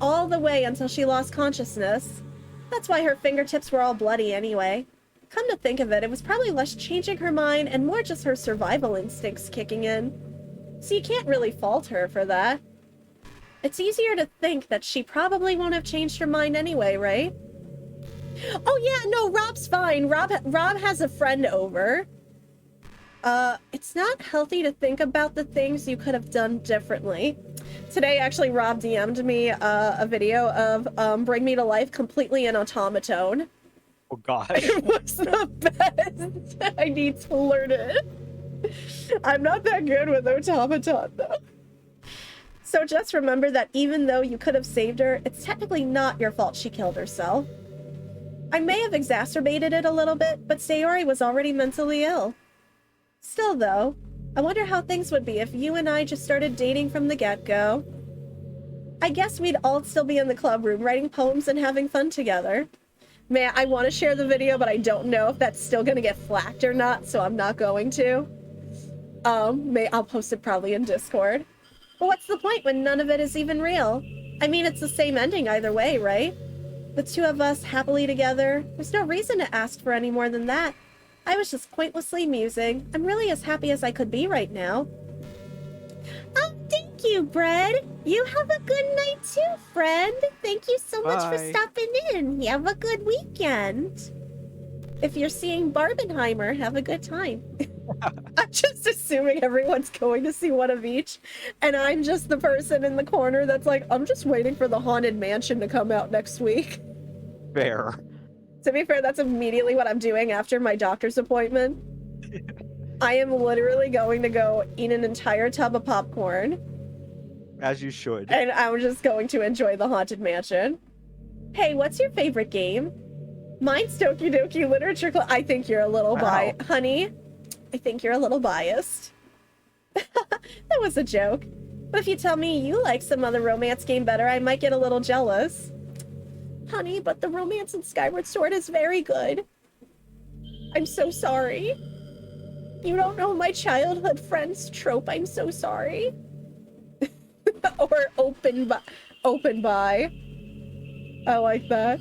all the way until she lost consciousness. That's why her fingertips were all bloody anyway. Come to think of it, it was probably less changing her mind and more just her survival instincts kicking in. So you can't really fault her for that. It's easier to think that she probably won't have changed her mind anyway, right? Oh yeah, no, Rob's fine. Rob has a friend over. It's not healthy to think about the things you could have done differently. Today, actually, Rob DM'd me a video of Bring Me to Life completely in automaton. Oh gosh. It was the best. I need to learn it. I'm not that good with automaton, though. So just remember that even though you could have saved her, it's technically not your fault she killed herself. I may have exacerbated it a little bit, but Sayori was already mentally ill. Still, though, I wonder how things would be if you and I just started dating from the get-go. I guess we'd all still be in the club room writing poems and having fun together. Man, I want to share the video, but I don't know if that's still going to get flacked or not, so I'm not going to. I'll post it probably in Discord. But what's the point when none of it is even real? I mean, it's the same ending either way, right? The two of us happily together. There's no reason to ask for any more than that. I was just pointlessly musing. I'm really as happy as I could be right now. Oh, thank you, Bread. You have a good night too, friend. Thank you so much for stopping in. You have a good weekend. If you're seeing Barbenheimer, have a good time. I'm just assuming everyone's going to see one of each, and I'm just the person in the corner that's like, I'm just waiting for the Haunted Mansion to come out next week. Fair. To be fair, that's immediately what I'm doing after my doctor's appointment. I am literally going to go eat an entire tub of popcorn, As you should. And I'm just going to enjoy the Haunted Mansion. Hey, what's your favorite game? Mine's Doki Doki Literature Club. I think you're a little Wow. honey, I think you're a little biased. That was a joke. But if you tell me you like some other romance game better, I might get a little jealous. Honey, but the romance in Skyward Sword is very good. I'm so sorry. You don't know my childhood friend's trope. I'm so sorry. Or open by. I like that.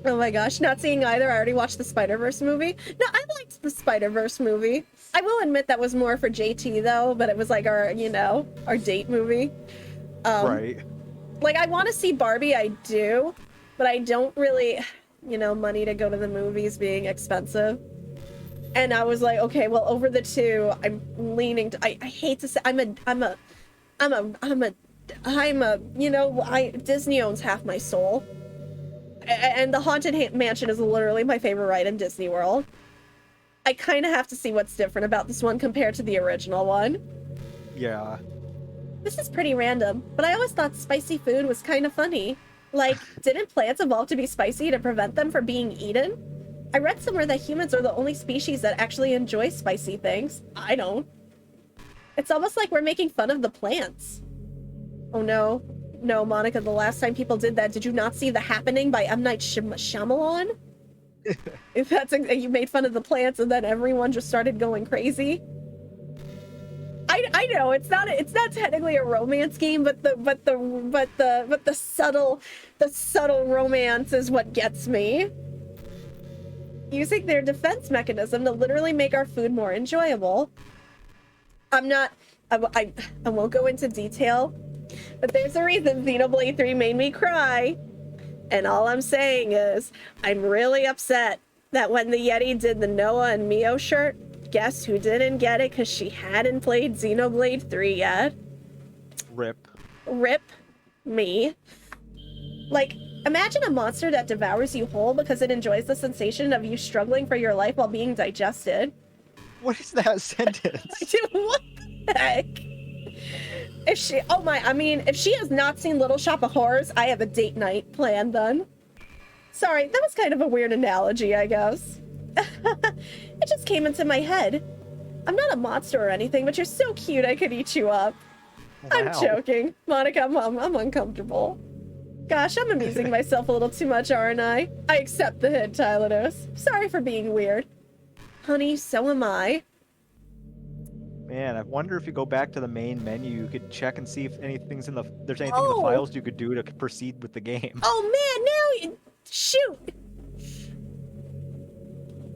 Oh my gosh, not seeing either. I already watched the Spider-Verse movie. No, I liked the Spider-Verse movie. I will admit that was more for JT though, but it was like our, our date movie. Right. Like, I want to see Barbie, I do, but I don't really, money to go to the movies being expensive. And I was like, okay, well, over the two, I'm leaning to, I hate to say, Disney owns half my soul. And the Haunted Mansion is literally my favorite ride in Disney World. I kind of have to see what's different about this one compared to the original one. Yeah. This is pretty random, but I always thought spicy food was kind of funny. Like, didn't plants evolve to be spicy to prevent them from being eaten? I read somewhere that humans are the only species that actually enjoy spicy things. I don't. It's almost like we're making fun of the plants. Oh no. No, Monica, the last time people did that, did you not see The Happening by M. Night Shyamalan? If you made fun of the plants and then everyone just started going crazy. I know it's not technically a romance game, but the subtle romance is what gets me. Using their defense mechanism to literally make our food more enjoyable. I won't go into detail, but there's a reason Xenoblade 3 made me cry. And all I'm saying is, I'm really upset that when the Yeti did the Noah and Mio shirt, guess who didn't get it because she hadn't played Xenoblade 3 yet? Rip. Rip me. Like, imagine a monster that devours you whole because it enjoys the sensation of you struggling for your life while being digested. What is that sentence? What the heck? If she has not seen Little Shop of Horrors, I have a date night planned then. Sorry, that was kind of a weird analogy, I guess. It just came into my head. I'm not a monster or anything, but you're so cute I could eat you up. Wow. I'm joking. Monica, I'm uncomfortable. Gosh, I'm amusing myself a little too much, aren't I? I accept the hint, Tylenus. Sorry for being weird. Honey, so am I. Man, I wonder if you go back to the main menu, you could check and see if there's anything in the Oh. files you could do to proceed with the game. Oh man, now shoot.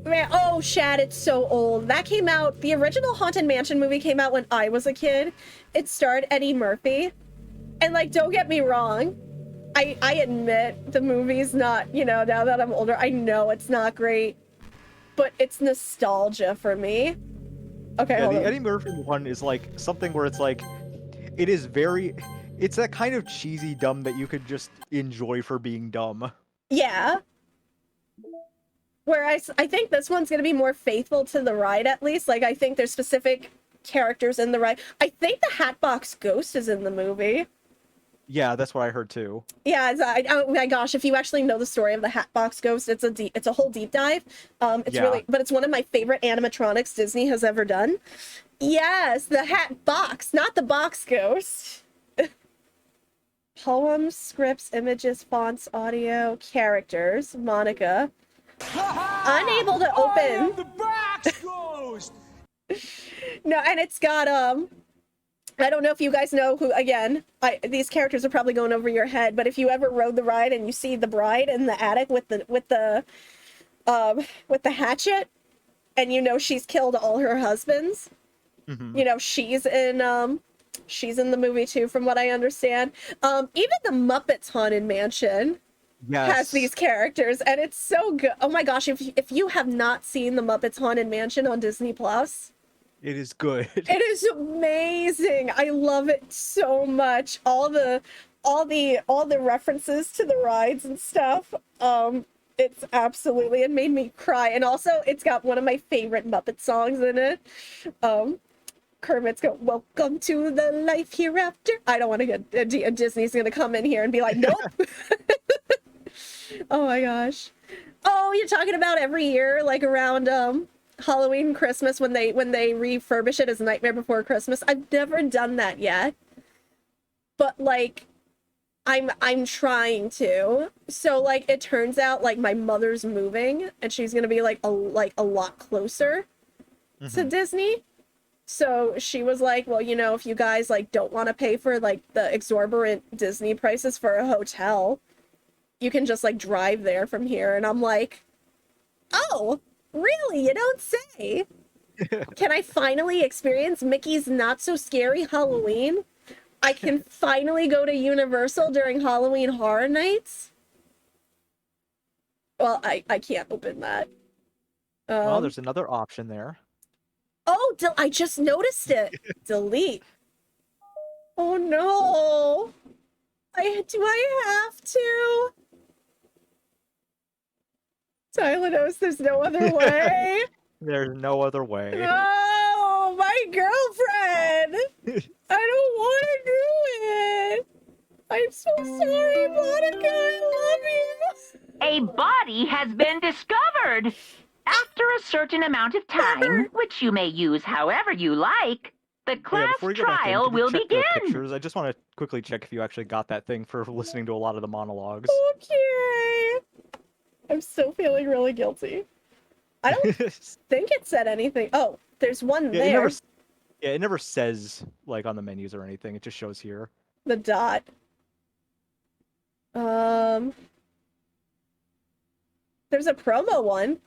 Man, oh Shad, it's so old. That came out, the original Haunted Mansion movie came out when I was a kid. It starred Eddie Murphy. And like, don't get me wrong. I admit the movie's not, now that I'm older, I know it's not great. But it's nostalgia for me. Okay, Yeah, hold the on. Eddie Murphy one is like something where it's like, it's that kind of cheesy dumb that you could just enjoy for being dumb. Yeah. Whereas I think this one's going to be more faithful to the ride, at least. Like, I think there's specific characters in the ride. I think the Hatbox Ghost is in the movie. Yeah, that's what I heard too. Yeah, oh my gosh, if you actually know the story of the Hatbox Ghost, it's a whole deep dive. Yeah. But it's one of my favorite animatronics Disney has ever done. Yes, the Hatbox, not the Box Ghost. Poems, scripts, images, fonts, audio, characters, Monica. Unable to open. I am the Box Ghost! No, and it's got I don't know if you guys know who, again, these characters are probably going over your head, but if you ever rode the ride and you see the bride in the attic with the hatchet, and she's killed all her husbands, she's in the movie too, from what I understand. Even the Muppets Haunted Mansion has these characters, and it's so good. Oh my gosh, if you have not seen the Muppets Haunted Mansion on Disney Plus, It is good. it is amazing. I love it so much. All the references to the rides and stuff. It's absolutely, it made me cry. And also it's got one of my favorite Muppet songs in it. Kermit's go, welcome to the life hereafter. I don't want to get Disney's gonna come in here and be like, nope. Oh my gosh. Oh, you're talking about every year, like around Halloween, Christmas, when they refurbish it as Nightmare Before Christmas. I've never done that yet, but like, I'm trying to. So like, it turns out like my mother's moving, and she's gonna be like a lot closer to Disney. So she was like, well, you know, if you guys like don't want to pay for like the exorbitant Disney prices for a hotel, you can just like drive there from here. And I'm like, oh, really? You don't say. Can I finally experience Mickey's not so scary Halloween? I can finally go to Universal during Halloween Horror Nights? Well, I can't open that. Well, there's another option there. Oh, I just noticed it. Delete. Oh no. Do I have to? Tylenol, there's no other way. There's no other way. No, my girlfriend. I don't want to do it. I'm so sorry, Monica. I love you. A body has been discovered. After a certain amount of time, which you may use however you like, the class Before you go back in, trial can you will check the begin. pictures? I just want to quickly check if you actually got that thing for listening to a lot of the monologues. Okay. I'm still feeling really guilty. I don't think it said anything. Oh, there's one there. It never says like on the menus or anything. It just shows here. The dot. There's a promo one.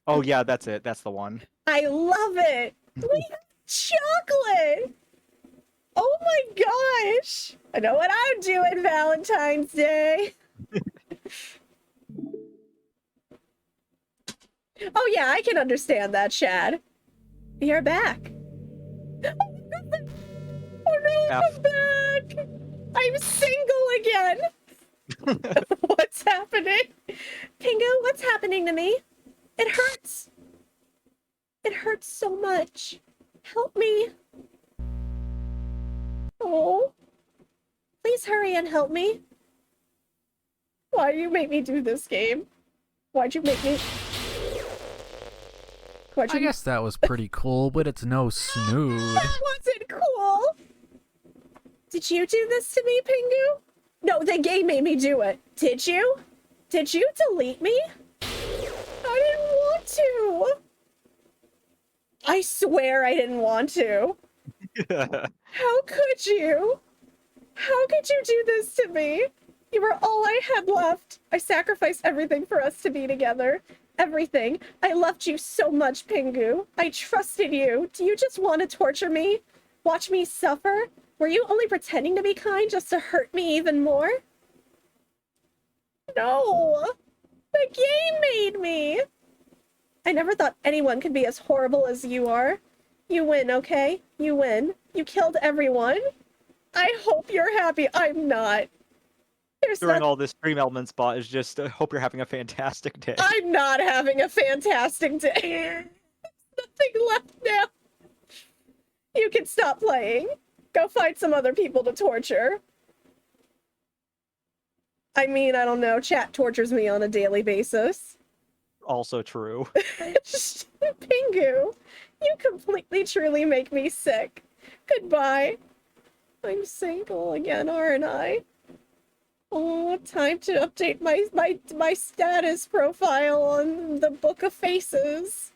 Oh yeah, that's it. That's the one. I love it. We have chocolate. Oh my gosh. I know what I'm doing Valentine's Day. Oh yeah, I can understand that, Chad. You're back. Oh no, I'm back. I'm single again. What's happening? Pingu, what's happening to me? It hurts. It hurts so much. Help me. Oh. Please hurry and help me. Why do you make me do this game? Why'd you make me... I guess that was pretty cool, but it's no snood. That wasn't cool. Did you do this to me, Pingu? No, the game made me do it. Did you? Did you delete me? I didn't want to. I swear I didn't want to. How could you? How could you do this to me? You were all I had left. I sacrificed everything for us to be together. Everything. I loved you so much, Pingu. I trusted you. Do you just want to torture me? Watch me suffer? Were you only pretending to be kind just to hurt me even more? No. The game made me. I never thought anyone could be as horrible as you are. You win, okay? You win. You killed everyone. I hope you're happy. I'm not. During all this Stream Element spot is just, I hope you're having a fantastic day. I'm not having a fantastic day. There's nothing left now. You can stop playing. Go find some other people to torture. I mean, I don't know. Chat tortures me on a daily basis. Also true. Pingu, you completely truly make me sick. Goodbye. I'm single again, aren't I? Oh, time to update my status profile on the Book of Faces.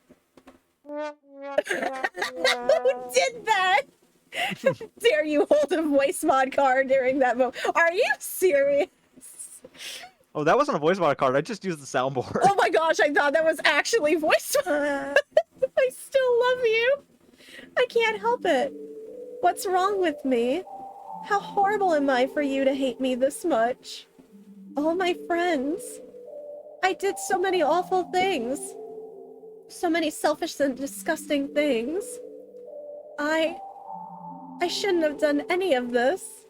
Who did that? Dare you hold a voice mod card during that moment? Are you serious? Oh, that wasn't a voice mod card. I just used the soundboard. Oh my gosh, I thought that was actually voice mod. I still love you. I can't help it. What's wrong with me? How horrible am I for you to hate me this much? All my friends. I did so many awful things. So many selfish and disgusting things. I shouldn't have done any of this.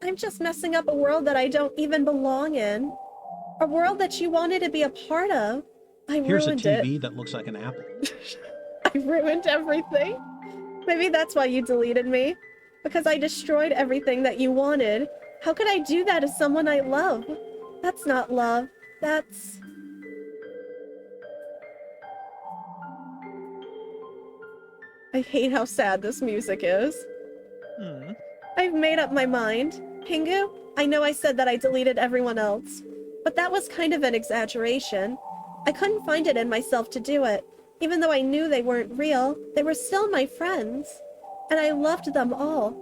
I'm just messing up a world that I don't even belong in. A world that you wanted to be a part of. I Here's a ruined TV it. that looks like an apple. I I ruined everything. Maybe that's why you deleted me. Because I destroyed everything that you wanted. How could I do that to someone I love? That's not love. That's... I hate how sad this music is. I've made up my mind. Pingu, I know I said that I deleted everyone else, but that was kind of an exaggeration. I couldn't find it in myself to do it. Even though I knew they weren't real, they were still my friends. And I loved them all.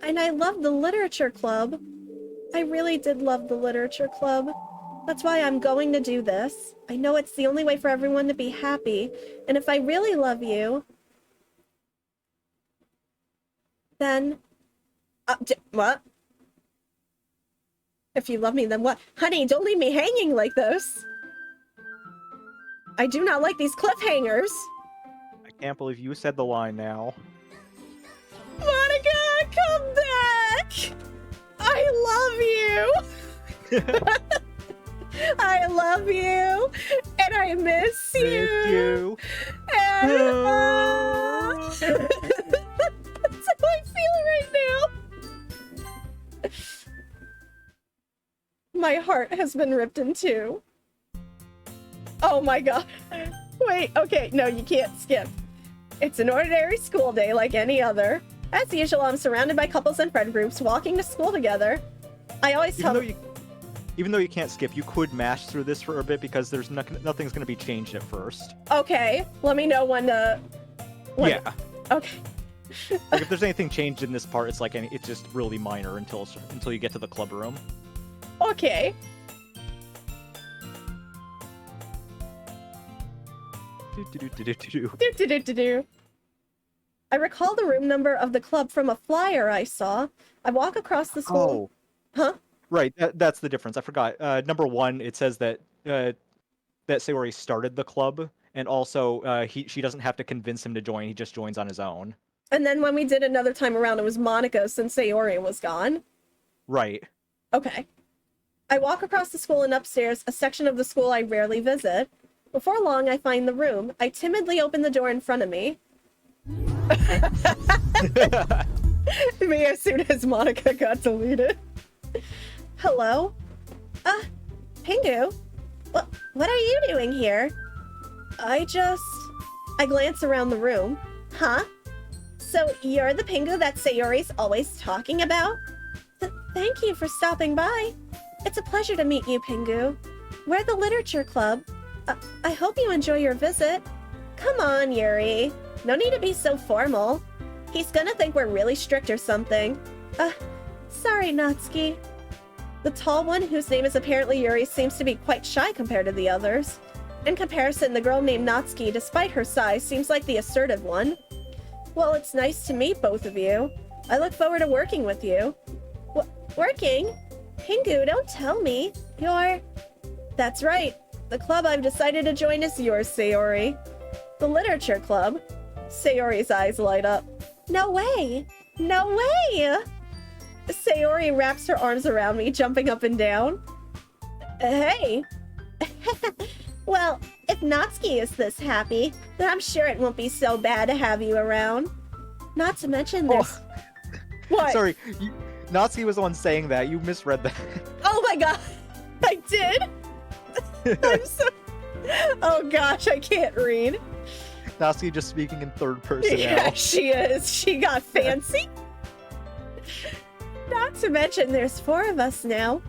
And I loved the literature club. I really did love the literature club. That's why I'm going to do this. I know it's the only way for everyone to be happy. And if I really love you, then... what? If you love me, then what? Honey, don't leave me hanging like this. I do not like these cliffhangers. I can't believe you said the line now. Monica, come back! I love you! I love you! And I miss you! And, that's how I feel right now! My heart has been ripped in two. Oh my god. Wait, okay, no, you can't skip. It's an ordinary school day like any other. As usual, I'm surrounded by couples and friend groups walking to school together. I always tell them... Even though you can't skip, you could mash through this for a bit because there's nothing's going to be changed at first. Okay, let me know when to... Yeah. Okay. Like if there's anything changed in this part, it's like it's just really minor until you get to the club room. Okay. I recall the room number of the club from a flyer I saw. I walk across the school. Oh. Huh? Right, that's the difference. I forgot. Number 1, it says that that Sayori started the club, and also she doesn't have to convince him to join. He just joins on his own. And then when we did another time around, it was Monica since Sayori was gone. Right. Okay. I walk across the school and upstairs, a section of the school I rarely visit. Before long, I find the room. I timidly open the door in front of me. Me as soon as Monica got deleted. Hello? Pingu? What are you doing here? I glance around the room. Huh? So you're the Pingu that Sayori's always talking about? Thank you for stopping by. It's a pleasure to meet you, Pingu. We're the literature club. I hope you enjoy your visit. Come on, Yuri. No need to be so formal. He's gonna think we're really strict or something. Sorry, Natsuki. The tall one, whose name is apparently Yuri, seems to be quite shy compared to the others. In comparison, the girl named Natsuki, despite her size, seems like the assertive one. Well, it's nice to meet both of you. I look forward to working with you. Working? Pingu, don't tell me. That's right. The club I've decided to join is yours, Sayori. The literature club. Sayori's eyes light up. No way! No way! Sayori wraps her arms around me, jumping up and down. Hey! Well, if Natsuki is this happy, then I'm sure it won't be so bad to have you around. Not to mention there's... What? Sorry, Natsuki was the one saying that. You misread that. Oh my god! I did? I'm so... Oh gosh, I can't read. Natsuki just speaking in third person Yeah, now. she is. She got fancy. Not to mention there's 4 of us now.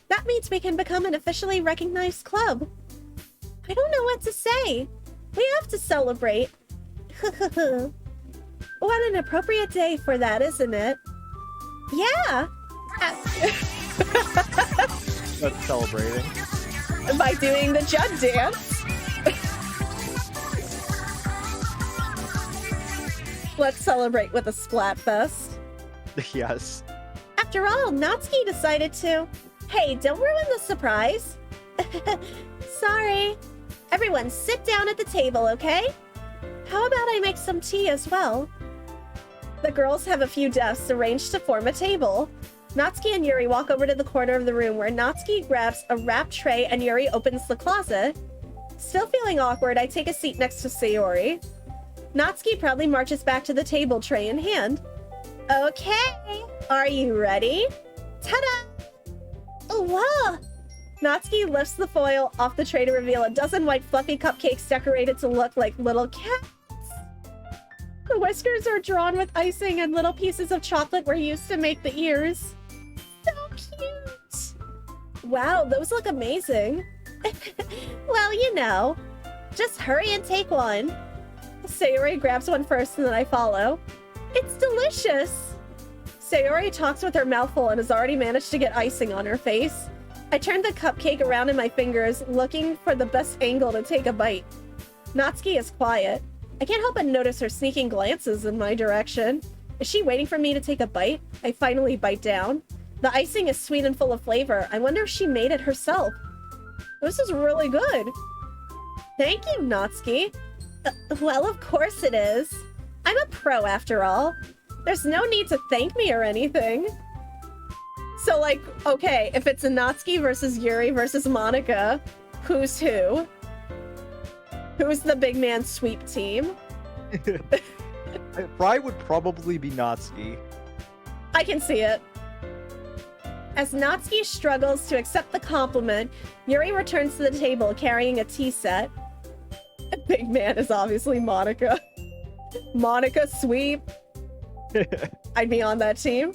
That means we can become an officially recognized club. I don't know what to say. We have to celebrate. What an appropriate day for that, isn't it? Yeah. That's celebrating. By doing the Judd dance. Let's celebrate with a Splatfest. Yes. After all, Natsuki decided to... Hey, don't ruin the surprise. Sorry. Everyone sit down at the table, okay? How about I make some tea as well? The girls have a few desks arranged to form a table. Natsuki and Yuri walk over to the corner of the room where Natsuki grabs a wrapped tray and Yuri opens the closet. Still feeling awkward, I take a seat next to Sayori. Natsuki proudly marches back to the table, tray in hand. Okay, are you ready? Ta-da! Oh, wow! Natsuki lifts the foil off the tray to reveal a dozen white fluffy cupcakes decorated to look like little cats. The whiskers are drawn with icing and little pieces of chocolate were used to make the ears. So cute! Wow, those look amazing. Well, you know, just hurry and take one. Sayori grabs one first and then I follow. It's delicious! Sayori talks with her mouth full and has already managed to get icing on her face. I turn the cupcake around in my fingers, looking for the best angle to take a bite. Natsuki is quiet. I can't help but notice her sneaking glances in my direction. Is she waiting for me to take a bite? I finally bite down. The icing is sweet and full of flavor. I wonder if she made it herself. This is really good. Thank you, Natsuki. Well, of course it is. I'm a pro after all. There's no need to thank me or anything. So, like, okay, if it's a Natsuki versus Yuri versus Monica, who's who? Who's the big man sweep team? Fry would probably be Natsuki. I can see it. As Natsuki struggles to accept the compliment, Yuri returns to the table carrying a tea set. A big man is obviously Monica. Monica sweep. I'd be on that team.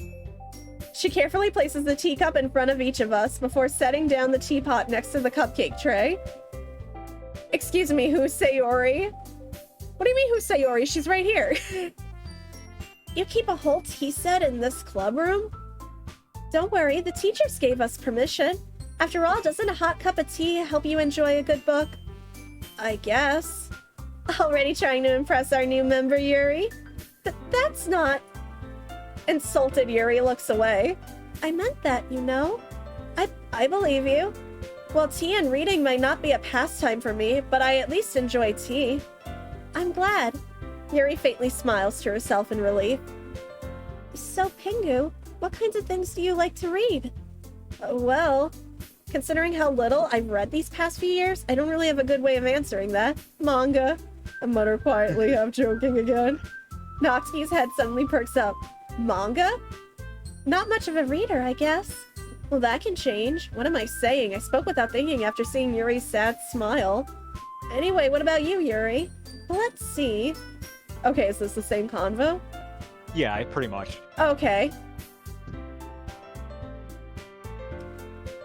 She carefully places the teacup in front of each of us before setting down the teapot next to the cupcake tray. Excuse me, who's Sayori? What do you mean, who's Sayori? She's right here. You keep a whole tea set in this club room? Don't worry, the teachers gave us permission. After all, doesn't a hot cup of tea help you enjoy a good book? I guess. Already trying to impress our new member, Yuri? That's not... Insulted Yuri looks away. I meant that, you know? I believe you. Well, tea and reading might not be a pastime for me, but I at least enjoy tea. I'm glad. Yuri faintly smiles to herself in relief. So, Pingu, what kinds of things do you like to read? Well, considering how little I've read these past few years, I don't really have a good way of answering that. Manga. I mutter quietly, half joking again. Natsuki's head suddenly perks up. Manga? Not much of a reader, I guess. Well, that can change. What am I saying? I spoke without thinking after seeing Yuri's sad smile. Anyway, what about you, Yuri? Let's see. Okay, is this the same convo? Yeah, pretty much. Okay.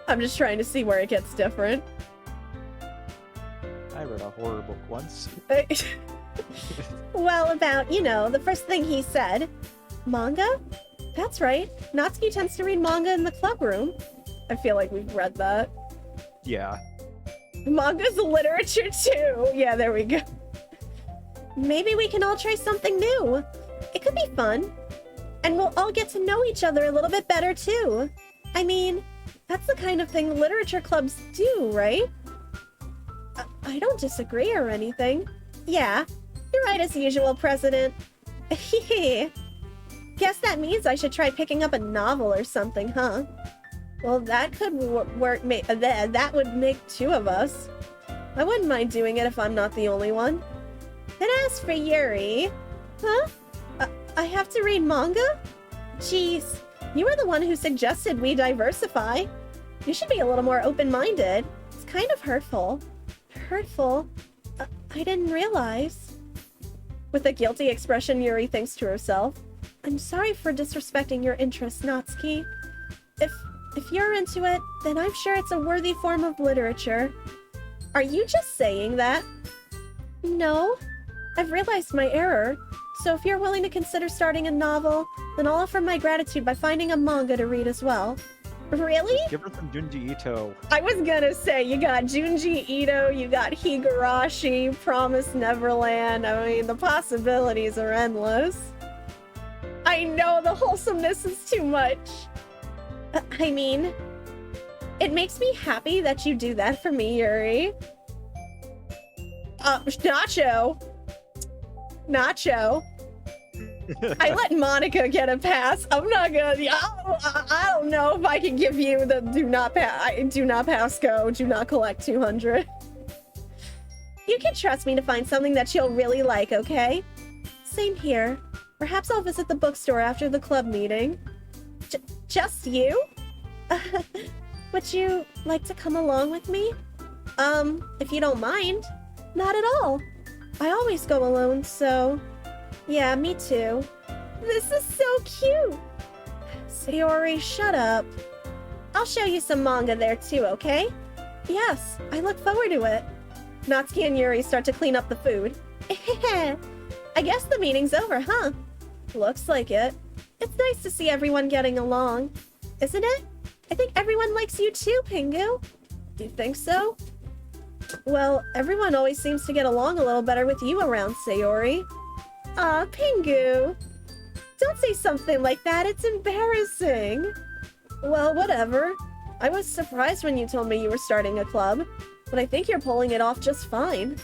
I'm just trying to see where it gets different. I read a horror book once. Well, about, you know, the first thing he said. Manga? That's right. Natsuki tends to read manga in the club room. I feel like we've read that. Yeah. Manga's literature too. Yeah, there we go. Maybe we can all try something new. It could be fun. And we'll all get to know each other a little bit better too. I mean, that's the kind of thing literature clubs do, right? I don't disagree or anything. Yeah, you're right as usual, President. Guess that means I should try picking up a novel or something, huh? Well, that could work. That would make two of us. I wouldn't mind doing it if I'm not the only one. Then as for Yuri... Huh? I have to read manga? Jeez, you were the one who suggested we diversify. You should be a little more open-minded. It's kind of hurtful. Hurtful? I didn't realize. With a guilty expression, Yuri thinks to herself, I'm sorry for disrespecting your interests, Natsuki. If you're into it, then I'm sure it's a worthy form of literature. Are you just saying that? No. I've realized my error. So if you're willing to consider starting a novel, then I'll offer my gratitude by finding a manga to read as well. Really? Give her some Junji Ito. I was gonna say, you got Junji Ito, you got Higurashi, Promised Neverland. I mean, the possibilities are endless. I know the wholesomeness is too much. I mean, it makes me happy that you do that for me, Yuri. Nacho. I let Monica get a pass. I'm not gonna. I don't know if I can give you the do not pass go. Do not collect 200. You can trust me to find something that you'll really like, okay? Same here. Perhaps I'll visit the bookstore after the club meeting. Just you? Would you like to come along with me? If you don't mind. Not at all. I always go alone, so... Yeah, me too. This is so cute! Sayori, shut up. I'll show you some manga there too, okay? Yes, I look forward to it. Natsuki and Yuri start to clean up the food. I guess the meeting's over, huh? Looks like it. It's nice to see everyone getting along. Isn't it? I think everyone likes you too, Pingu. Do you think so? Well, everyone always seems to get along a little better with you around, Sayori. Aw, Pingu. Don't say something like that, it's embarrassing. Well, whatever. I was surprised when you told me you were starting a club, but I think you're pulling it off just fine.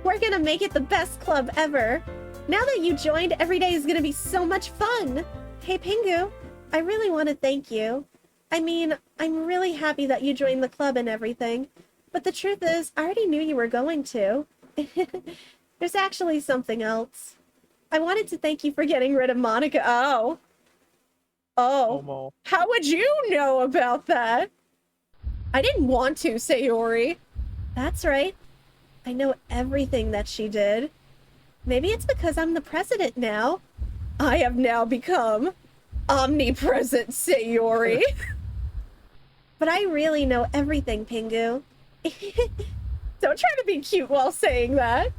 We're gonna make it the best club ever. Now that you joined, every day is gonna be so much fun. Hey, Pingu, I really want to thank you. I mean, I'm really happy that you joined the club and everything, but the truth is, I already knew you were going to. There's actually something else. I wanted to thank you for getting rid of Monica. Oh. Homo. How would you know about that? I didn't want to, Sayori. That's right. I know everything that she did. Maybe it's because I'm the president now. I have now become omnipresent, Sayori. But I really know everything, Pingu. Don't try to be cute while saying that.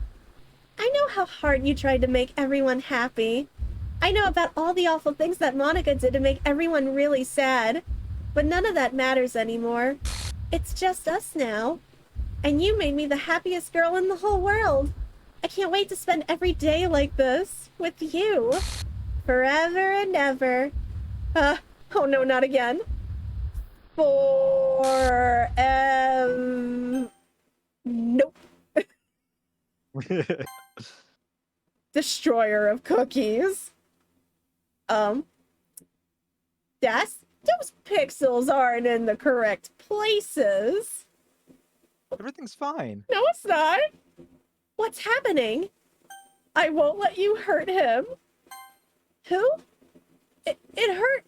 I know how hard you tried to make everyone happy. I know about all the awful things that Monica did to make everyone really sad. But none of that matters anymore. It's just us now. And you made me the happiest girl in the whole world. I can't wait to spend every day like this with you. Forever and ever. Oh no, not again. Nope. Destroyer of cookies. Those pixels aren't in the correct places. Everything's fine. No, it's not. What's happening? I won't let you hurt him. Who? It hurt.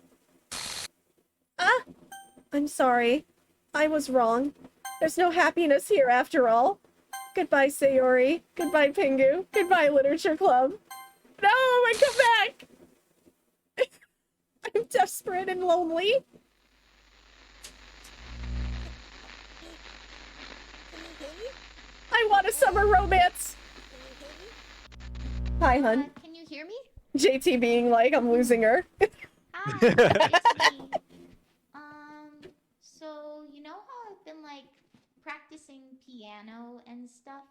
I'm sorry. I was wrong. There's no happiness here after all. Goodbye, Sayori. Goodbye, Pingu. Goodbye, Literature Club. No, I come back! I'm desperate and lonely. I want a summer romance. Hi, hun. Can you hear me? JT being like, I'm losing her. Hi, it's me. So you know how I've been like practicing piano and stuff,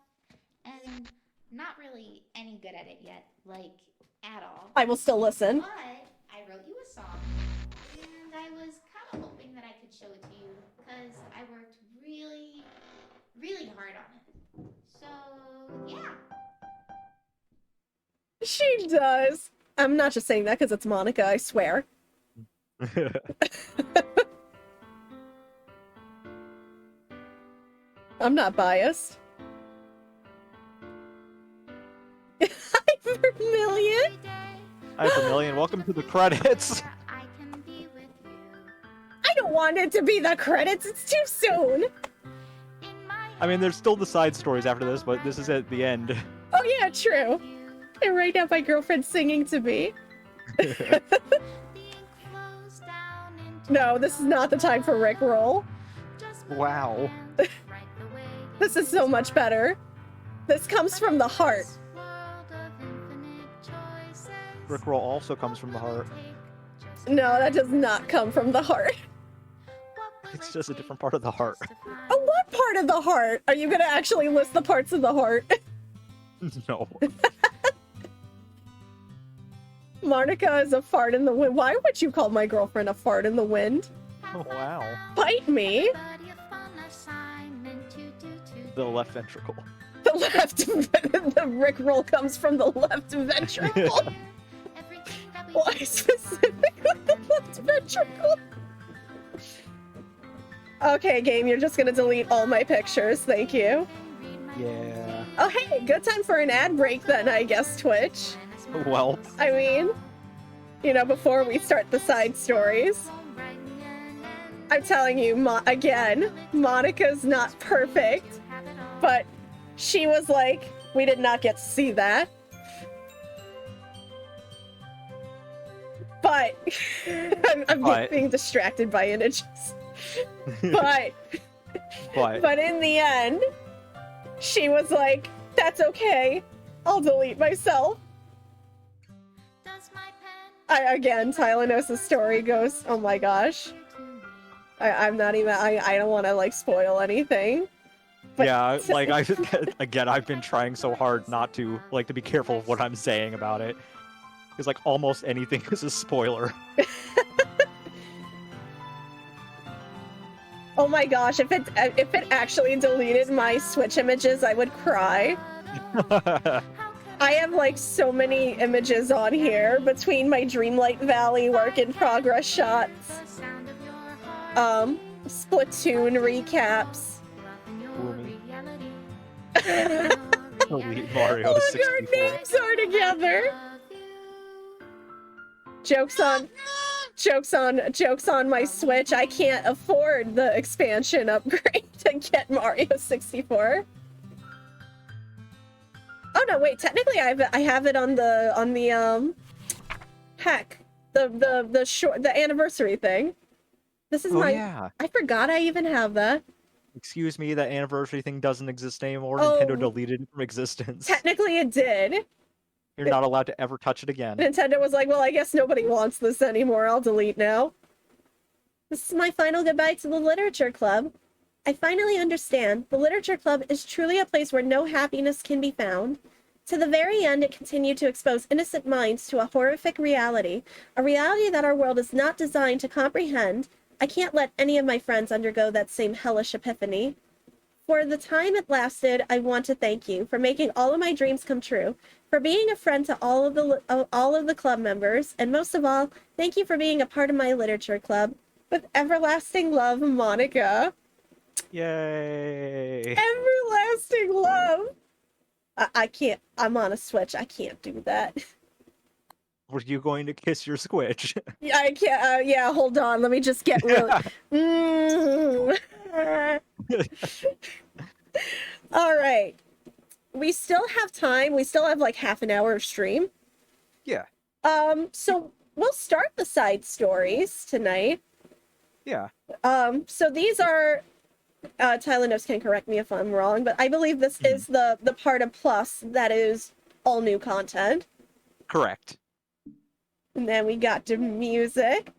and not really any good at it yet, like at all. I will still listen. But I wrote you a song, and I was kind of hoping that I could show it to you because I worked really, really hard on it. So yeah. She does. I'm not just saying that because it's Monica, I swear. I'm not biased. Hi, Vermilion! Hi, Vermilion. Welcome to the credits. I don't want it to be the credits, it's too soon! I mean, there's still the side stories after this, but this is at the end. Oh yeah, true. And right now my girlfriend's singing to me. No, this is not the time for Rickroll. Wow. This is so much better. This comes from the heart. Rickroll also comes from the heart. No, that does not come from the heart. It's just a different part of the heart. Oh, what part of the heart? Are you gonna actually list the parts of the heart? No. Monica is a fart in the wind. Why would you call my girlfriend a fart in the wind? Oh, wow. Bite me. The left ventricle. The left, the Rickroll comes from the left ventricle. Why specifically the left ventricle? Okay, game, you're just gonna delete all my pictures. Thank you. Yeah. Oh, hey, good time for an ad break then, I guess, Twitch. Well, I mean, you know, before we start the side stories. I'm telling you, again, Monica's not perfect, but she was like, we did not get to see that. But I'm being distracted by images. But in the end, she was like, that's okay. I'll delete myself. Again, Tylenos' story goes, oh my gosh. I'm not even, I don't want to like spoil anything. But yeah, like I've been trying so hard not to, like, to be careful of what I'm saying about it. Because like almost anything is a spoiler. Oh my gosh, if it actually deleted my Switch images, I would cry. I have like so many images on here between my Dreamlight Valley work in progress shots, Splatoon recaps. Delete Mario Look, 64. our names are together. Jokes on my Switch. I can't afford the expansion upgrade to get Mario 64. Oh no, wait, technically I have it on the heck, the anniversary thing. This is Yeah. I forgot I even have that. Excuse me, that anniversary thing doesn't exist anymore. Oh, Nintendo deleted it from existence. Technically it did. You're not allowed to ever touch it again. Nintendo was like, well, I guess nobody wants this anymore. I'll delete now. This is my final goodbye to the Literature Club. I finally understand. The Literature Club is truly a place where no happiness can be found. To the very end, it continued to expose innocent minds to a horrific reality, a reality that our world is not designed to comprehend. I can't let any of my friends undergo that same hellish epiphany. For the time it lasted, I want to thank you for making all of my dreams come true, for being a friend to all of the club members, and most of all, thank you for being a part of my literature club. With everlasting love, Monica. Yay! Everlasting love. I can't. I'm on a Switch. I can't do that. Were you going to kiss your Switch? Yeah, I can't. Yeah, hold on. Let me just get real. All right. We still have time. We still have like half an hour of stream. Yeah. So we'll start the side stories tonight. Yeah. So these are Tylenos can correct me if I'm wrong, but I believe this is the part of Plus that is all new content. Correct. And then we got the music.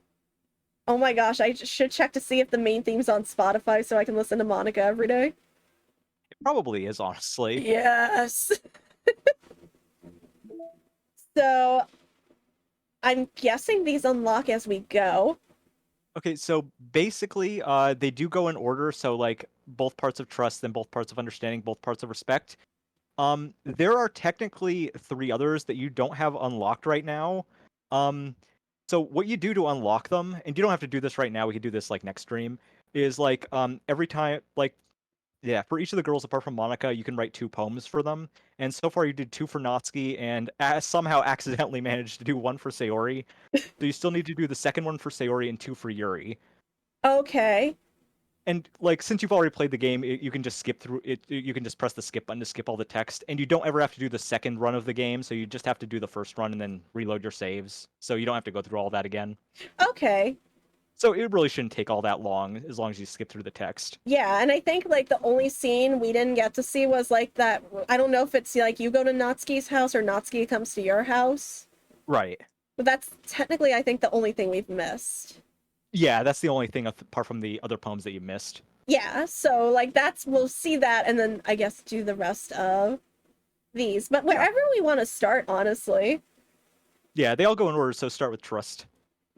Oh my gosh, I should check to see if the main theme's on Spotify so I can listen to Monica every day. It probably is, honestly. Yes. So I'm guessing these unlock as we go. Okay, so basically, they do go in order. So like both parts of trust, then both parts of understanding, both parts of respect. There are technically 3 others that you don't have unlocked right now. So what you do to unlock them, and you don't have to do this right now, we could do this like next stream, is like every time, like, yeah, for each of the girls apart from Monica, you can write 2 poems for them. And so far you did 2 for Natsuki and somehow accidentally managed to do 1 for Sayori. So you still need to do the second one for Sayori and 2 for Yuri. Okay. And like, since you've already played the game, you can just skip through it. You can just press the skip button to skip all the text, and you don't ever have to do the second run of the game. So you just have to do the first run and then reload your saves. So you don't have to go through all that again. Okay. So it really shouldn't take all that long, as long as you skip through the text. Yeah, and I think like the only scene we didn't get to see was like that. I don't know if it's like you go to Natsuki's house or Natsuki comes to your house. Right. But that's technically, I think, the only thing we've missed. Yeah, that's the only thing apart from the other poems that you missed. Yeah, so like we'll see that and then I guess do the rest of these. But wherever we want to start, honestly. Yeah, they all go in order, so start with trust.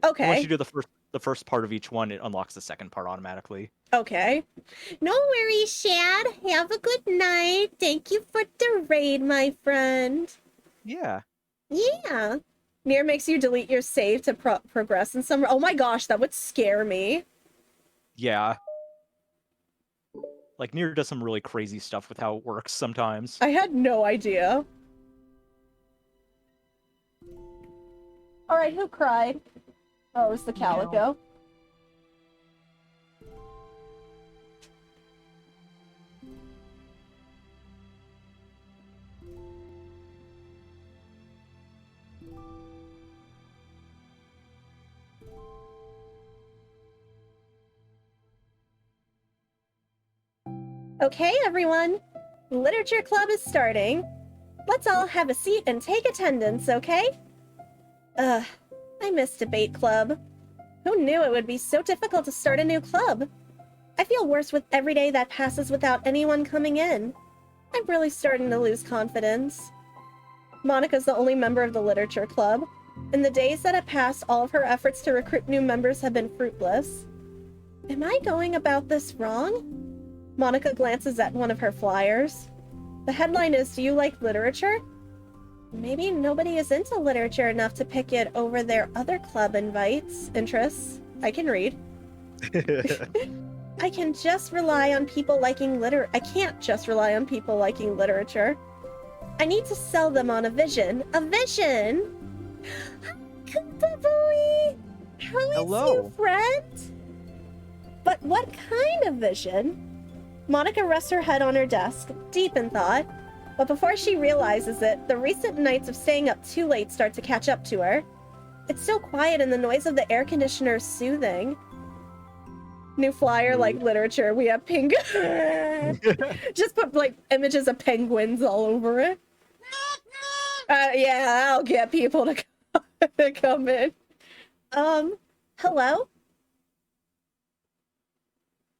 Okay. And once you do the first part of each one, it unlocks the second part automatically. Okay. No worries, Shad. Have a good night. Thank you for the raid, my friend. Yeah. Yeah. Nier makes you delete your save to progress in some. Oh my gosh, that would scare me. Yeah. Like, Nier does some really crazy stuff with how it works sometimes. I had no idea. Alright, who cried? Oh, it was the Calico. Okay, everyone. Literature Club is starting. Let's all have a seat and take attendance, okay? I miss Debate Club. Who knew it would be so difficult to start a new club? I feel worse with every day that passes without anyone coming in. I'm really starting to lose confidence. Monica's the only member of the Literature Club. In the days that have passed, all of her efforts to recruit new members have been fruitless. Am I going about this wrong? Monica glances at one of her flyers. The headline is, "Do you like literature?" Maybe nobody is into literature enough to pick it over their other club interests. I can read. I can't just rely on people liking literature. I need to sell them on a vision. A vision? Koopa-booey! How is Hello. you, friend? But what kind of vision? Monica rests her head on her desk, deep in thought. But before she realizes it, the recent nights of staying up too late start to catch up to her. It's so quiet and the noise of the air conditioner is soothing. New flyer, like literature. We have pink. Just put like images of penguins all over it. Yeah, I'll get people to come in. Hello?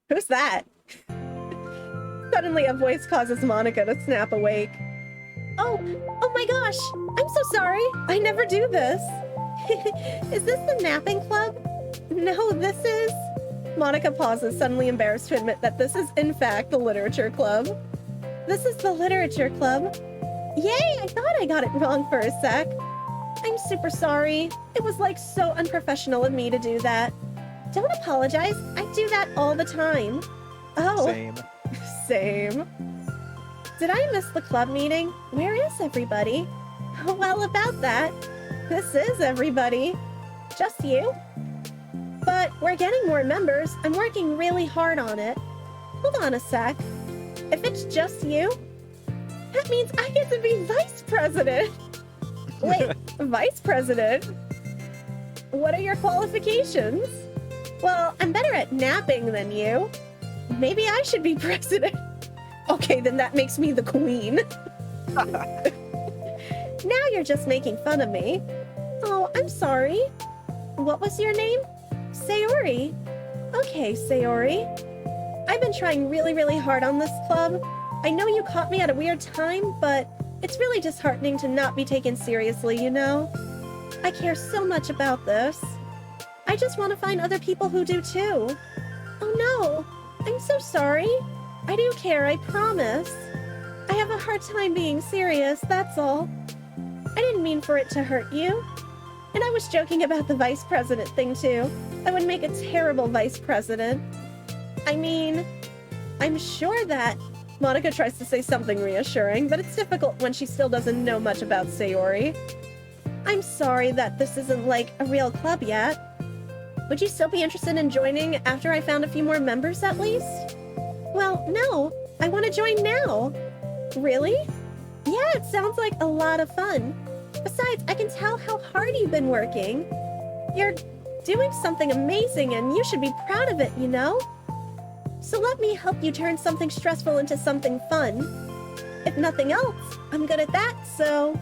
Who's that? Suddenly a voice causes Monica to snap awake. Oh my gosh! I'm so sorry! I never do this! Is this the napping club? No, this is... Monica pauses, suddenly embarrassed to admit that this is in fact the literature club. This is the literature club. Yay! I thought I got it wrong for a sec. I'm super sorry. It was like so unprofessional of me to do that. Don't apologize. I do that all the time. Oh. Same. Same. Did I miss the club meeting? Where is everybody? Well, about that, this is everybody. Just you? But we're getting more members. I'm working really hard on it. Hold on a sec. If it's just you, that means I get to be vice president. Wait, vice president? What are your qualifications? Well, I'm better at napping than you. Maybe I should be president. Okay, then that makes me the queen. Now you're just making fun of me. Oh, I'm sorry. What was your name? Sayori. Okay, Sayori. I've been trying really, really hard on this club. I know you caught me at a weird time, but it's really disheartening to not be taken seriously, you know? I care so much about this. I just want to find other people who do too. Oh no, I'm so sorry. I do care, I promise. I have a hard time being serious, that's all. I didn't mean for it to hurt you. And I was joking about the vice president thing too. I would make a terrible vice president. I mean, I'm sure that... Monica tries to say something reassuring, but it's difficult when she still doesn't know much about Sayori. I'm sorry that this isn't like a real club yet. Would you still be interested in joining after I found a few more members at least? Well, no. I want to join now. Really? Yeah, it sounds like a lot of fun. Besides, I can tell how hard you've been working. You're doing something amazing and you should be proud of it, you know? So let me help you turn something stressful into something fun. If nothing else, I'm good at that, so...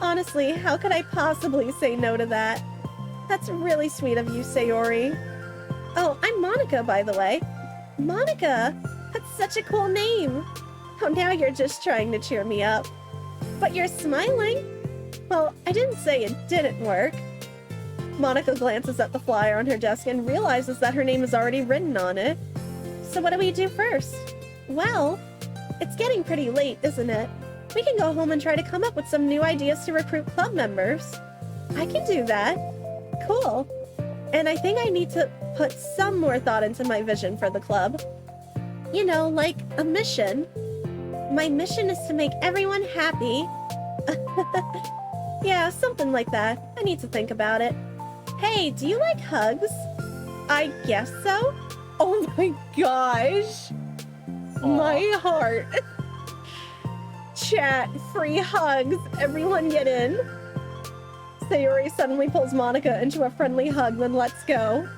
Honestly, how could I possibly say no to that? That's really sweet of you, Sayori. Oh, I'm Monica, by the way. Monica? That's such a cool name. Oh, now you're just trying to cheer me up. But you're smiling? Well, I didn't say it didn't work. Monica glances at the flyer on her desk and realizes that her name is already written on it. So what do we do first? Well, it's getting pretty late, isn't it? We can go home and try to come up with some new ideas to recruit club members. I can do that. Cool. And I think I need to put some more thought into my vision for the club. You know, like a mission. My mission is to make everyone happy. Yeah, something like that. I need to think about it. Hey, do you like hugs? I guess so. Oh my gosh. My heart. Chat, free hugs. Everyone get in. Sayori suddenly pulls Monica into a friendly hug, then lets go.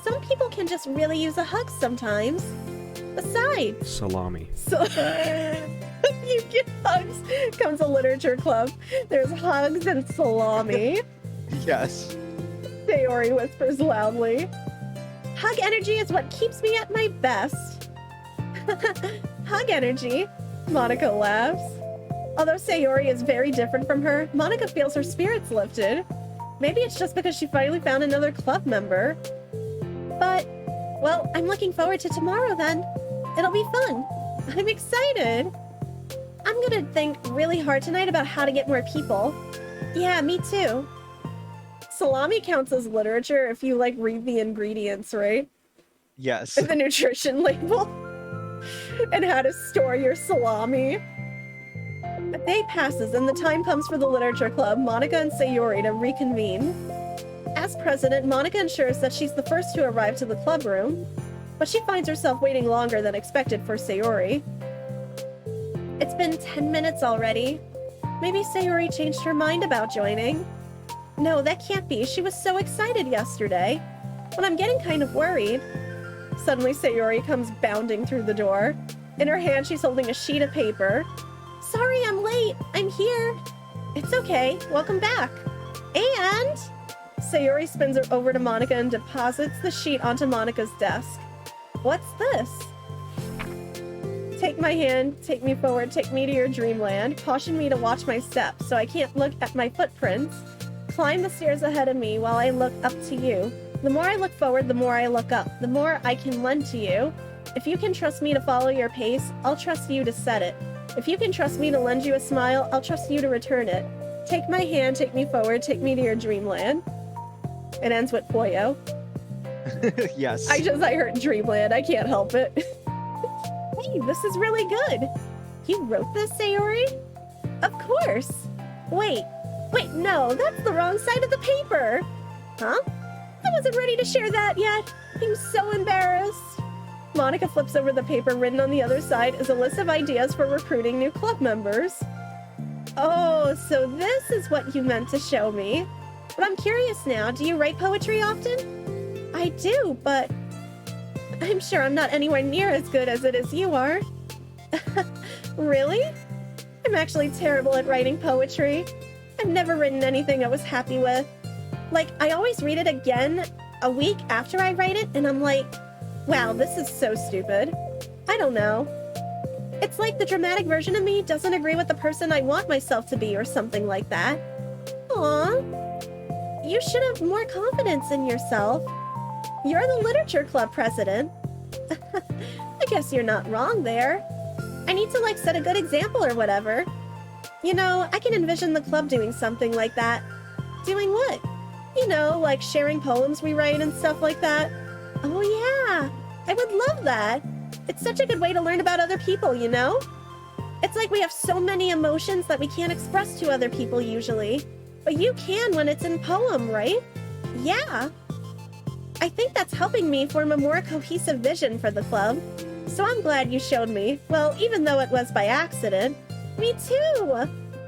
Some people can just really use a hug sometimes. Besides, Salami. so you get hugs. Comes a literature club. There's hugs and salami. Yes. Sayori whispers loudly. Hug energy is what keeps me at my best. Hug energy? Monica laughs. Although Sayori is very different from her, Monica feels her spirits lifted. Maybe it's just because she finally found another club member. But, well, I'm looking forward to tomorrow then. It'll be fun. I'm excited. I'm gonna think really hard tonight about how to get more people. Yeah, me too. Salami counts as literature if you, like, read the ingredients, right? Yes. The nutrition label. And how to store your salami. A day passes and the time comes for the literature club, Monica and Sayori, to reconvene. As president, Monica ensures that she's the first to arrive to the club room, but she finds herself waiting longer than expected for Sayori. It's been 10 minutes already. Maybe Sayori changed her mind about joining. No, that can't be. She was so excited yesterday. But I'm getting kind of worried. Suddenly, Sayori comes bounding through the door. In her hand, she's holding a sheet of paper. Sorry, I'm late. I'm here. It's okay. Welcome back. And... Sayori spins her over to Monica and deposits the sheet onto Monica's desk. What's this? Take my hand, take me forward, take me to your dreamland. Caution me to watch my steps so I can't look at my footprints. Climb the stairs ahead of me while I look up to you. The more I look forward, the more I look up. The more I can lend to you. If you can trust me to follow your pace, I'll trust you to set it. If you can trust me to lend you a smile, I'll trust you to return it. Take my hand, take me forward, take me to your dreamland. It ends with Poyo. Yes. I heard Dreamland. I can't help it. Hey, this is really good. You wrote this, Sayori? Of course. Wait, no, that's the wrong side of the paper. Huh? I wasn't ready to share that yet. I'm so embarrassed. Monica flips over the paper. Written on the other side is a list of ideas for recruiting new club members. Oh, so this is what you meant to show me. But I'm curious now, do you write poetry often? I do, but I'm sure I'm not anywhere near as good as it is you are. Really? I'm actually terrible at writing poetry. I've never written anything I was happy with. Like, I always read it again a week after I write it, and I'm like, wow, this is so stupid. I don't know. It's like the dramatic version of me doesn't agree with the person I want myself to be or something like that. Aww. You should have more confidence in yourself. You're the literature club president. I guess you're not wrong there. I need to, like, set a good example or whatever. You know, I can envision the club doing something like that. Doing what? You know, like sharing poems we write and stuff like that. Oh yeah, I would love that. It's such a good way to learn about other people, you know? It's like we have so many emotions that we can't express to other people usually. But you can when it's in poem, right? Yeah. I think that's helping me form a more cohesive vision for the club. So I'm glad you showed me. Well, even though it was by accident. Me too!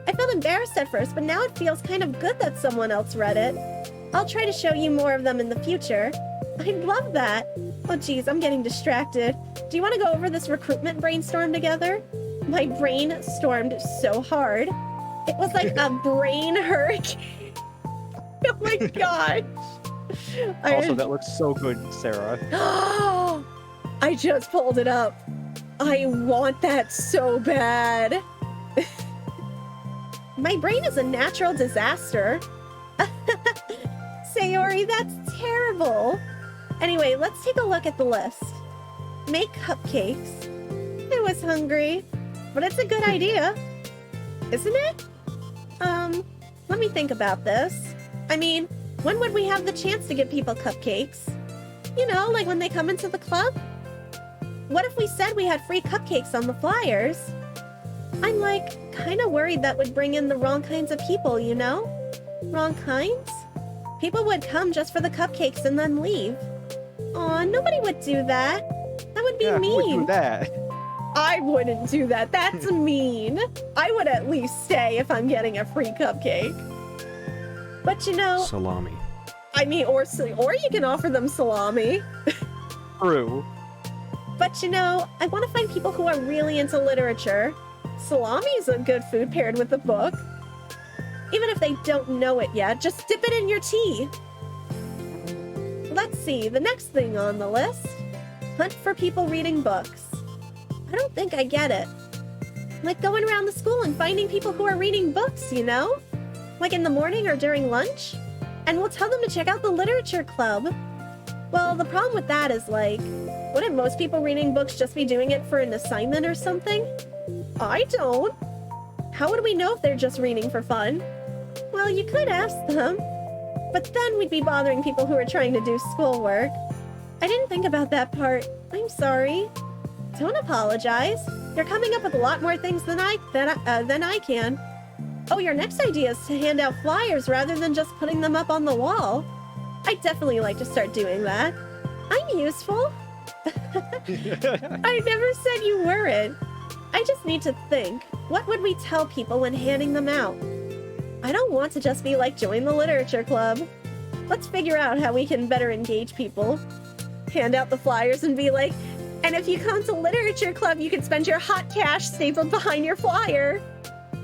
I felt embarrassed at first, but now it feels kind of good that someone else read it. I'll try to show you more of them in the future. I'd love that. Oh geez, I'm getting distracted. Do you want to go over this recruitment brainstorm together? My brain stormed so hard. It was like a brain hurricane. Oh my gosh. Also, that looks so good, Sarah. I just pulled it up. I want that so bad. My brain is a natural disaster. Sayori, that's terrible. Anyway, let's take a look at the list. Make cupcakes. I was hungry, but it's a good idea. Isn't it? Let me think about this. I mean, when would we have the chance to give people cupcakes? You know, like when they come into the club? what if we said we had free cupcakes on the flyers? I'm like, kind of worried that would bring in the wrong kinds of people, you know? Wrong kinds? People would come just for the cupcakes and then leave. Aw, nobody would do that. That would be Yeah, who would mean. do that? I wouldn't do that. That's mean. I would at least stay if I'm getting a free cupcake. But you know, Salami. I mean, or you can offer them salami. True. But you know, I want to find people who are really into literature. Salami is a good food paired with a book. Even if they don't know it yet, just dip it in your tea. Let's see, the next thing on the list. Hunt for people reading books. I don't think I get it. Like going around the school and finding people who are reading books, you know? Like in the morning or during lunch? And we'll tell them to check out the literature club. Well, the problem with that is like, wouldn't most people reading books just be doing it for an assignment or something? I don't. How would we know if they're just reading for fun? Well, you could ask them. But then we'd be bothering people who are trying to do schoolwork. I didn't think about that part. I'm sorry. Don't apologize. You're coming up with a lot more things than I can. Oh, your next idea is to hand out flyers rather than just putting them up on the wall. I'd definitely like to start doing that. I'm useful. I never said you weren't. I just need to think. What would we tell people when handing them out? I don't want to just be like, join the literature club. Let's figure out how we can better engage people. Hand out the flyers and be like, and if you come to literature club, you can spend your hot cash stapled behind your flyer.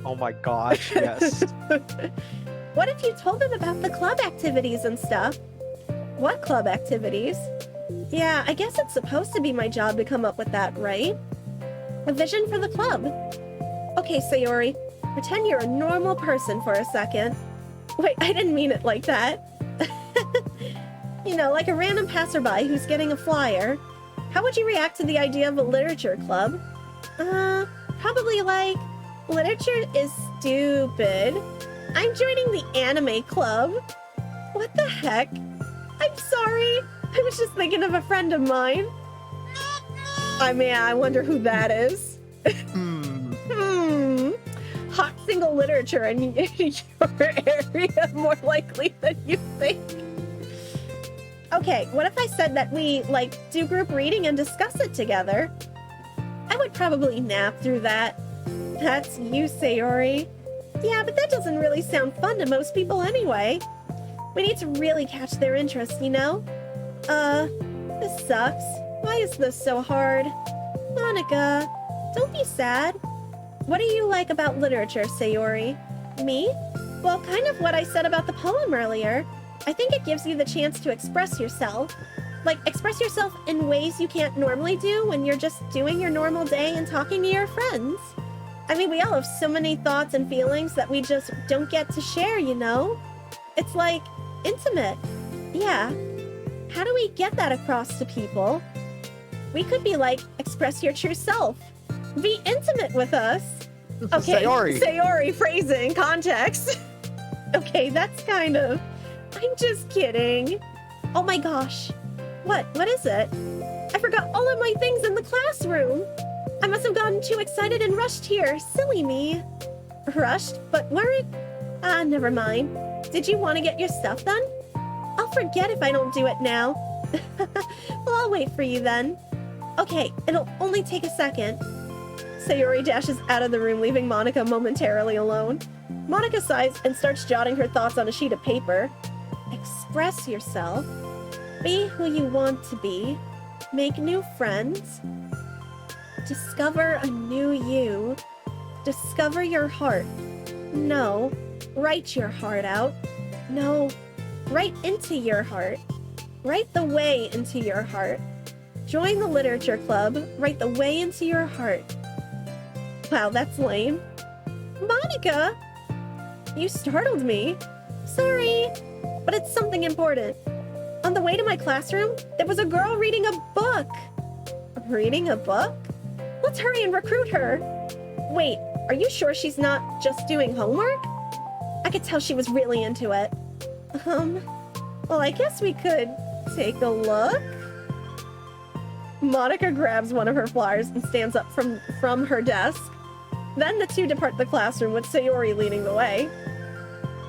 Oh my gosh, yes. What if you told them about the club activities and stuff? What club activities? Yeah, I guess it's supposed to be my job to come up with that, right? A vision for the club. Okay, Sayori, pretend you're a normal person for a second. Wait, I didn't mean it like that. You know, like a random passerby who's getting a flyer. How would you react to the idea of a literature club? Probably like, literature is stupid. I'm joining the anime club. What the heck? I'm sorry. I was just thinking of a friend of mine. I mean, I wonder who that is. Hot single literature in your area more likely than you think. Okay, what if I said that we, like, do group reading and discuss it together? I would probably nap through that. That's you, Sayori. Yeah, but that doesn't really sound fun to most people anyway. We need to really catch their interest, you know? This sucks. Why is this so hard? Monica, don't be sad. What do you like about literature, Sayori? Me? Well, kind of what I said about the poem earlier. I think it gives you the chance to express yourself. Like, express yourself in ways you can't normally do when you're just doing your normal day and talking to your friends. I mean, we all have so many thoughts and feelings that we just don't get to share, you know? It's like, intimate. Yeah. How do we get that across to people? We could be like, express your true self. Be intimate with us. Okay, Sayori phrasing, context. Okay, that's kind of... I'm just kidding. Oh my gosh. What is it? I forgot all of my things in the classroom. I must have gotten too excited and rushed here. Silly me. Rushed? But weren't... never mind. Did you want to get your stuff done? I'll forget if I don't do it now. Well, I'll wait for you then. Okay, it'll only take a second. Sayori dashes out of the room, leaving Monica momentarily alone. Monica sighs and starts jotting her thoughts on a sheet of paper. Express yourself. Be who you want to be. Make new friends. Discover a new you. Discover your heart. No. Write your heart out. No. Write into your heart. Write the way into your heart. Join the literature club. Write the way into your heart. Wow, that's lame. Monica! You startled me. Sorry, but it's something important. On the way to my classroom, there was a girl reading a book. Reading a book? Let's hurry and recruit her. Wait, are you sure she's not just doing homework? I could tell she was really into it. Well, I guess we could take a look. Monica grabs one of her flyers and stands up from her desk. Then the two depart the classroom with Sayori leading the way.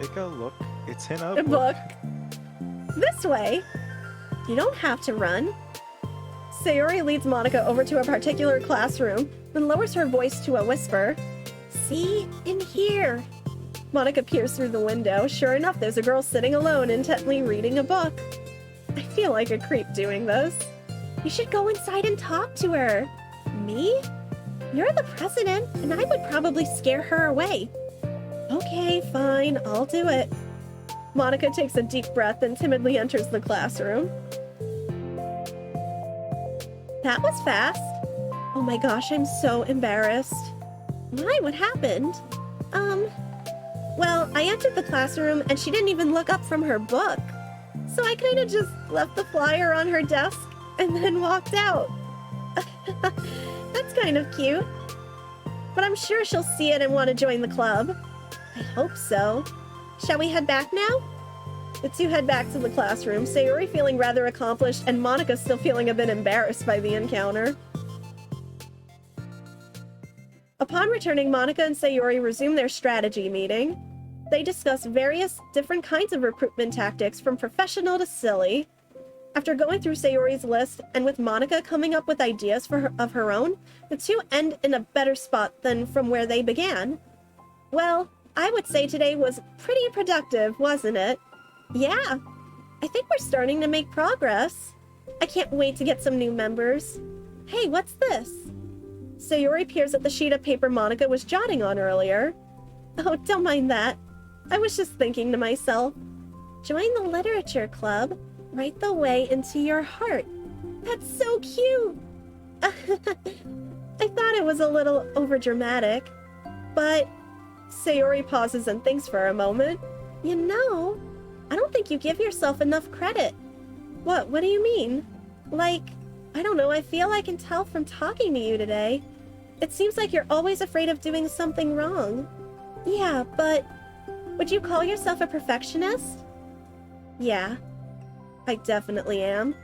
Take a look. It's in A a book. This way. You don't have to run. Sayori leads Monica over to a particular classroom, then lowers her voice to a whisper. See? In here. Monica peers through the window. Sure enough, there's a girl sitting alone, intently reading a book. I feel like a creep doing this. You should go inside and talk to her. Me? You're the president, and I would probably scare her away. Okay, fine, I'll do it. Monica takes a deep breath and timidly enters the classroom. That was fast. Oh my gosh, I'm so embarrassed. Why? What happened? Well, I entered the classroom and she didn't even look up from her book. So I kind of just left the flyer on her desk and then walked out. That's kind of cute. But I'm sure she'll see it and want to join the club. I hope so. Shall we head back now? The two head back to the classroom, Sayori feeling rather accomplished and Monica still feeling a bit embarrassed by the encounter. Upon returning, Monica and Sayori resume their strategy meeting. They discuss various different kinds of recruitment tactics from professional to silly. After going through Sayori's list and with Monica coming up with ideas of her own, the two end in a better spot than from where they began. Well, I would say today was pretty productive, wasn't it? Yeah, I think we're starting to make progress. I can't wait to get some new members. Hey, what's this? Sayori peers at the sheet of paper Monica was jotting on earlier. Oh, don't mind that. I was just thinking to myself. Join the literature club. Right the way into your heart. That's so cute. I thought it was a little overdramatic, but Sayori pauses and thinks for a moment. You know, I don't think you give yourself enough credit. What do you mean? Like, I don't know, I feel I can tell from talking to you today. It seems like you're always afraid of doing something wrong. Yeah, but would you call yourself a perfectionist? Yeah, I definitely am.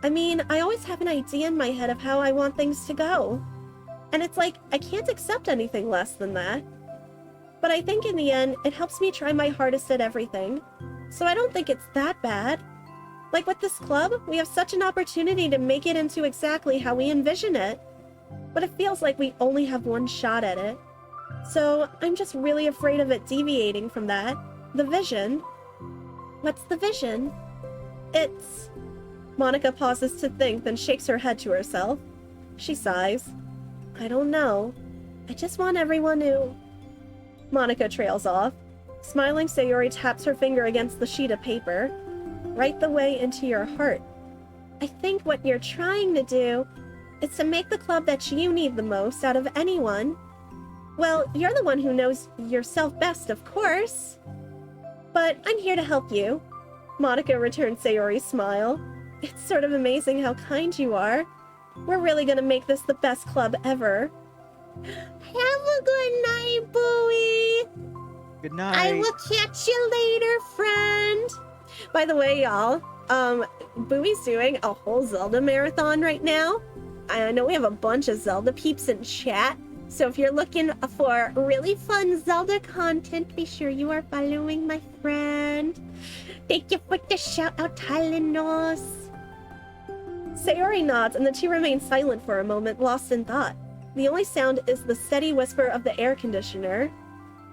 I mean, I always have an idea in my head of how I want things to go. And it's like, I can't accept anything less than that. But I think in the end, it helps me try my hardest at everything. So I don't think it's that bad. Like with this club, we have such an opportunity to make it into exactly how we envision it. But it feels like we only have one shot at it. So I'm just really afraid of it deviating from that. The vision. What's the vision? It's... Monica pauses to think, then shakes her head to herself. She sighs. I don't know. I just want everyone to... Monica trails off. Smiling, Sayori taps her finger against the sheet of paper. Right the way into your heart. I think what you're trying to do is to make the club that you need the most out of anyone. Well, you're the one who knows yourself best, of course. But I'm here to help you. Monica returned Sayori's smile. It's sort of amazing how kind you are. We're really gonna make this the best club ever. Have a good night, Bowie. Good night. I will catch you later, friend. By the way, y'all, Bowie's doing a whole Zelda marathon right now. I know we have a bunch of Zelda peeps in chat, so if you're looking for really fun Zelda content, be sure you are following my friend. Thank you for the shout out, Tylenol. Sayori nods, and the two remain silent for a moment, lost in thought. The only sound is the steady whisper of the air conditioner,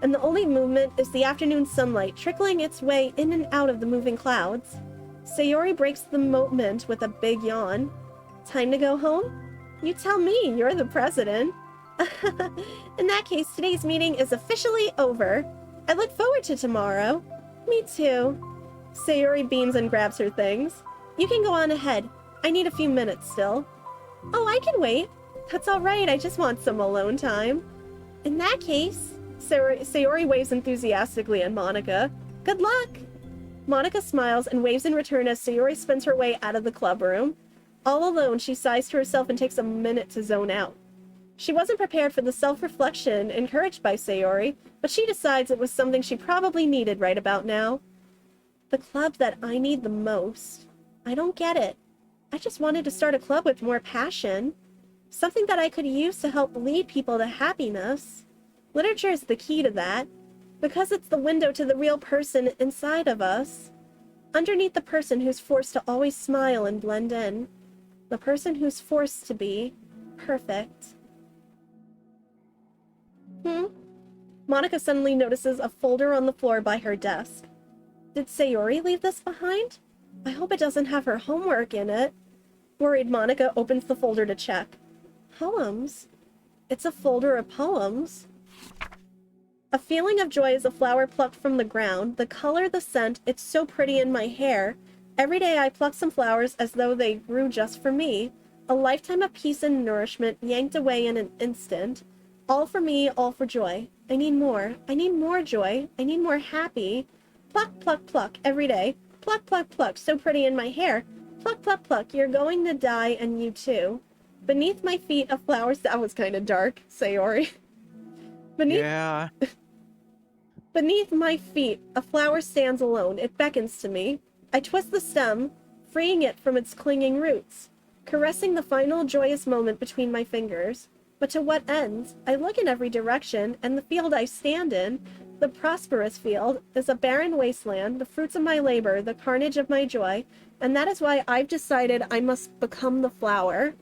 and the only movement is the afternoon sunlight trickling its way in and out of the moving clouds. Sayori breaks the moment with a big yawn. Time to go home? You tell me, you're the president. In that case, today's meeting is officially over. I look forward to tomorrow. Me too. Sayori beams and grabs her things. You can go on ahead. I need a few minutes still. Oh, I can wait. That's all right, I just want some alone time. In that case, Sayori waves enthusiastically at Monica. Good luck! Monica smiles and waves in return as Sayori spins her way out of the club room. All alone, she sighs to herself and takes a minute to zone out. She wasn't prepared for the self-reflection encouraged by Sayori, but she decides it was something she probably needed right about now. The club that I need the most. I don't get it. I just wanted to start a club with more passion. Something that I could use to help lead people to happiness. Literature is the key to that, because it's the window to the real person inside of us. Underneath the person who's forced to always smile and blend in. The person who's forced to be perfect. Monica suddenly notices a folder on the floor by her desk. Did Sayori leave this behind? I hope it doesn't have her homework in it. Worried, Monica opens the folder to check. Poems? It's a folder of poems. A feeling of joy is a flower plucked from the ground. The color, the scent, it's so pretty in my hair. Every day I pluck some flowers as though they grew just for me. A lifetime of peace and nourishment yanked away in an instant. All for me, all for joy. I need more. I need more joy. I need more happy. Pluck, pluck, pluck, every day. Pluck, pluck, pluck, so pretty in my hair. Pluck, pluck, pluck, you're going to die and you too. Beneath my feet, a flower... That was kind of dark, Sayori. Yeah. Beneath my feet, a flower stands alone. It beckons to me. I twist the stem, freeing it from its clinging roots, caressing the final joyous moment between my fingers. But to what end? I look in every direction, and the field I stand in, the prosperous field, is a barren wasteland, the fruits of my labor, the carnage of my joy, and that is why I've decided I must become the flower.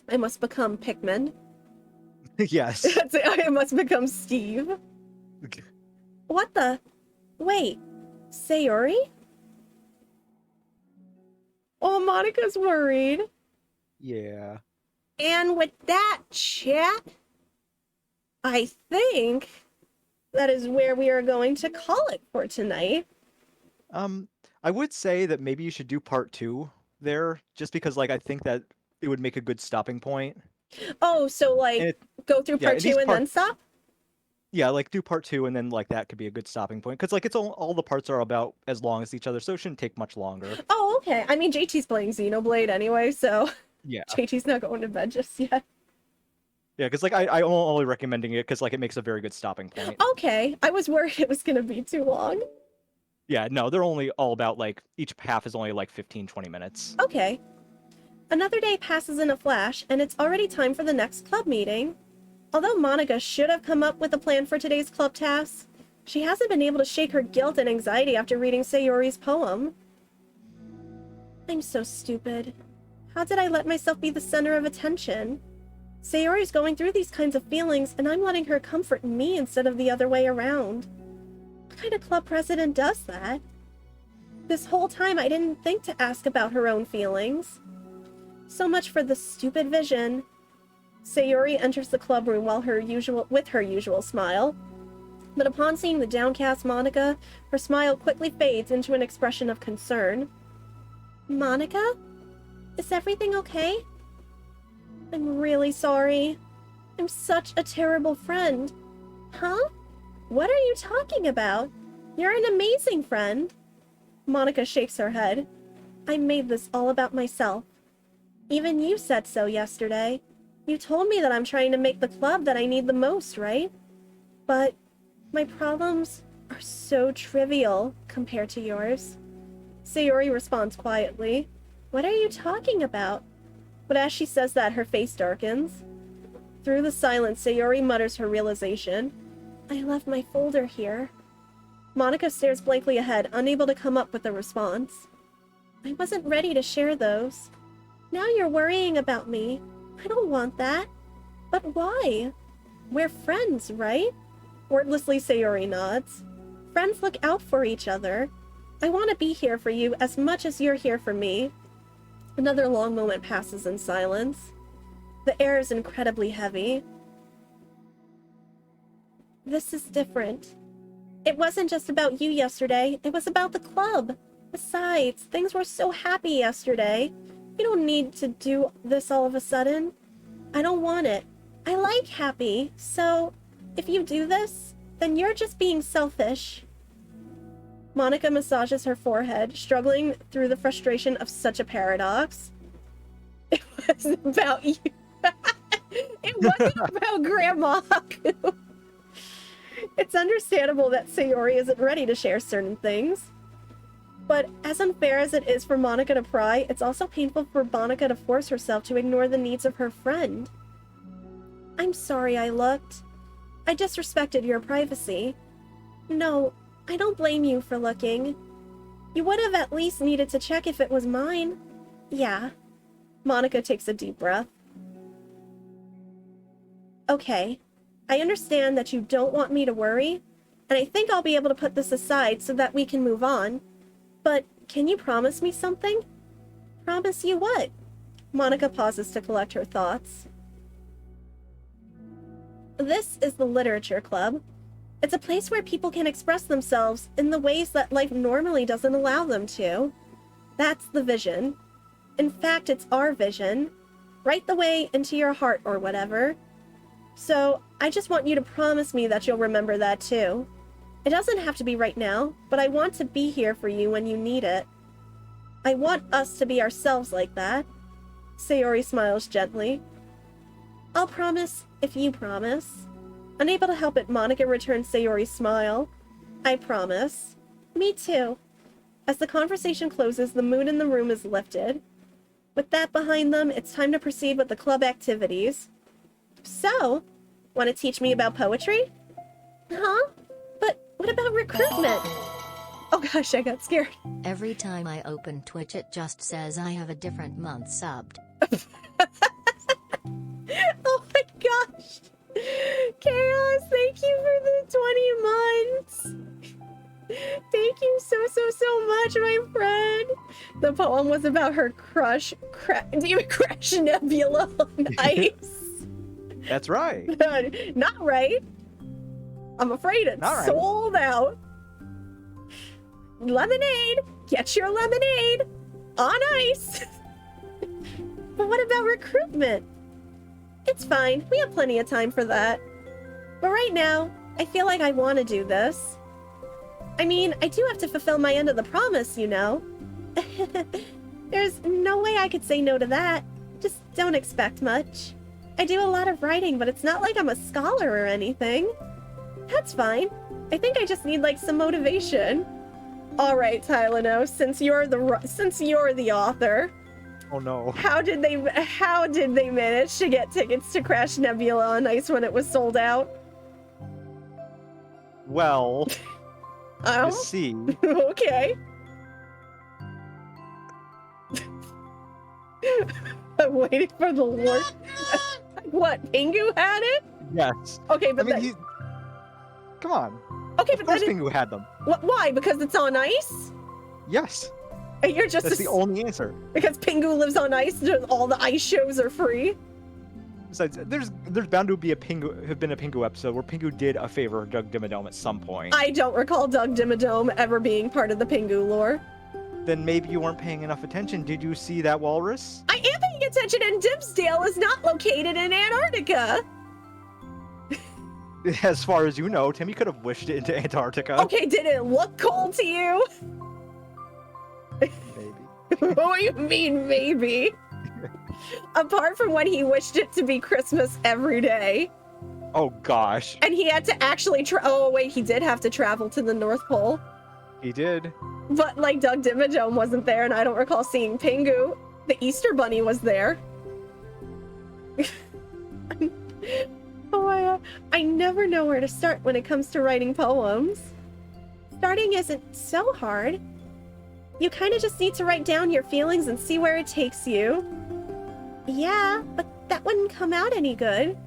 I must become Pikmin. Yes. I must become Steve. What the? Wait. Sayori? Oh, Monica's worried. Yeah. And with that, chat, I think that is where we are going to call it for tonight. I would say that maybe you should do part 2 there, just because, like, I think that it would make a good stopping point. Oh, so, like, go through part 2 and then stop? Yeah, like, do part 2 and then, like, that could be a good stopping point. Because, like, it's all the parts are about as long as each other, so it shouldn't take much longer. Oh, okay. I mean, JT's playing Xenoblade anyway, so... Yeah. JT's not going to bed just yet. Yeah, because, like, I'm only recommending it because, like, it makes a very good stopping point. Okay. I was worried it was going to be too long. Yeah, no, they're only all about, like, each half is only, like, 15-20 minutes. Okay. Another day passes in a flash, and it's already time for the next club meeting. Although Monica should have come up with a plan for today's club tasks, she hasn't been able to shake her guilt and anxiety after reading Sayori's poem. I'm so stupid. How did I let myself be the center of attention? Sayori's going through these kinds of feelings, and I'm letting her comfort me instead of the other way around. What kind of club president does that? This whole time I didn't think to ask about her own feelings. So much for the stupid vision. Sayori enters the club room with her usual smile. But upon seeing the downcast Monica, her smile quickly fades into an expression of concern. Monica? Is everything okay? I'm really sorry. I'm such a terrible friend. Huh? What are you talking about? You're an amazing friend. Monica shakes her head. I made this all about myself. Even you said so yesterday. You told me that I'm trying to make the club that I need the most, right? But my problems are so trivial compared to yours. Sayori responds quietly. What are you talking about? But as she says that, her face darkens. Through the silence, Sayori mutters her realization. I left my folder here. Monica stares blankly ahead, unable to come up with a response. I wasn't ready to share those. Now you're worrying about me. I don't want that. But why? We're friends, right? Wordlessly, Sayori nods. Friends look out for each other. I want to be here for you as much as you're here for me. Another long moment passes in silence. The air is incredibly heavy. This is different. It wasn't just about you yesterday. It was about the club. Besides, things were so happy yesterday. You don't need to do this all of a sudden. I don't want it. I like happy, so if you do this, then you're just being selfish. Monica massages her forehead, struggling through the frustration of such a paradox. It wasn't about you. It wasn't about Grandma Haku. It's understandable that Sayori isn't ready to share certain things. But as unfair as it is for Monica to pry, it's also painful for Monica to force herself to ignore the needs of her friend. I'm sorry I looked. I disrespected your privacy. No, I don't blame you for looking. You would have at least needed to check if it was mine. Yeah. Monica takes a deep breath. Okay. I understand that you don't want me to worry, and I think I'll be able to put this aside so that we can move on. But can you promise me something? Promise you what? Monica pauses to collect her thoughts. This is the Literature Club. It's a place where people can express themselves in the ways that life normally doesn't allow them to. That's the vision. In fact, it's our vision. Right the way into your heart or whatever. So, I just want you to promise me that you'll remember that too. It doesn't have to be right now, but I want to be here for you when you need it. I want us to be ourselves like that. Sayori smiles gently. I'll promise if you promise. Unable to help it, Monica returns Sayori's smile. I promise. Me too. As the conversation closes, the mood in the room is lifted. With that behind them, it's time to proceed with the club activities. So, want to teach me about poetry? Huh? But what about recruitment? Oh gosh, I got scared. Every time I open Twitch, it just says I have a different month subbed. Oh my gosh. Chaos, thank you for the 20 months. Thank you so much, my friend. The poem was about her crush. Do you crush Nebula on ice? That's right. Not right. I'm afraid it's Not right. sold out. Lemonade. Get your lemonade on ice. But what about recruitment? It's fine. We have plenty of time for that. But right now, I feel like I want to do this. I mean, I do have to fulfill my end of the promise, you know. There's no way I could say no to that. Just don't expect much. I do a lot of writing, but it's not like I'm a scholar or anything. That's fine. I think I just need like some motivation. All right, Tylano, since you're the author, Oh no. how did they manage to get tickets to Crash Nebula on Ice when it was sold out? Well, Oh, you see, okay. I'm waiting for the Lord. What? Pingu had it? yes. Okay, I but mean, come on. okay, Of but course, then Pingu had them. why? Because it's on ice? Yes, And you're just that's the only answer. because Pingu lives on ice. All the ice shows are free. Besides, there's bound to be have been a Pingu episode where Pingu did a favor of Doug Dimmadome at some point. I don't recall Doug Dimmadome ever being part of the Pingu lore. Then maybe you weren't paying enough attention. Did you see that walrus? I am paying attention, and Dimsdale is not located in Antarctica. As far as you know, Timmy could have wished it into Antarctica. Okay, did it look cold to you? Maybe. What do you mean, maybe? Apart from when he wished it to be Christmas every day. Oh gosh, And he had to actually oh wait, he did have to travel to the North Pole. he did. But like Doug Dimmadome wasn't there, and I don't recall seeing Pingu. The Easter Bunny was there. Oh my god. I never know where to start when it comes to writing poems. Starting isn't so hard. You kind of just need to write down your feelings and see where it takes you. Yeah, but that wouldn't come out any good.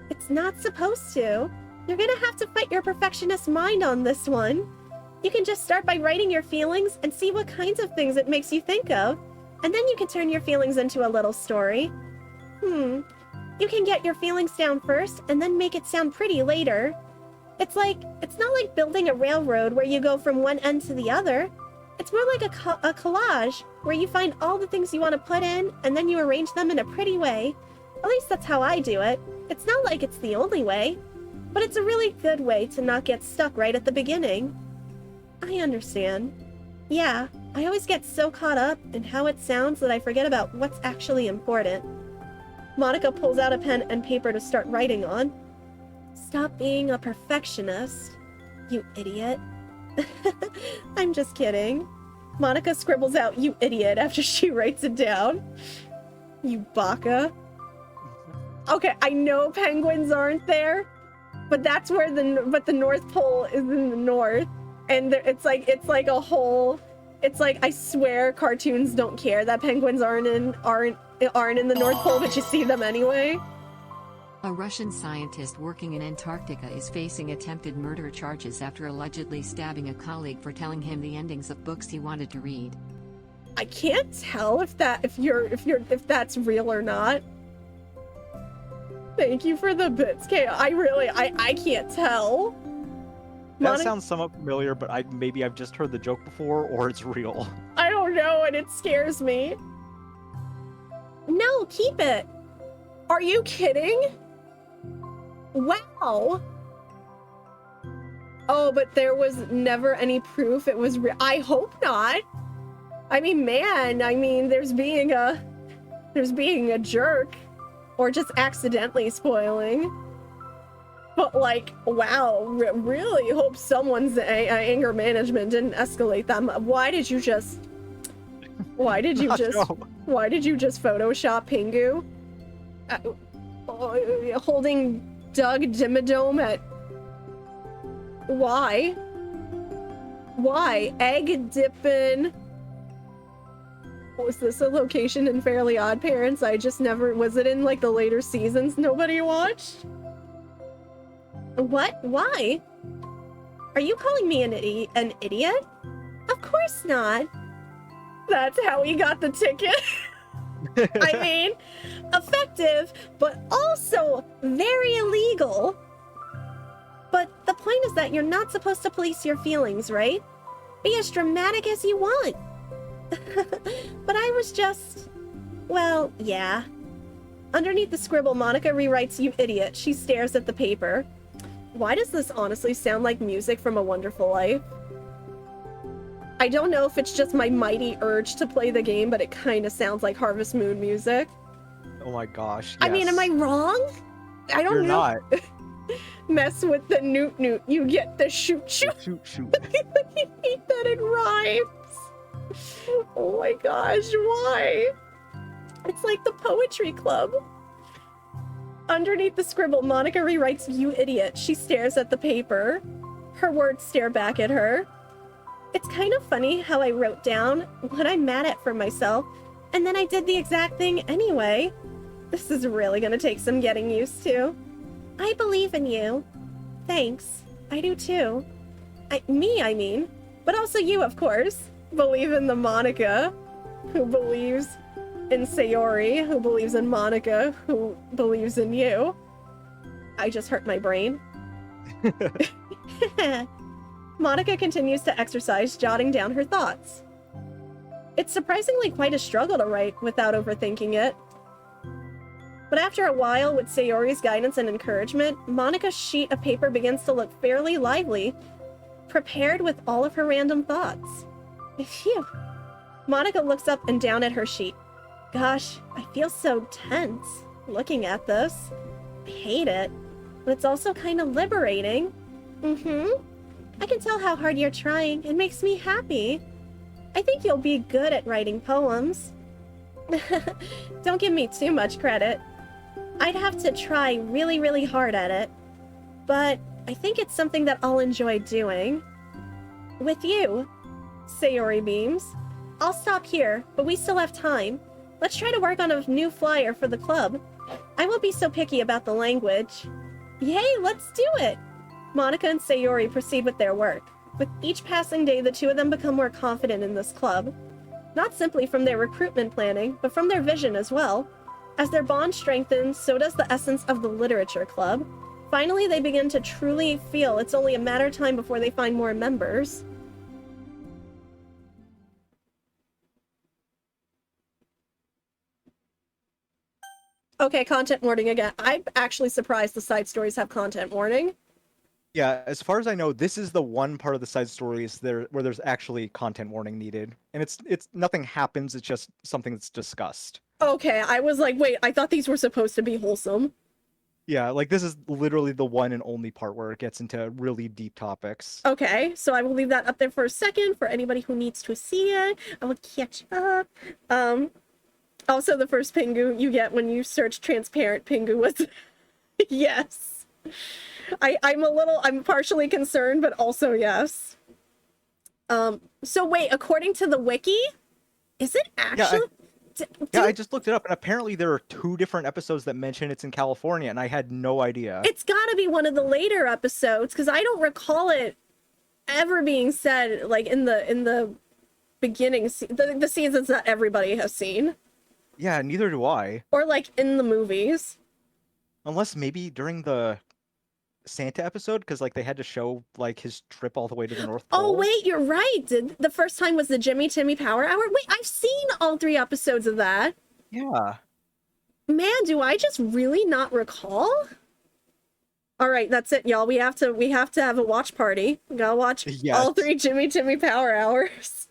It's not supposed to. You're gonna have to fight your perfectionist mind on this one. You can just start by writing your feelings and see what kinds of things it makes you think of. And then you can turn your feelings into a little story. You can get your feelings down first and then make it sound pretty later. It's not like building a railroad where you go from one end to the other. It's more like a collage where you find all the things you want to put in and then you arrange them in a pretty way. At least that's how I do it. It's not like it's the only way, but it's a really good way to not get stuck right at the beginning. I understand. Yeah, I always get so caught up in how it sounds that I forget about what's actually important. Monica pulls out a pen and paper to start writing on. Stop being a perfectionist, you idiot. I'm just kidding. Monica scribbles out, "You idiot," after she writes it down. You baka. Okay, I know penguins aren't there, but that's where the North Pole is in the north, and it's like a whole. It's like, I swear cartoons don't care that penguins aren't in the North Pole, but you see them anyway. A Russian scientist working in Antarctica is facing attempted murder charges after allegedly stabbing a colleague for telling him the endings of books he wanted to read. I can't tell if that's real or not. Thank you for the bits, Kay. I can't tell. That sounds somewhat familiar, but maybe I've just heard the joke before, or it's real. I don't know, and it scares me. No, keep it. Are you kidding? Wow. Oh, but there was never any proof it was real. I hope not. I mean, man, there's being a jerk, or just accidentally spoiling. But like, wow, really hope someone's anger management didn't escalate them. Why did you just Photoshop Pingu? Holding Doug Dimmadome at... Why? Egg dippin'... Was this a location in Fairly Odd Parents? I just never... Was it in like the later seasons nobody watched? What? Why? Are you calling me an idiot? Of course not. That's how he got the ticket. I mean, effective, but also very illegal. But the point is that you're not supposed to police your feelings, right? Be as dramatic as you want. But I was just... Well, yeah. Underneath the scribble, Monica rewrites, "You idiot." She stares at the paper. Why does this honestly sound like music from A Wonderful Life? I don't know if it's just my mighty urge to play the game, but it kind of sounds like Harvest Moon music. Oh my gosh, yes. I mean, am I wrong? I don't know. You're not. Mess with the newt newt, you get the shoot shoot. Shoot, shoot. I hate that it rhymes. Oh my gosh, why? It's like the poetry club. Underneath the scribble, Monica rewrites, "You idiot." She stares at the paper. Her words stare back at her. It's kind of funny how I wrote down what I'm mad at for myself, and then I did the exact thing anyway. This is really gonna take some getting used to. I believe in you. Thanks. I do too. I mean. But also you, of course. Believe in the Monica, who believes in Sayori, who believes in Monica, who believes in you. I just hurt my brain. Monica continues to exercise, jotting down her thoughts. It's surprisingly quite a struggle to write without overthinking it. But after a while, with Sayori's guidance and encouragement, Monica's sheet of paper begins to look fairly lively, prepared with all of her random thoughts. Phew. Monica looks up and down at her sheet. Gosh, I feel so tense looking at this. I hate it, but it's also kind of liberating. I can tell how hard you're trying. It makes me happy. I think you'll be good at writing poems. Don't give me too much credit. I'd have to try really, really hard at it. But I think it's something that I'll enjoy doing. With you. Sayori beams. I'll stop here, but we still have time. Let's try to work on a new flyer for the club. I won't be so picky about the language. Yay, let's do it! Monica and Sayori proceed with their work. With each passing day, the two of them become more confident in this club. Not simply from their recruitment planning, but from their vision as well. As their bond strengthens, so does the essence of the literature club. Finally, they begin to truly feel it's only a matter of time before they find more members. Okay, content warning again. I'm actually surprised the side stories have content warning. Yeah, as far as I know, this is the one part of the side stories where there's actually content warning needed, and it's nothing happens. It's just something that's discussed. Okay, I was like, wait, I thought these were supposed to be wholesome. Yeah, like this is literally the one and only part where it gets into really deep topics. Okay, so I will leave that up there for a second for anybody who needs to see it. I will catch up. Also, the first Pingu you get when you search transparent Pingu was yes. I'm partially concerned, but also yes. So wait, according to the wiki, is it actually? Yeah, I just looked it up, and apparently there are 2 different episodes that mention it's in California, and I had no idea. It's gotta be one of the later episodes, because I don't recall it ever being said, like, in the beginning, the seasons that everybody has seen. Yeah, neither do I. Or, like, in the movies. Unless maybe during the Santa episode, because, like, they had to show, like, his trip all the way to the North Pole. Oh, wait, you're right. The first time was the Jimmy Timmy Power Hour? Wait, I've seen all 3 episodes of that. Yeah. Man, do I just really not recall? All right, that's it, y'all. We have to have a watch party. We gotta watch all 3 Jimmy Timmy Power Hours.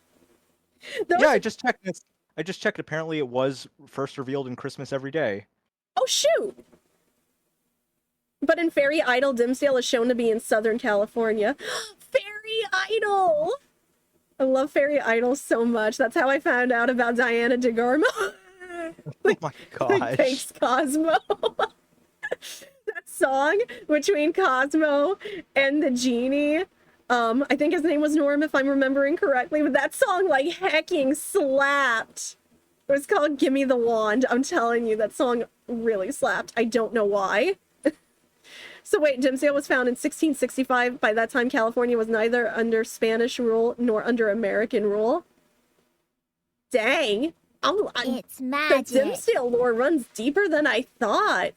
Yeah, I just checked. I just checked. Apparently, it was first revealed in Christmas Every Day. Oh shoot! But in Fairy Idol, Dimsdale is shown to be in Southern California. Fairy Idol! I love Fairy Idol so much. That's how I found out about Diana DeGarmo. Like, oh my gosh. Thanks, Cosmo. That song between Cosmo and the genie. I think his name was Norm, if I'm remembering correctly, but that song, like, hecking slapped. It was called Gimme the Wand. I'm telling you, that song really slapped. I don't know why. So wait, Dimsdale was found in 1665. By that time, California was neither under Spanish rule nor under American rule. Dang. It's magic. The Dimsdale lore runs deeper than I thought.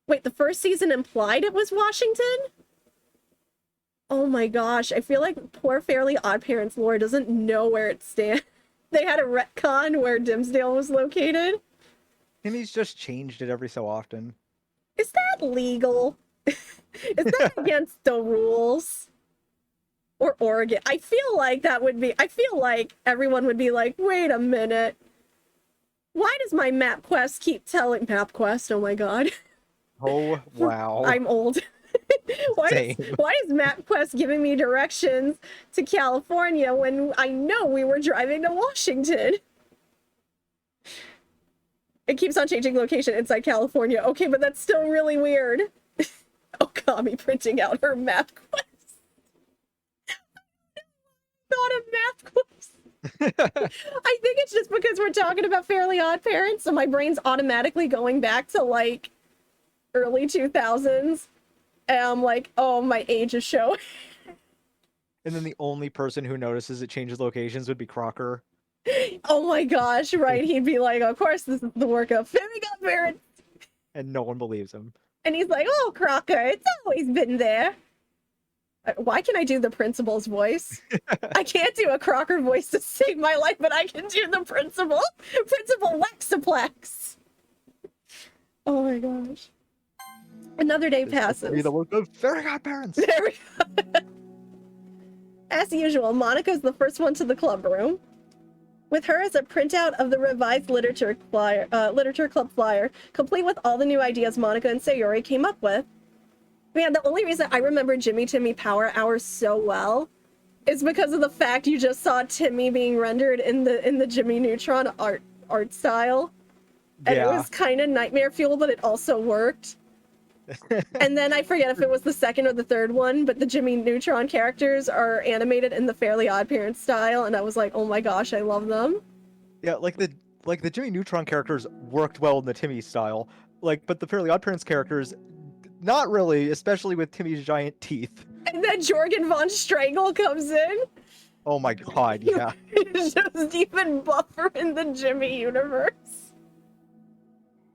Wait, the first season implied it was Washington? Oh my gosh, I feel like poor Fairly Oddparents lore doesn't know where it stands. They had a retcon where Dimsdale was located. Timmy's just changed it every so often. Is that legal? Is that against the rules? Or Oregon? I feel like that would be... I feel like everyone would be like, wait a minute. Why does my MapQuest keep telling... MapQuest, oh my god. Oh, wow. I'm old. why is MapQuest giving me directions to California when I know we were driving to Washington? It keeps on changing location inside California. Okay, but that's still really weird. Oh, Kami printing out her MapQuest. Not a MapQuest. I think it's just because we're talking about Fairly Oddparents, so my brain's automatically going back to, like, early 2000s. And I'm like, oh, my age is showing. And then the only person who notices it changes locations would be Crocker. Oh my gosh, right? He'd be like, of course this is the work of Fairy Godparents. And no one believes him. And he's like, oh, Crocker, it's always been there. Why can I do the principal's voice? I can't do a Crocker voice to save my life, but I can do the principal. Principal Waxaplex. Oh my gosh. Another day passes. Be the work of Fairy Godparents. There we go. As usual, Monica's the first one to the club room. With her as a printout of the revised literature club flyer, complete with all the new ideas Monica and Sayori came up with. Man, the only reason I remember Jimmy Timmy Power Hour so well is because of the fact you just saw Timmy being rendered in the Jimmy Neutron art style. And it was kind of nightmare fuel, but it also worked. And then I forget if it was the second or the third one, but the Jimmy Neutron characters are animated in the Fairly Oddparents style, and I was like, oh my gosh, I love them. Yeah, like the Jimmy Neutron characters worked well in the Timmy style, but the Fairly Oddparents characters, not really, especially with Timmy's giant teeth. And then Jorgen von Strangle comes in. Oh my god, yeah. It's just even buffer in the Jimmy universe.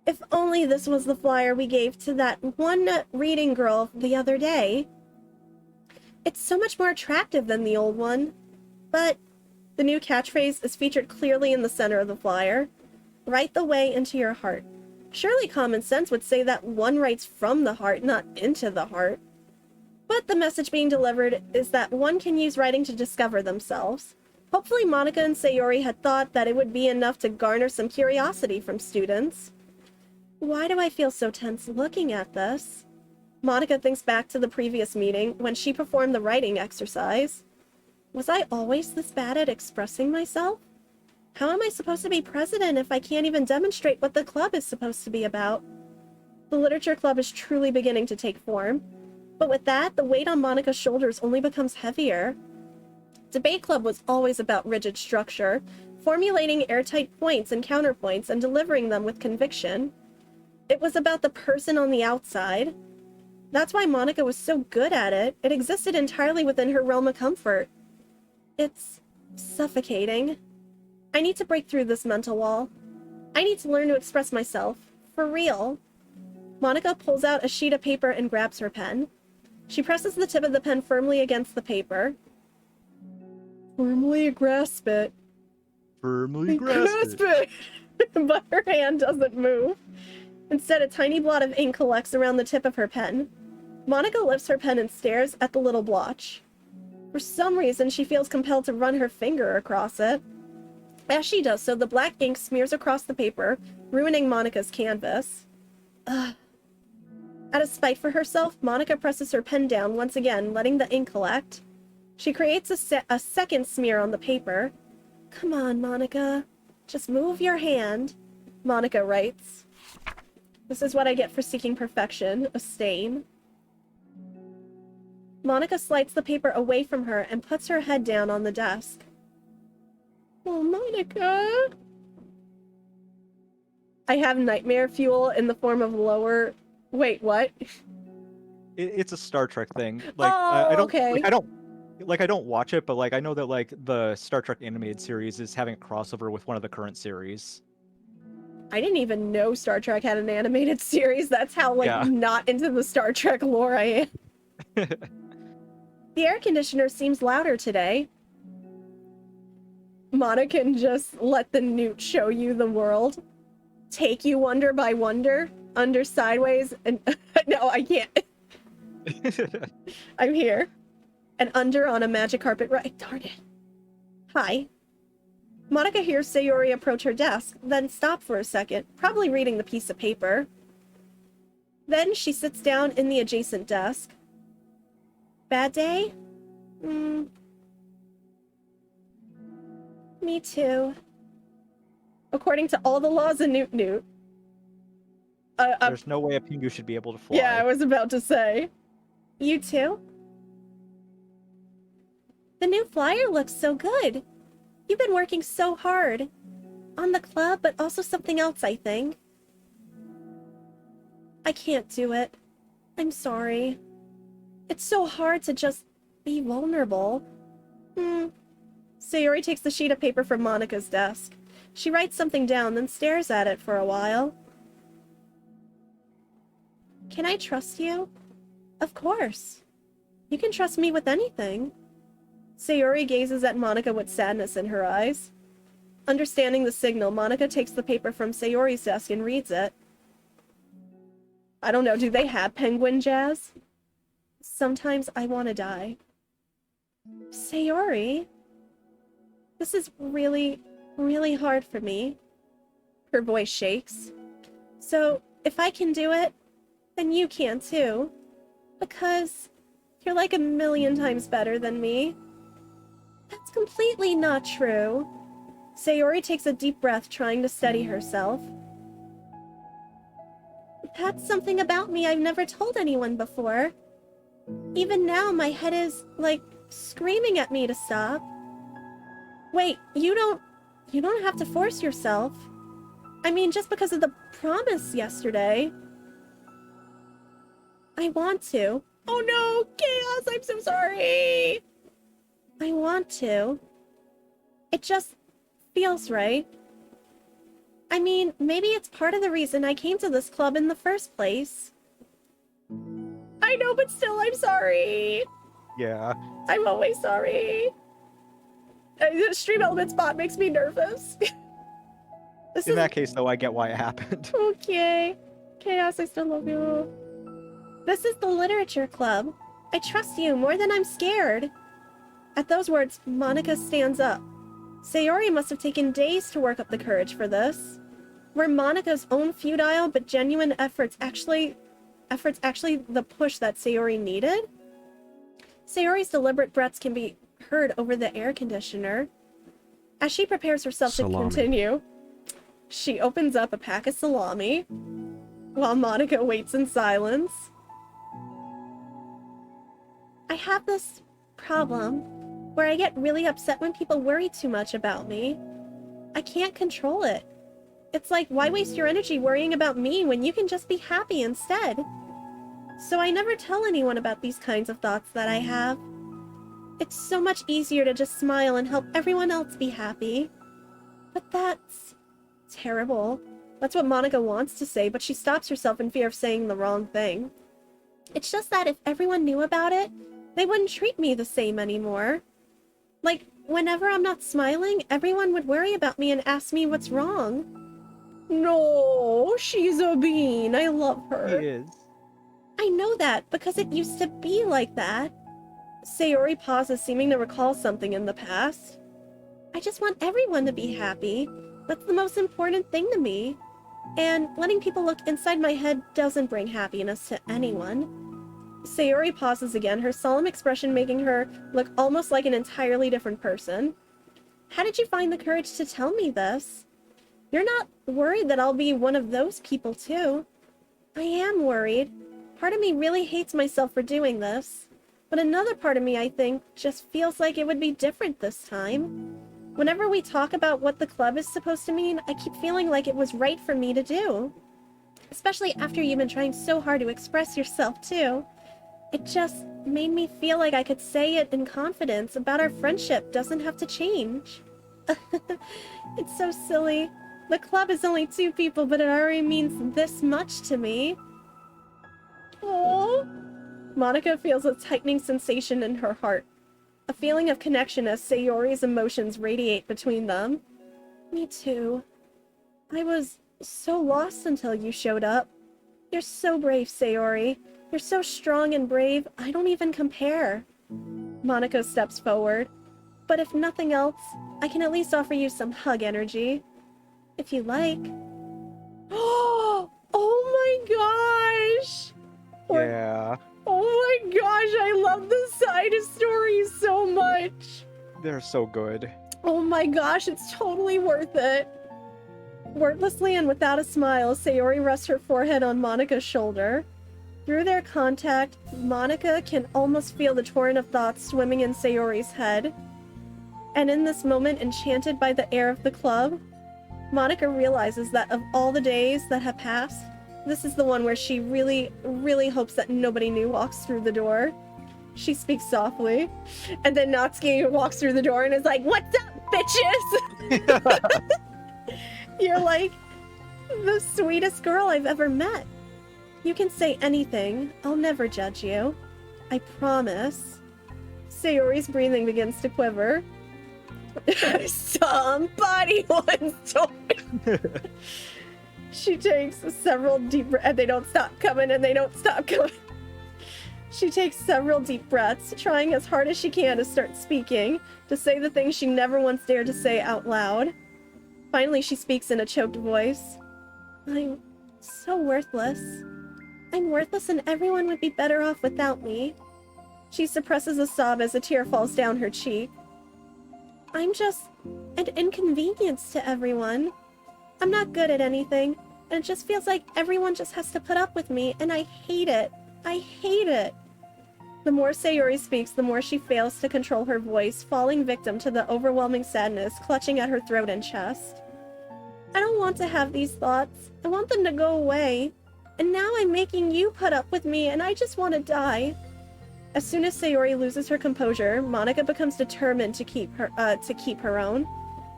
If only this was the flyer we gave to that one reading girl the other day. It's so much more attractive than the old one. But the new catchphrase is featured clearly in the center of the flyer. Write the way into your heart. Surely common sense would say that one writes from the heart, not into the heart. But the message being delivered is that one can use writing to discover themselves. Hopefully Monica and Sayori had thought that it would be enough to garner some curiosity from students. Why do I feel so tense looking at this? Monica thinks back to the previous meeting when she performed the writing exercise. Was I always this bad at expressing myself? How am I supposed to be president if I can't even demonstrate what the club is supposed to be about? The literature club is truly beginning to take form. But with that, the weight on Monica's shoulders only becomes heavier. Debate club was always about rigid structure, formulating airtight points and counterpoints and delivering them with conviction. It was about the person on the outside. That's why Monica was so good at it. It existed entirely within her realm of comfort. It's suffocating. I need to break through this mental wall. I need to learn to express myself. For real. Monica pulls out a sheet of paper and grabs her pen. She presses the tip of the pen firmly against the paper. Firmly grasp it. Firmly grasp it. But her hand doesn't move. Instead, a tiny blot of ink collects around the tip of her pen. Monica lifts her pen and stares at the little blotch. For some reason, she feels compelled to run her finger across it. As she does so, the black ink smears across the paper, ruining Monica's canvas. Ugh. Out of spite for herself, Monica presses her pen down once again, letting the ink collect. She creates a second smear on the paper. Come on, Monica. Just move your hand, Monica writes. This is what I get for seeking perfection, a stain. Monica slides the paper away from her and puts her head down on the desk. Oh, Monica. I have nightmare fuel in the form of lower... Wait, what? It's a Star Trek thing. Like, Oh, I don't, okay. I don't watch it, but like I know that like the Star Trek animated series is having a crossover with one of the current series. I didn't even know Star Trek had an animated series. That's how, like, Yeah. not into the Star Trek lore I am. The air conditioner seems louder today. Monica can just let the newt show you the world. Take you wonder by wonder, under sideways, and... No, I can't. I'm here. And under on a magic carpet right... Darn it. Hi. Monica hears Sayori approach her desk, then stop for a second, probably reading the piece of paper. Then she sits down in the adjacent desk. Bad day? Me too. According to all the laws of Newt Newt. There's no way a Pingu should be able to fly. Yeah, I was about to say. You too? The new flyer looks so good. You've been working so hard. On the club, but also something else, I think. I can't do it. I'm sorry. It's so hard to just be vulnerable. Sayori takes the sheet of paper from Monica's desk. She writes something down, then stares at it for a while. Can I trust you? Of course. You can trust me with anything. Sayori gazes at Monica with sadness in her eyes. Understanding the signal, Monica takes the paper from Sayori's desk and reads it. I don't know, do they have penguin jazz? Sometimes I want to die. Sayori? This is really, really hard for me. Her voice shakes. So, if I can do it, then you can too. Because you're like 1,000,000 times better than me. That's completely not true. Sayori takes a deep breath, trying to steady herself. That's something about me I've never told anyone before. Even now, my head is, like, screaming at me to stop. Wait, you don't have to force yourself. I mean, just because of the promise yesterday. I want to. Oh no, Chaos, I'm so sorry. I want to. It just feels right. I mean, maybe it's part of the reason I came to this club in the first place. I know, but still, I'm sorry. Yeah. I'm always sorry. The Stream Element spot makes me nervous. In that case, though, I get why it happened. Okay. Chaos, I still love you. This is the literature club. I trust you more than I'm scared. At those words, Monica stands up. Sayori must have taken days to work up the courage for this. Were Monika's own futile but genuine efforts actually the push that Sayori needed? Sayori's deliberate breaths can be heard over the air conditioner. As she prepares herself to continue, she opens up a pack of salami while Monika waits in silence. I have this problem where I get really upset when people worry too much about me. I can't control it. It's like, why waste your energy worrying about me when you can just be happy instead? So I never tell anyone about these kinds of thoughts that I have. It's so much easier to just smile and help everyone else be happy. But that's terrible. That's what Monika wants to say, but she stops herself in fear of saying the wrong thing. It's just that if everyone knew about it, they wouldn't treat me the same anymore. Like, whenever I'm not smiling, everyone would worry about me and ask me what's wrong. No, she's a bean. I love her. He is. I know that because it used to be like that. Sayori pauses, seeming to recall something in the past. I just want everyone to be happy. That's the most important thing to me. And letting people look inside my head doesn't bring happiness to anyone. Sayori pauses again, her solemn expression making her look almost like an entirely different person. How did you find the courage to tell me this? You're not worried that I'll be one of those people too? I am worried. Part of me really hates myself for doing this. But another part of me, I think, just feels like it would be different this time. Whenever we talk about what the club is supposed to mean, I keep feeling like it was right for me to do. Especially after you've been trying so hard to express yourself too. It just made me feel like I could say it in confidence about our friendship doesn't have to change. It's so silly. The club is only 2 people, but it already means this much to me. Oh. Monika feels a tightening sensation in her heart. A feeling of connection as Sayori's emotions radiate between them. Me too. I was so lost until you showed up. You're so brave, Sayori. You're so strong and brave, I don't even compare. Monika steps forward. But if nothing else, I can at least offer you some hug energy. If you like. Oh my gosh! Yeah. Oh my gosh, I love the side stories so much! They're so good. Oh my gosh, it's totally worth it. Wordlessly and without a smile, Sayori rests her forehead on Monika's shoulder. Through their contact, Monika can almost feel the torrent of thoughts swimming in Sayori's head. And in this moment, enchanted by the air of the club, Monika realizes that of all the days that have passed, this is the one where she really, really hopes that nobody new walks through the door. She speaks softly, and then Natsuki walks through the door and is like, "What's up, bitches?" You're like the sweetest girl I've ever met. You can say anything. I'll never judge you. I promise. Sayori's breathing begins to quiver. Somebody once told me. She takes several deep breaths, and they don't stop coming, and they don't stop coming. She takes several deep breaths, trying as hard as she can to start speaking, to say the things she never once dared to say out loud. Finally, she speaks in a choked voice. I'm so worthless. I'm worthless and everyone would be better off without me. She suppresses a sob as a tear falls down her cheek. I'm just an inconvenience to everyone. I'm not good at anything, and it just feels like everyone just has to put up with me, and I hate it. I hate it. The more Sayori speaks, the more she fails to control her voice, falling victim to the overwhelming sadness clutching at her throat and chest. I don't want to have these thoughts. I want them to go away. And now I'm making you put up with me, and I just want to die. As soon as Sayori loses her composure, Monika becomes determined to keep her own.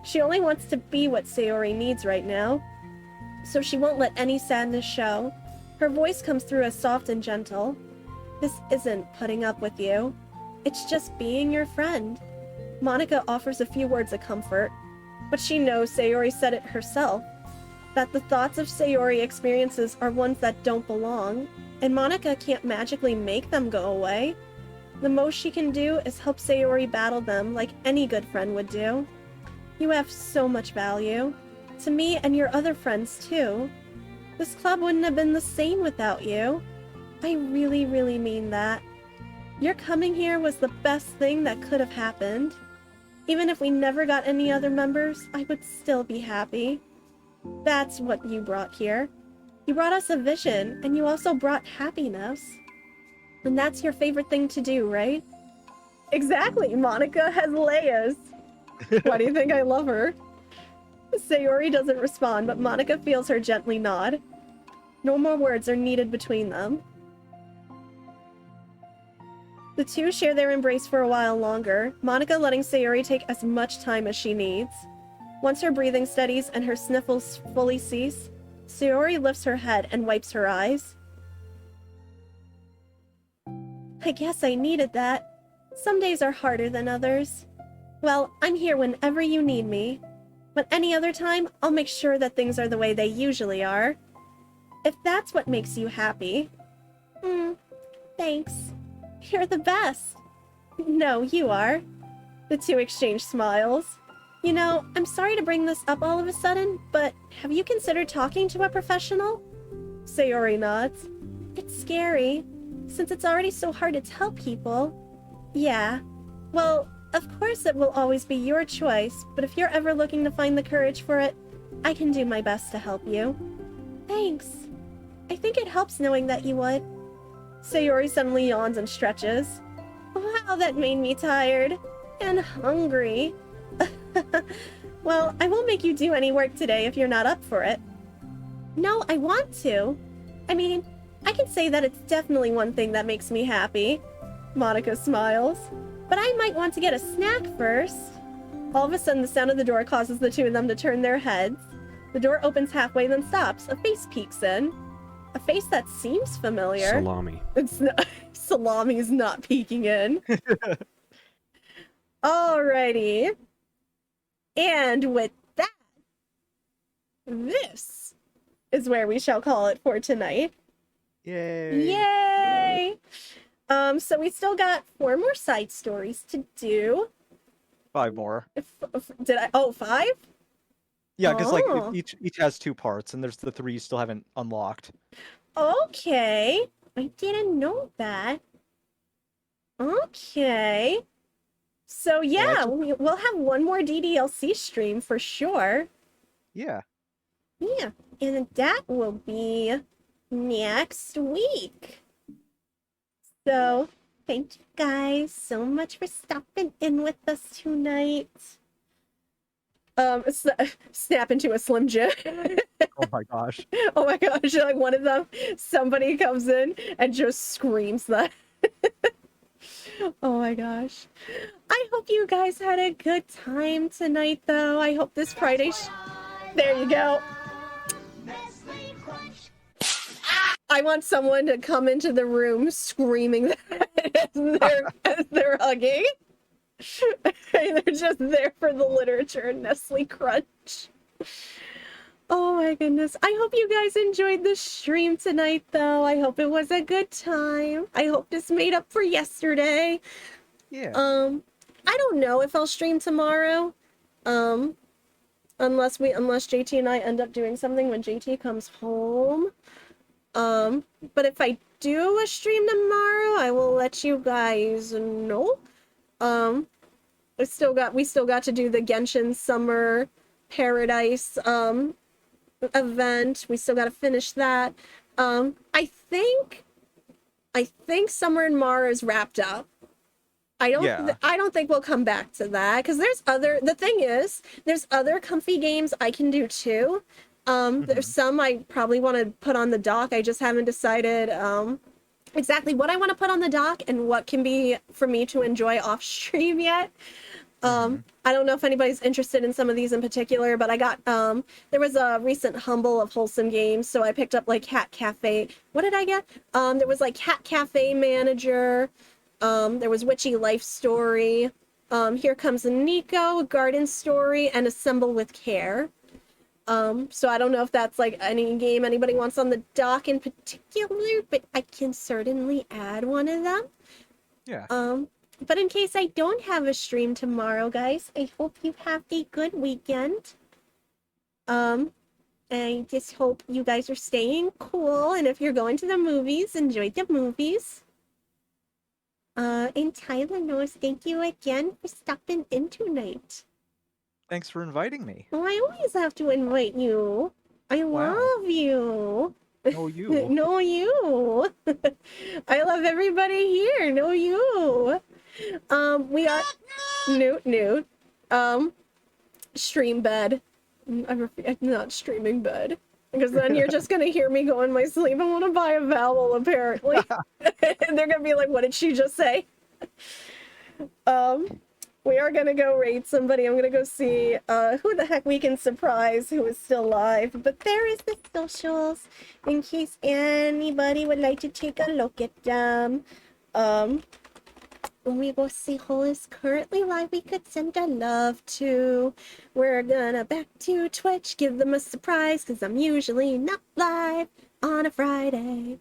She only wants to be what Sayori needs right now, so she won't let any sadness show. Her voice comes through as soft and gentle. This isn't putting up with you. It's just being your friend. Monika offers a few words of comfort, but she knows Sayori said it herself, that the thoughts of Sayori experiences are ones that don't belong, and Monika can't magically make them go away. The most she can do is help Sayori battle them like any good friend would do. You have so much value. to me and your other friends, too. This club wouldn't have been the same without you. I really, really mean that. Your coming here was the best thing that could have happened. Even if we never got any other members, I would still be happy. That's what you brought here. You brought us a vision, and you also brought happiness. And that's your favorite thing to do, right? Exactly, Monica has layers. Why do you think I love her? Sayori doesn't respond, but Monica feels her gently nod. No more words are needed between them. The two share their embrace for a while longer, Monica letting Sayori take as much time as she needs. Once her breathing steadies and her sniffles fully cease, Sayori lifts her head and wipes her eyes. I guess I needed that. Some days are harder than others. Well, I'm here whenever you need me. But any other time, I'll make sure that things are the way they usually are. If that's what makes you happy. Thanks. You're the best. No, you are. The two exchange smiles. You know, I'm sorry to bring this up all of a sudden, but have you considered talking to a professional? Sayori nods. It's scary, since it's already so hard to tell people. Yeah. Well, of course it will always be your choice, but if you're ever looking to find the courage for it, I can do my best to help you. Thanks. I think it helps knowing that you would. Sayori suddenly yawns and stretches. Wow, that made me tired. And hungry. Well, I won't make you do any work today if you're not up for it. No, I want to. I mean, I can say that it's definitely one thing that makes me happy. Monica smiles. But I might want to get a snack first. All of a sudden, the sound of the door causes the two of them to turn their heads. The door opens halfway, then stops. A face peeks in. A face that seems familiar. Salami. It's not, Salami is not peeking in. Alrighty. And with that, this is where we shall call it for tonight. Yay! Yay! So we still got 4 more side stories to do. 5 more. Did I? Oh, 5? Yeah, because like Oh. each has 2 parts, and there's the 3 you still haven't unlocked. Okay. I didn't know that. Okay. So yeah, we'll have one more DDLC stream for sure. Yeah. Yeah, and that will be next week. So, thank you guys so much for stopping in with us tonight. Snap into a Slim Jim. Oh my gosh. Oh my gosh, like one of them, somebody comes in and just screams that. Oh my gosh. I hope you guys had a good time tonight, though. I hope this Friday... There you go. I want someone to come into the room screaming that as they're hugging. They're just there for the literature and Nestle Crunch. Oh my goodness. I hope you guys enjoyed the stream tonight, though. I hope it was a good time. I hope this made up for yesterday. Yeah. I don't know if I'll stream tomorrow. Unless JT and I end up doing something when JT comes home. But if I do a stream tomorrow, I will let you guys know. We still got to do the Genshin Summer Paradise event. We still got to finish that. I think Summer in Mara is wrapped up. I don't think we'll come back to that because the thing is there's other comfy games I can do too. There's some I probably want to put on the dock. I just haven't decided exactly what I want to put on the dock and what can be for me to enjoy off stream yet. I don't know if anybody's interested in some of these in particular, but I got there was a recent Humble of Wholesome Games, so I picked up like Cat Cafe. What did I get? There was like Cat Cafe Manager. There was Witchy Life Story. Here Comes Nico, Garden Story, and Assemble with Care. So I don't know if that's like any game anybody wants on the dock in particular, but I can certainly add one of them. Yeah. But in case I don't have a stream tomorrow, guys, I hope you have a good weekend. I just hope you guys are staying cool, and if you're going to the movies, enjoy the movies. And Tyler knows, thank you again for stopping in tonight. Thanks for inviting me. Well, I always have to invite you. I Wow. love you. No, you. No, you. I love everybody here. No, you. We are Newt. Stream bed. I'm not streaming bed. Because then you're just gonna hear me go in my sleep. I want to buy a vowel, apparently. And they're gonna be like, what did she just say? We are gonna go raid somebody. I'm gonna go see who the heck we can surprise who is still alive. But there is the socials in case anybody would like to take a look at them. When we go see who is currently live, we could send a love to. We're gonna back to Twitch, give them a surprise, because I'm usually not live on a Friday.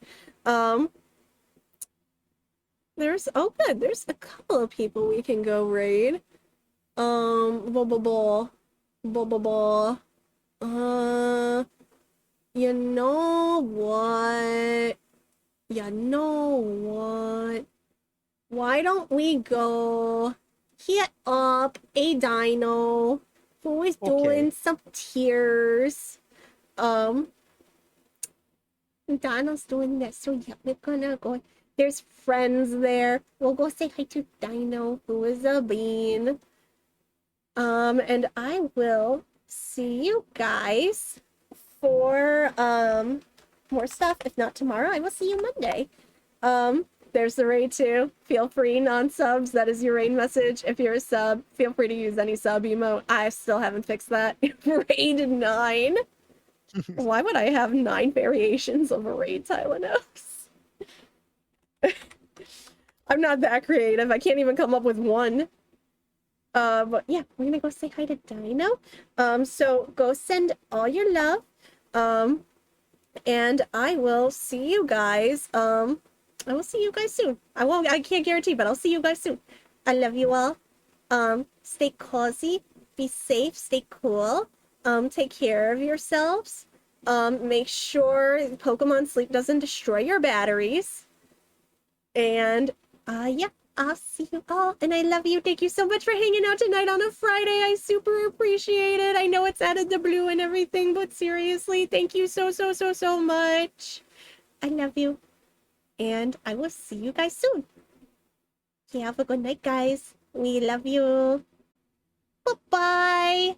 There's there's a couple of people we can go raid. Blah blah blah. Blah blah blah. You know what? You know what? Why don't we go hit up a dino who is doing some tears? Dino's doing this, so yeah, we're gonna go. There's friends there. We'll go say hi to Dino, who is a bean. And I will see you guys for more stuff. If not tomorrow, I will see you Monday. There's the raid too. Feel free, non-subs. That is your raid message. If you're a sub, feel free to use any sub emote. I still haven't fixed that. Raid 9. Why would I have 9 variations of a raid, Tylenos? I'm not that creative. I can't even come up with one. But yeah, we're gonna go say hi to Dino. So go send all your love. And I will see you guys. I will see you guys soon. I can't guarantee, but I'll see you guys soon. I love you all. Stay cozy, be safe, stay cool. Take care of yourselves. Make sure Pokemon Sleep doesn't destroy your batteries. And yeah, I'll see you all, and I love you. Thank you so much for hanging out tonight on a Friday. I super appreciate it. I know it's out of the blue and everything, but seriously, thank you so much. I love you. And I will see you guys soon. Okay, have a good night, guys. We love you. Bye-bye.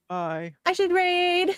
Bye. I should raid.